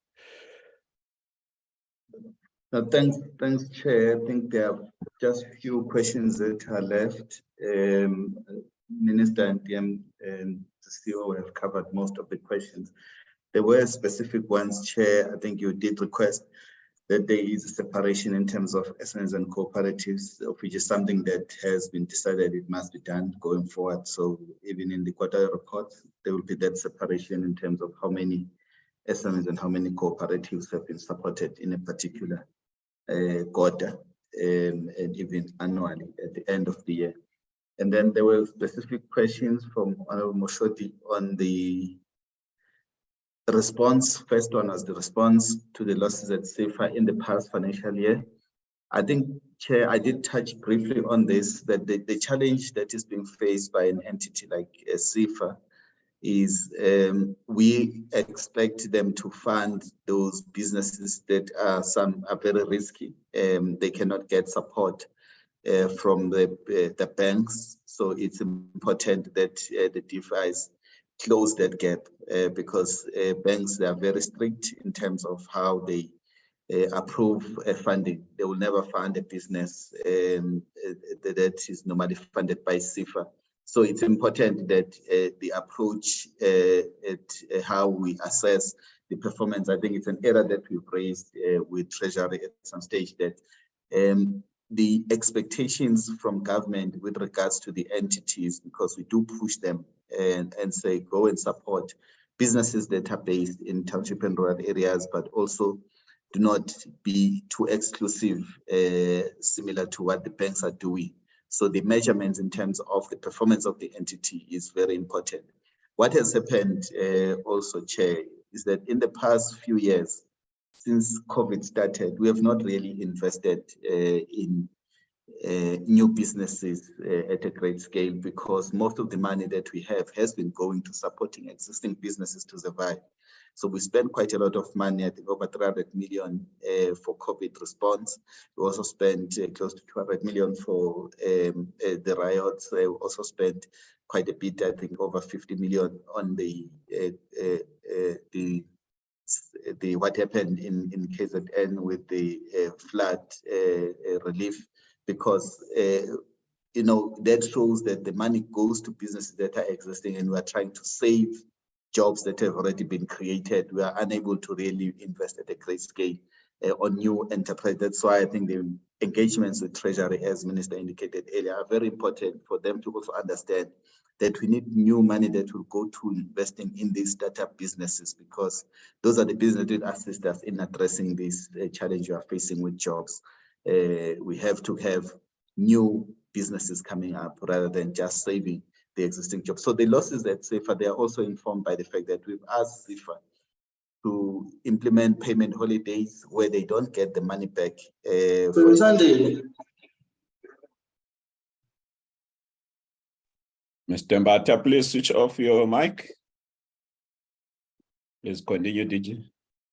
Thanks, Chair. I think there are just a few questions that are left. Minister and DM and the CEO have covered most of the questions. There were specific ones, Chair. I think you did request that there is a separation in terms of SMEs and cooperatives, which is something that has been decided it must be done going forward. So even in the quarterly report, there will be that separation in terms of how many SMEs and how many cooperatives have been supported in a particular quarter, and even annually at the end of the year. And then there were specific questions from Honorable Moshodi on the response. First one was the response to the losses at SAFA in the past financial year. I think, Chair, I did touch briefly on this, that the challenge that is being faced by an entity like CIFA is we expect them to fund those businesses that some are very risky. They cannot get support from the banks. So it's important that the DFIs close that gap because banks, they are very strict in terms of how they approve funding. They will never fund a business that is normally funded by CIFA. So it's important that the approach at how we assess the performance, I think it's an error that we've raised with Treasury at some stage, that the expectations from government with regards to the entities, because we do push them and say, go and support businesses that are based in township and rural areas, but also do not be too exclusive, similar to what the banks are doing. So the measurements in terms of the performance of the entity is very important. What has happened also, Chair, is that in the past few years, since COVID started, we have not really invested in new businesses at a great scale, because most of the money that we have has been going to supporting existing businesses to survive. So we spent quite a lot of money, I think over 300 million for COVID response. We also spent close to 200 million for the riots. We also spent quite a bit, I think over 50 million on the what happened in KZN with the flood relief, because you know, that shows that the money goes to businesses that are existing, and we are trying to save jobs that have already been created. We are unable to really invest at a great scale on new enterprise. That's why I think the engagements with Treasury, as Minister indicated earlier, are very important for them to also understand that we need new money that will go to investing in these startup businesses, because those are the businesses that assist us in addressing this challenge we are facing with jobs. We have to have new businesses coming up rather than just saving the existing jobs. So the losses at CIFA, they are also informed by the fact that we've asked CIFA to implement payment holidays where they don't get the money back. Mr. Mbata, please switch off your mic. Please continue, DG.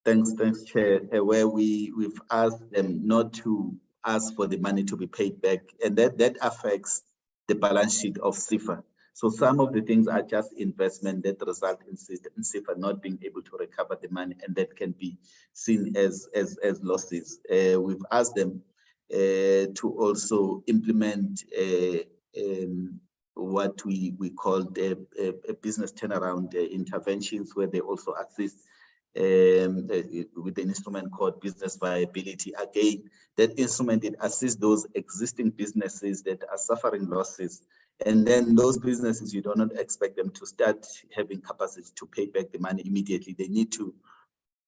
Thanks, Chair. Where we've asked them not to ask for the money to be paid back, and that affects the balance sheet of CIFA. So some of the things are just investment that result in CIFA not being able to recover the money, and that can be seen as losses. We've asked them to also implement what we called a business turnaround interventions, where they also assist with an instrument called business viability. Again, that instrument, it assists those existing businesses that are suffering losses. And then those businesses, you do not expect them to start having capacity to pay back the money immediately. They need to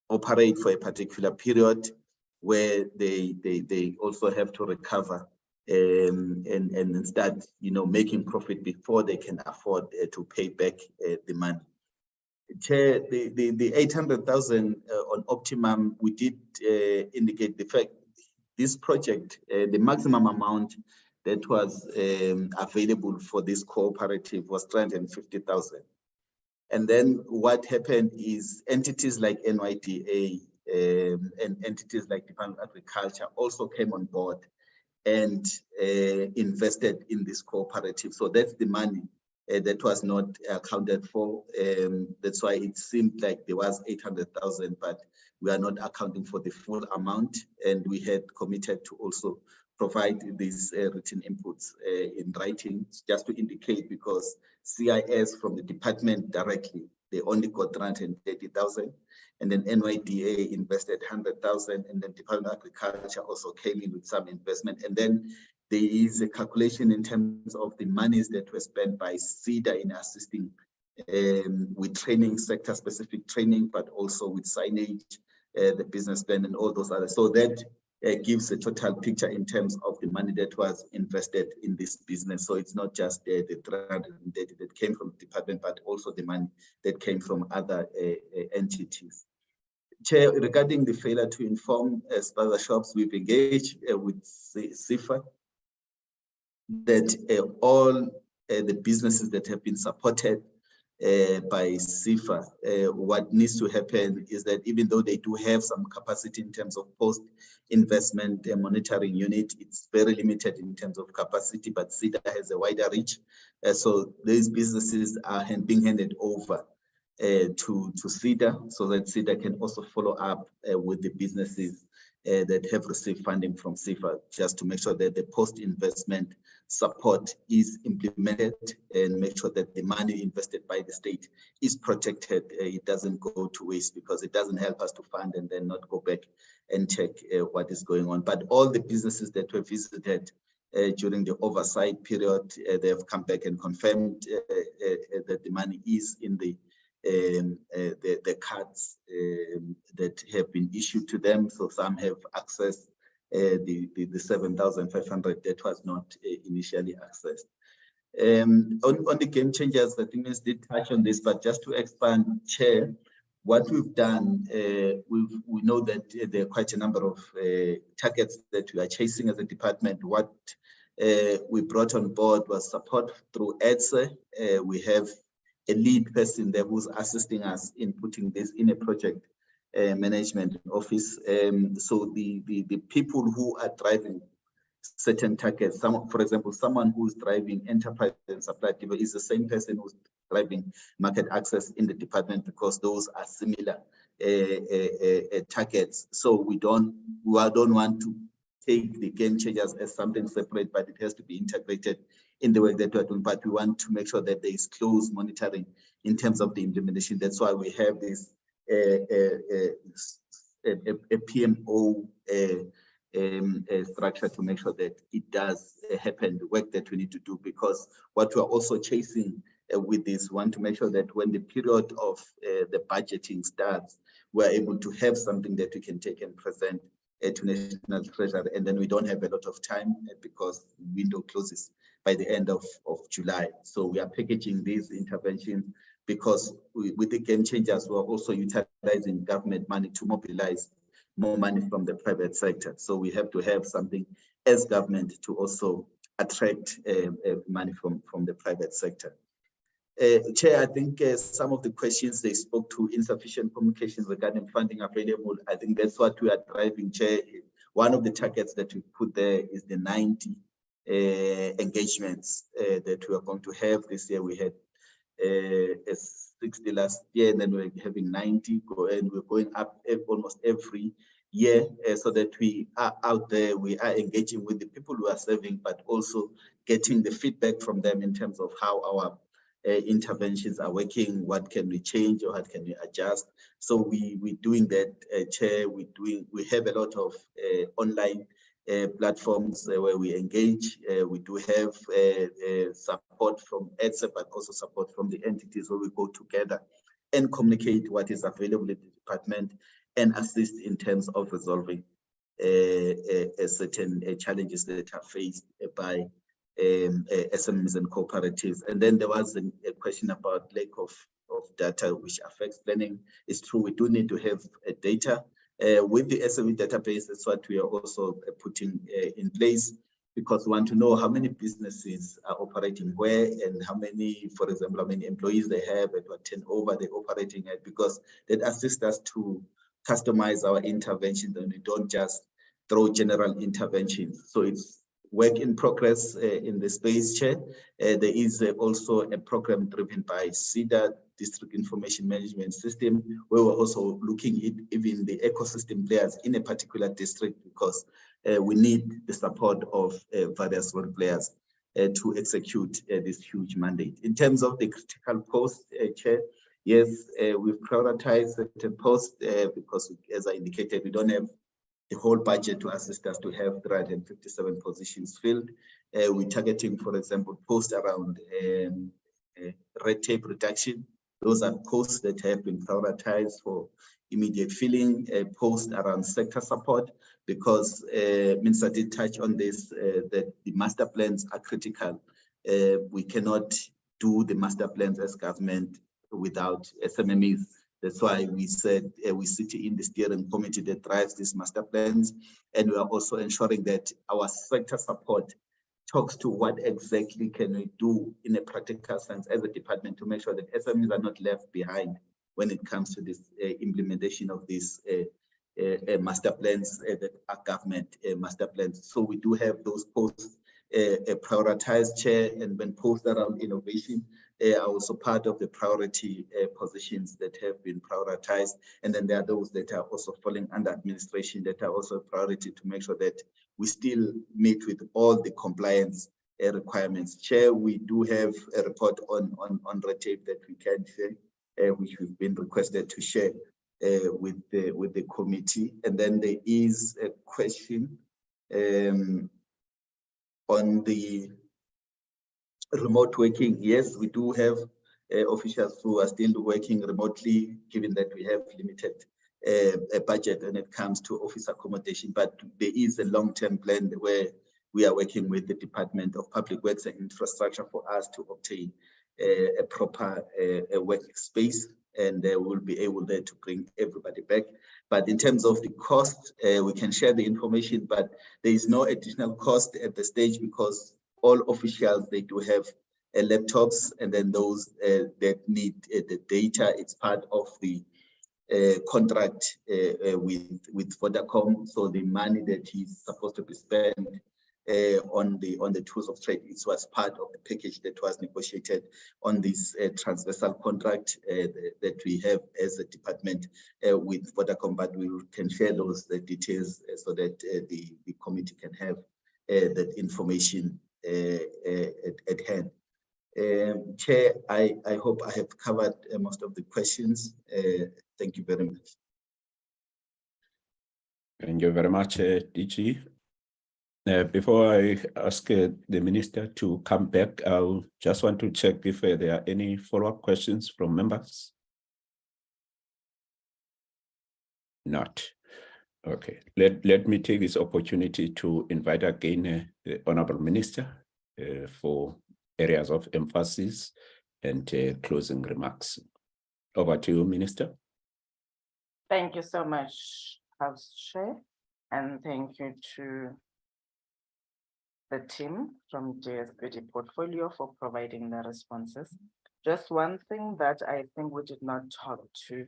operate for a particular period where they also have to recover and start, you know, making profit before they can afford to pay back the money. Chair, the 800,000 on optimum, we did indicate the fact this project, the maximum amount that was available for this cooperative was 350,000. And then what happened is entities like NYDA and entities like Department of Agriculture also came on board and invested in this cooperative. So that's the money that was not accounted for. That's why it seemed like there was 800,000, but we are not accounting for the full amount. And we had committed to also provide these written inputs in writing, just to indicate, because CIS from the department directly, they only got 330,000, and then NYDA invested 100,000, and then Department of Agriculture also came in with some investment. And then there is a calculation in terms of the monies that were spent by SEDA in assisting with training, sector-specific training, but also with signage, the business plan, and all those others. So that gives a total picture in terms of the money that was invested in this business. So it's not just the 330 that came from the department, but also the money that came from other entities. Chair, regarding the failure to inform spaza shops, we've engaged with SIFA that all the businesses that have been supported by SIFA, what needs to happen is that even though they do have some capacity in terms of post-investment monitoring unit, it's very limited in terms of capacity, but SIDA has a wider reach. So these businesses are being handed over to SIDA so that SIDA can also follow up with the businesses that have received funding from SIFA, just to make sure that the post-investment support is implemented and make sure that the money invested by the state is protected. It doesn't go to waste, because it doesn't help us to fund and then not go back and check what is going on. But all the businesses that were visited during the oversight period, they have come back and confirmed that the money is in the cards that have been issued to them. So some have accessed the 7,500 that was not initially accessed. On the game changers, I think Ms. did touch on this, but just to expand, Chair, what we've done, we know that there are quite a number of targets that we are chasing as a department. What we brought on board was support through EDSE. We have a lead person there who's assisting us in putting this in a project management office. So the people who are driving certain targets, for example, someone who's driving enterprise and supply is the same person who's driving market access in the department, because those are similar targets. So we don't want to take the game changers as something separate, but it has to be integrated in the work that we're doing. But we want to make sure that there is close monitoring in terms of the implementation. That's why we have this a PMO structure to make sure that it does happen, the work that we need to do, because what we're also chasing with this, want to make sure that when the period of the budgeting starts, we're able to have something that we can take and present to National Treasury, and then we don't have a lot of time because the window closes by the end of July. So we are packaging these interventions, because with the game changers, we're also utilizing government money to mobilize more money from the private sector. So we have to have something as government to also attract money from the private sector. Chair, I think some of the questions they spoke to insufficient communication regarding funding available. I think that's what we are driving, Chair. One of the targets that we put there is the 90 engagements that we are going to have this year. We had 60 last year, and then we're having 90, and we're going up almost every year, so that we are out there, we are engaging with the people who are serving, but also getting the feedback from them in terms of how our interventions are working, what can we change or what can we adjust. So we're doing that, Chair. We have a lot of online platforms where we engage. We do have support from EDSE, but also support from the entities where we go together and communicate what is available in the department and assist in terms of resolving certain challenges that are faced by SMEs and cooperatives. And then there was a question about lack of data which affects planning. It's true, we do need to have data with the SME database. That's what we are also putting in place, because we want to know how many businesses are operating where, and how many, for example, how many employees they have and what turnover they're operating at, because that assists us to customize our interventions, and we don't just throw general interventions. So it's work in progress in the space, Chair. There is also a program driven by SIDA, District Information Management System, where we're also looking at even the ecosystem players in a particular district, because we need the support of various role players to execute this huge mandate. In terms of the critical post, Chair, yes, we've prioritized certain posts because, as I indicated, we don't have the whole budget to assist us to have 357 positions filled. We're targeting, for example, posts around red tape reduction. Those are posts that have been prioritized for immediate filling, posts around sector support, because Minister did touch on this, that the master plans are critical. We cannot do the master plans as government without SMMEs That's why we said we sit in the steering committee that drives these master plans, and we are also ensuring that our sector support talks to what exactly can we do in a practical sense as a department to make sure that SMEs are not left behind when it comes to this implementation of these master plans that are government master plans. So we do have those posts prioritized, Chair, and when posts around innovation are also part of the priority positions that have been prioritized. And then there are those that are also falling under administration that are also a priority to make sure that we still meet with all the compliance requirements. Chair, we do have a report on red tape that we can share, which we've been requested to share with the committee. And then there is a question on the remote working. Yes, we do have officials who are still working remotely, given that we have limited a budget when it comes to office accommodation, but there is a long-term plan where we are working with the Department of Public Works and Infrastructure for us to obtain a proper workspace, and we'll be able there to bring everybody back. But in terms of the cost, we can share the information, but there is no additional cost at the stage because all officials, they do have laptops, and then those that need the data, it's part of the contract with Vodacom. So the money that is supposed to be spent on the tools of trade, it was part of the package that was negotiated on this transversal contract that we have as a department with Vodacom, but we can share those details so that the committee can have that information at hand. Chair, I hope I have covered most of the questions. Thank you very much. Thank you very much, DG. Before I ask the minister to come back, I just want to check if there are any follow-up questions from members. Not. Okay. Let me take this opportunity to invite again the Honorable Minister for areas of emphasis and closing remarks. Over to you, Minister. Thank you so much, House Chair, and thank you to the team from JSPD Portfolio for providing the responses. Just one thing that I think we did not talk to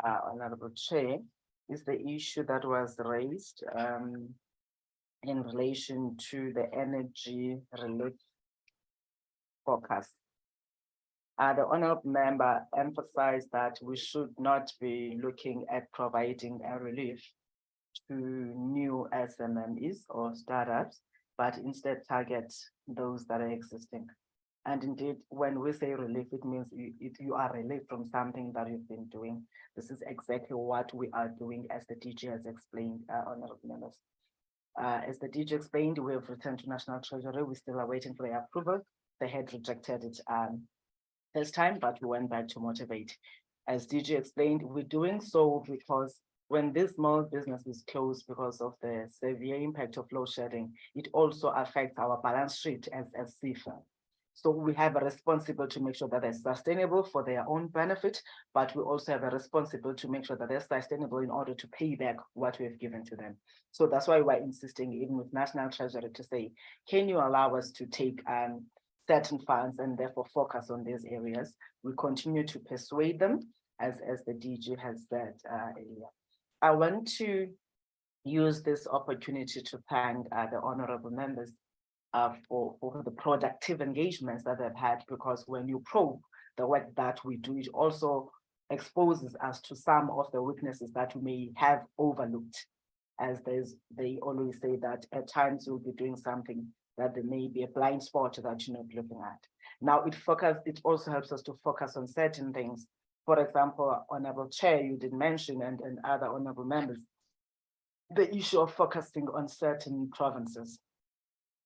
Honorable Chair is the issue that was raised in relation to the energy relief forecast. The honorable member emphasized that we should not be looking at providing a relief to new SMMEs or startups, but instead target those that are existing. And indeed, when we say relief, it means you are relieved from something that you've been doing. This is exactly what we are doing, as the DG has explained, honorable members. As the DG explained, we have returned to National Treasury. We still are waiting for the approval. They had rejected it this time, but we went back to motivate. As DG explained, we're doing so because when this small business is closed because of the severe impact of load shedding, it also affects our balance sheet as CFA. So we have a responsibility to make sure that they're sustainable for their own benefit, but we also have a responsibility to make sure that they're sustainable in order to pay back what we've given to them. So that's why we're insisting, even with National Treasury, to say, can you allow us to take certain funds and therefore focus on these areas? We continue to persuade them, as the DG has said earlier. I want to use this opportunity to thank the honorable members for the productive engagements that they've had, because when you probe the work that we do, it also exposes us to some of the weaknesses that we may have overlooked, as they always say that at times you'll be doing something that there may be a blind spot that you're not looking at. Now it also helps us to focus on certain things. For example, Honorable Chair, you did mention, and other honorable members, the issue of focusing on certain provinces,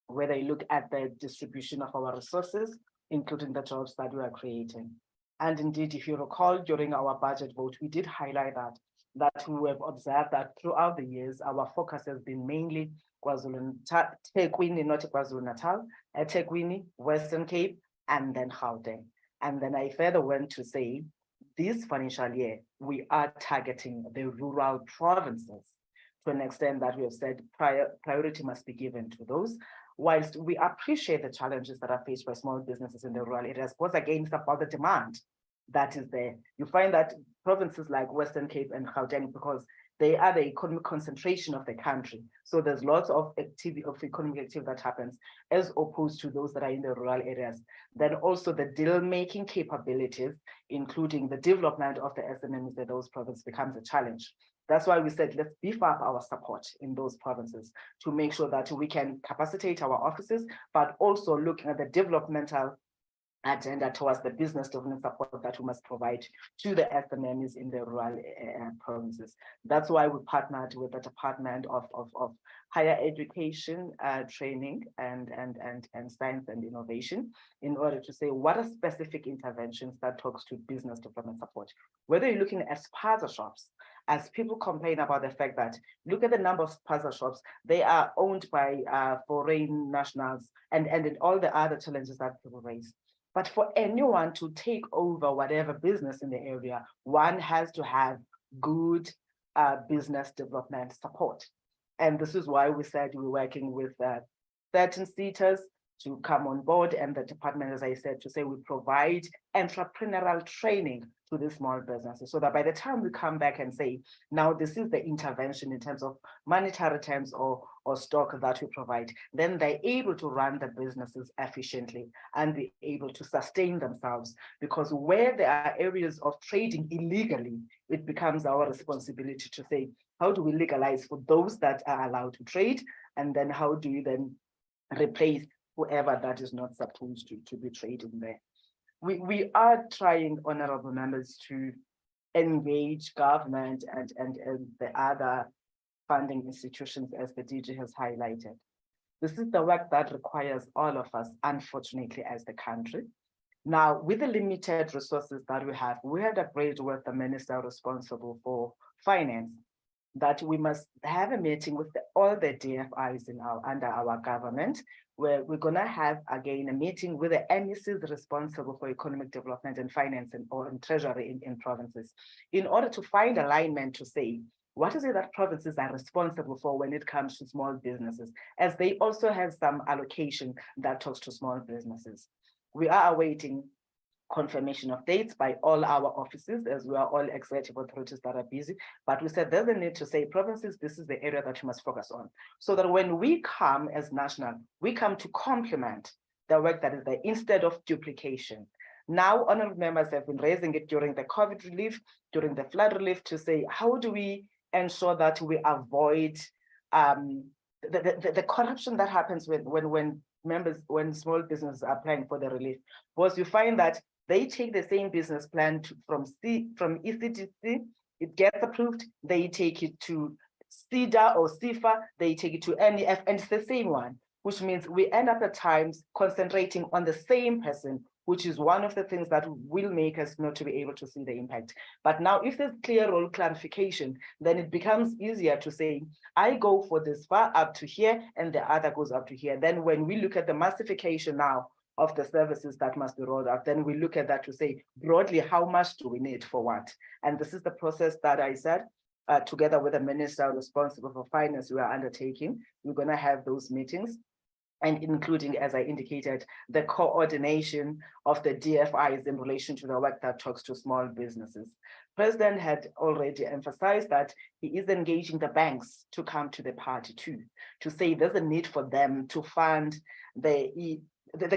where they look at the distribution of our resources, including the jobs that we are creating. And indeed, if you recall, during our budget vote, we did highlight that we have observed that throughout the years, our focus has been mainly KwaZulu-Natal, eThekwini, not KwaZulu-Natal, eThekwini, Western Cape, and then Gauteng. And then I further went to say, this financial year, we are targeting the rural provinces to an extent that we have said priority must be given to those. Whilst we appreciate the challenges that are faced by small businesses in the rural areas, because again, it's about the demand that is there. You find that provinces like Western Cape and Gauteng, because they are the economic concentration of the country. So there's lots of activity, of economic activity that happens, as opposed to those that are in the rural areas. Then also the deal-making capabilities, including the development of the SMMs in those provinces, becomes a challenge. That's why we said, let's beef up our support in those provinces to make sure that we can capacitate our offices, but also looking at the developmental agenda towards the business development support that we must provide to the SMMs in the rural provinces. That's why we partnered with the Department of Higher Education, Training, and Science and Innovation in order to say what are specific interventions that talks to business development support. Whether you're looking at spaza shops, as people complain about the fact that, look at the number of spaza shops, they are owned by foreign nationals and all the other challenges that people raise. But for anyone to take over whatever business in the area, one has to have good business development support. And this is why we said we're working with certain seaters to come on board, and the department, as I said, to say we provide entrepreneurial training to the small businesses, so that by the time we come back and say, now this is the intervention in terms of monetary terms or stock that we provide, then they're able to run the businesses efficiently and be able to sustain themselves. Because where there are areas of trading illegally, it becomes our responsibility to say, how do we legalize for those that are allowed to trade? And then how do you then replace whoever that is not supposed to be trading there? We are trying, honorable members, to engage government and the other funding institutions, as the DG has highlighted. This is the work that requires all of us, unfortunately, as the country. Now, with the limited resources that we have, we had agreed with the minister responsible for finance that we must have a meeting with all the DFIs under our government, where we're going to have, again, a meeting with the MECs responsible for economic development and finance and treasury in provinces, in order to find alignment to say, what is it that provinces are responsible for when it comes to small businesses, as they also have some allocation that talks to small businesses. We are awaiting confirmation of dates by all our offices, as we are all executive authorities that are busy. But we said there's a need to say, provinces, this is the area that you must focus on, so that when we come as national, we come to complement the work that is there instead of duplication. Now, honorable members have been raising it during the COVID relief, during the flood relief, to say, how do we ensure that we avoid the corruption that happens when small businesses are applying for the relief? Because you find that they take the same business plan from ECDC, it gets approved, they take it to CEDA or CIFA, they take it to NEF, and it's the same one, which means we end up at times concentrating on the same person, which is one of the things that will make us not to be able to see the impact. But now, if there's clear role clarification, then it becomes easier to say, I go for this far up to here, and the other goes up to here. Then when we look at the massification now of the services that must be rolled out, then we look at that to say, broadly, how much do we need for what? And this is the process that I said, together with the minister responsible for finance, we are undertaking. We're going to have those meetings, and including, as I indicated, the coordination of the DFIs in relation to the work that talks to small businesses. President had already emphasized that he is engaging the banks to come to the party too, to say there's a need for them to fund the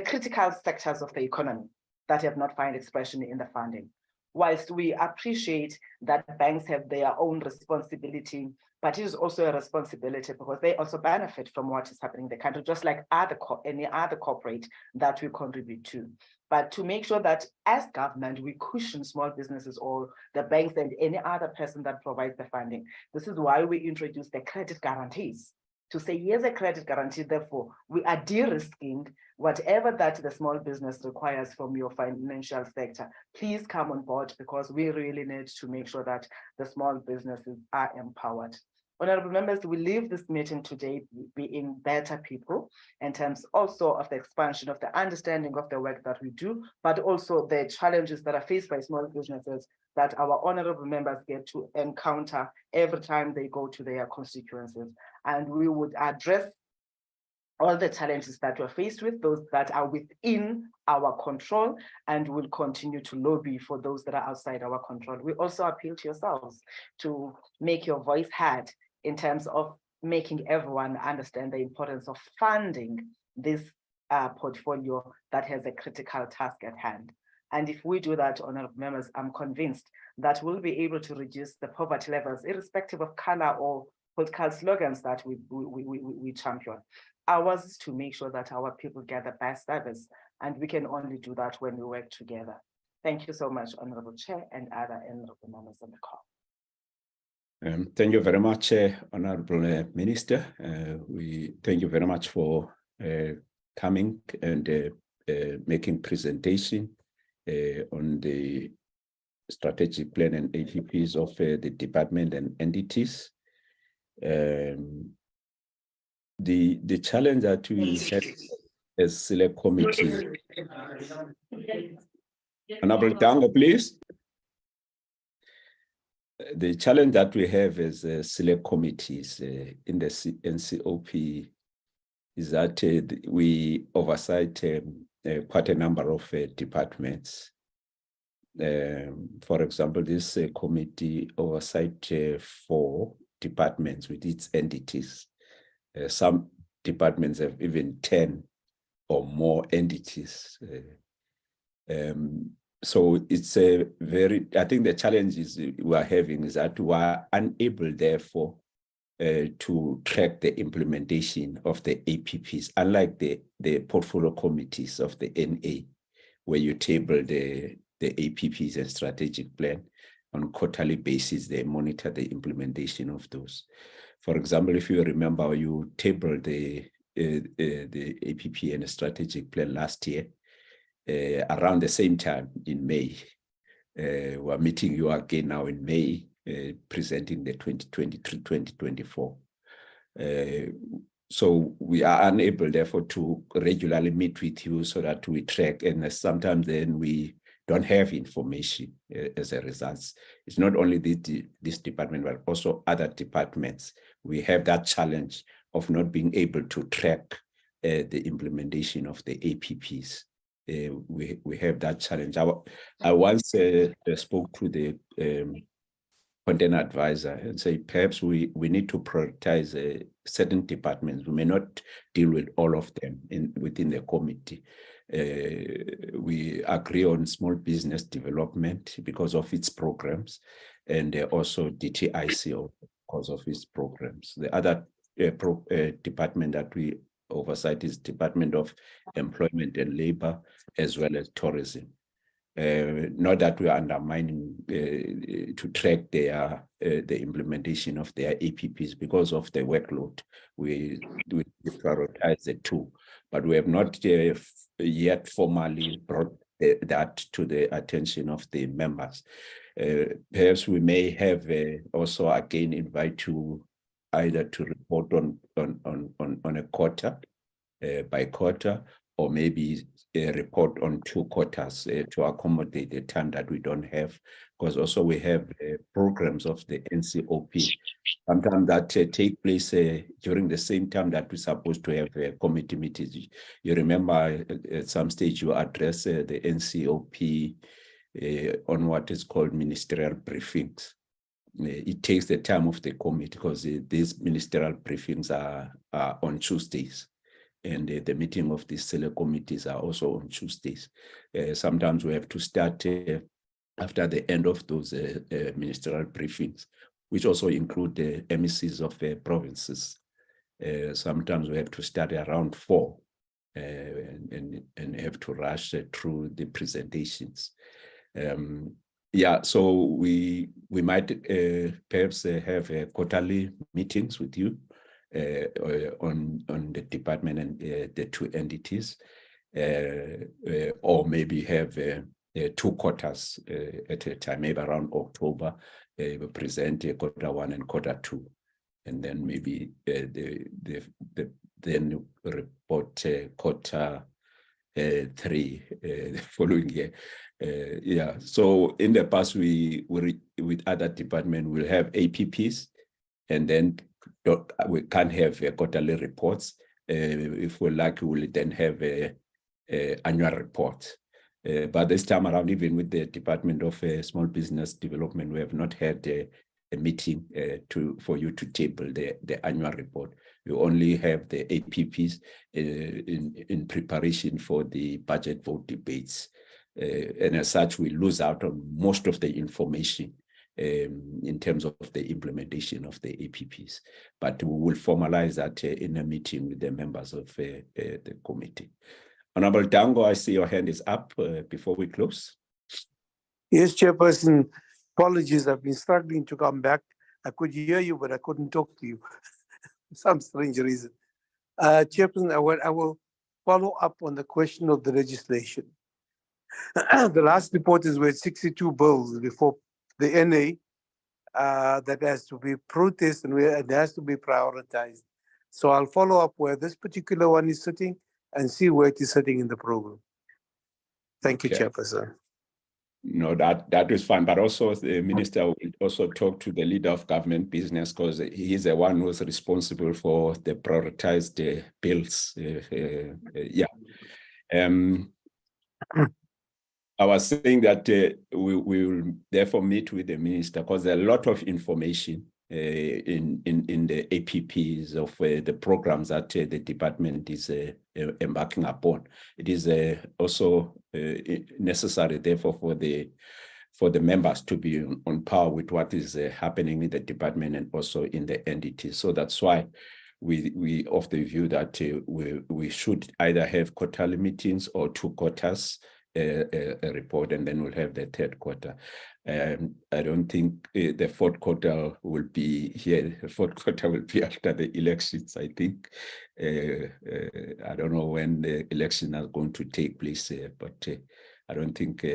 critical sectors of the economy that have not found expression in the funding. Whilst we appreciate that banks have their own responsibility, but it is also a responsibility because they also benefit from what is happening in the country, just like any other corporate that we contribute to. But to make sure that as government, we cushion small businesses or the banks and any other person that provides the funding. This is why we introduced the credit guarantees, to say, here's a credit guarantee, therefore we are de-risking whatever that the small business requires from your financial sector. Please come on board, because we really need to make sure that the small businesses are empowered. Honorable members, we leave this meeting today being better people in terms also of the expansion of the understanding of the work that we do, but also the challenges that are faced by small businesses that our honorable members get to encounter every time they go to their constituencies. And we would address all the challenges that we're faced with, those that are within our control, and will continue to lobby for those that are outside our control. We also appeal to yourselves to make your voice heard in terms of making everyone understand the importance of funding this portfolio that has a critical task at hand. And if we do that, honorable members, I'm convinced that we'll be able to reduce the poverty levels, irrespective of color or political slogans that we champion. Ours is to make sure that our people get the best service, and we can only do that when we work together. Thank you so much, Honorable Chair and other honorable members on the call. Thank you very much, Honorable Minister. We thank you very much for coming and making presentation on the strategic plan and APPs of the department and entities. The challenge that we have as select committee. Honorable Tango, please. The challenge that we have as select committees in the NCOP is that we oversight quite a number of departments. For example, this committee oversight 4 departments with its entities. Some departments have even 10 or more entities. So it's a very, I think the challenge we are having is that we are unable, therefore, to track the implementation of the APPs, unlike the portfolio committees of the NA, where you table the APPs and strategic plan on quarterly basis. They monitor the implementation of those. For example, if you remember, you tabled the APP and the strategic plan last year, around the same time in May. We're meeting you again now in May, presenting the 2023-2024. So we are unable, therefore, to regularly meet with you so that we track, and sometimes then we don't have information as a result. It's not only this department, but also other departments. We have that challenge of not being able to track the implementation of the APPs. We have that challenge. I once spoke to the content advisor and say perhaps we need to prioritize certain departments. We may not deal with all of them within the committee. We agree on small business development because of its programs, and also DTIC because of its programs. The other department that we oversight is Department of Employment and Labor, as well as Tourism. Not that we are undermining to track the implementation of their APPs because of the workload. We prioritize the two, but we have not yet formally brought that to the attention of the members. Perhaps we may have also again invite you either to report on a quarter by quarter, or maybe a report on 2 quarters to accommodate the time that we don't have, because also we have programs of the NCOP, sometimes that take place during the same time that we're supposed to have committee meetings. You remember at some stage you address the NCOP on what is called ministerial briefings. It takes the time of the committee because these ministerial briefings are on Tuesdays, and the meeting of these select committees are also on Tuesdays. Sometimes we have to start after the end of those ministerial briefings, which also include the MECs of provinces. Sometimes we have to start around 4 and have to rush through the presentations. Yeah, so we might perhaps have quarterly meetings with you on the department and the 2 entities, or maybe have 2 quarters at a time, maybe around October. We present quarter 1 and quarter 2. and then maybe the then report quarter 3 the following year. Yeah, so in the past we with other departments will have APPs, and then we can't have quarterly reports. If we're lucky, we'll then have a annual report. But this time around, even with the Department of Small Business Development, we have not had a meeting for you to table the annual report. We only have the APPs in preparation for the budget vote debates. And as such, we lose out on most of the information in terms of the implementation of the APPs. But we will formalize that in a meeting with the members of the committee. Honorable Dango, I see your hand is up before we close. Yes, Chairperson. Apologies, I've been struggling to come back. I could hear you, but I couldn't talk to you for some strange reason. Chairperson, I will follow up on the question of the legislation. The last report is with 62 bills before the NA that has to be protested and it has to be prioritized. So I'll follow up where this particular one is sitting and see where it is sitting in the program. Thank you, Chairperson. No, that is fine. But also the minister will also talk to the leader of government business, because he's the one who's responsible for the prioritized bills. I was saying that we will therefore meet with the minister, because there are a lot of information in the APPs of the programs that the department is embarking upon. It is also necessary, therefore, for the members to be on par with what is happening in the department and also in the entity. So that's why we of the view that we should either have quarterly meetings or 2 quarters a report, and then we'll have the 3rd quarter. I don't think the 4th quarter will be here. The 4th quarter will be after the elections, I think. I don't know when the election is going to take place, but I don't think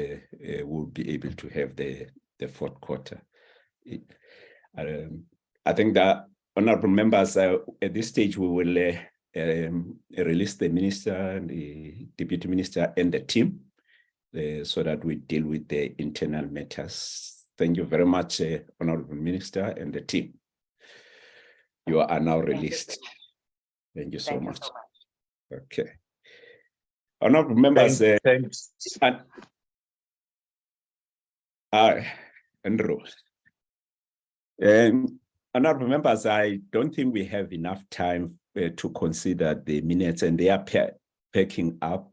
we'll be able to have the 4th quarter. I think that, honorable members, at this stage, we will release the minister, the deputy minister, and the team, so that we deal with the internal matters. Thank you very much, Honorable Minister and the team. You are now released. Thank you so much. Okay. Honorable members. Thanks. Andrew. Honorable members, I don't think we have enough time to consider the minutes, and they are packing up.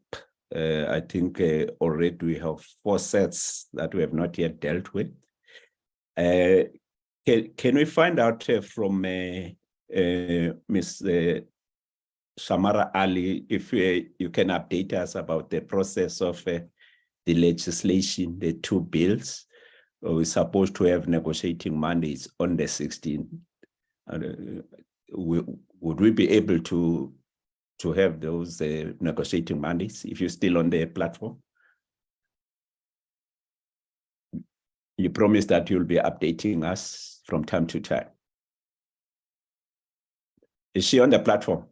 I think already we have 4 sets that we have not yet dealt with. Can we find out from Ms. Samara Ali if you can update us about the process of the legislation, the 2 bills? We're supposed to have negotiating mandates on the 16th. Would we be able to have those negotiating mandates if you're still on the platform? You promise that you'll be updating us from time to time. Is she on the platform?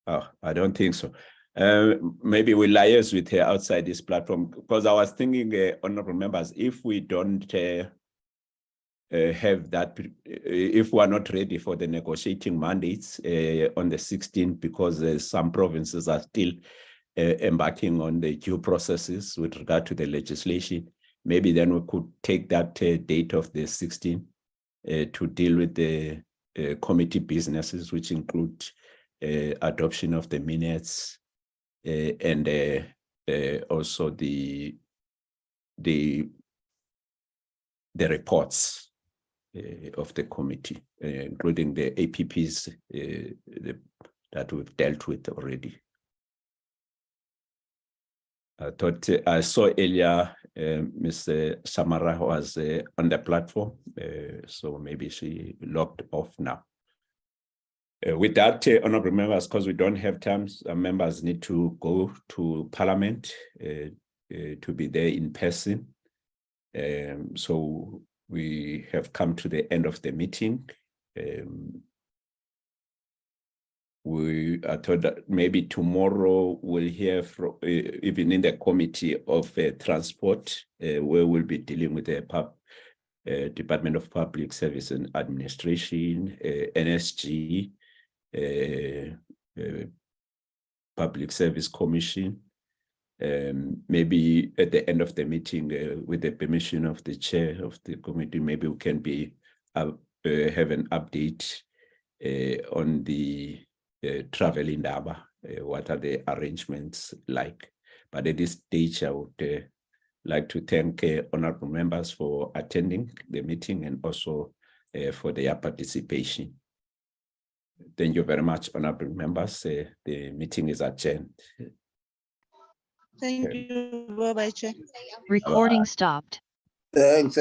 Oh, I don't think so. Maybe we'll liaise with her outside this platform, because I was thinking, honorable members, if we don't have that, if we're not ready for the negotiating mandates on the 16th, because some provinces are still embarking on the due processes with regard to the legislation, maybe then we could take that date of the 16th to deal with the committee businesses, which include adoption of the minutes, and also the reports of the committee, including the APPs that we've dealt with already. I thought I saw earlier Ms. Samara was on the platform, so maybe she logged off now. With that, honorable members, because we don't have time, members need to go to Parliament to be there in person. So we have come to the end of the meeting. We are told that maybe tomorrow we'll hear from, even in the Committee of Transport, where we'll be dealing with the Department of Public Service and Administration, NSG, Public Service Commission. Maybe at the end of the meeting, with the permission of the chair of the committee, maybe we can be have an update on the travel in Daba. What are the arrangements like? But at this stage, I would like to thank honorable members for attending the meeting and also for their participation. Thank you very much, honorable members. The meeting is adjourned. Thank you. Bye-bye, Chair. Recording stopped. Thanks.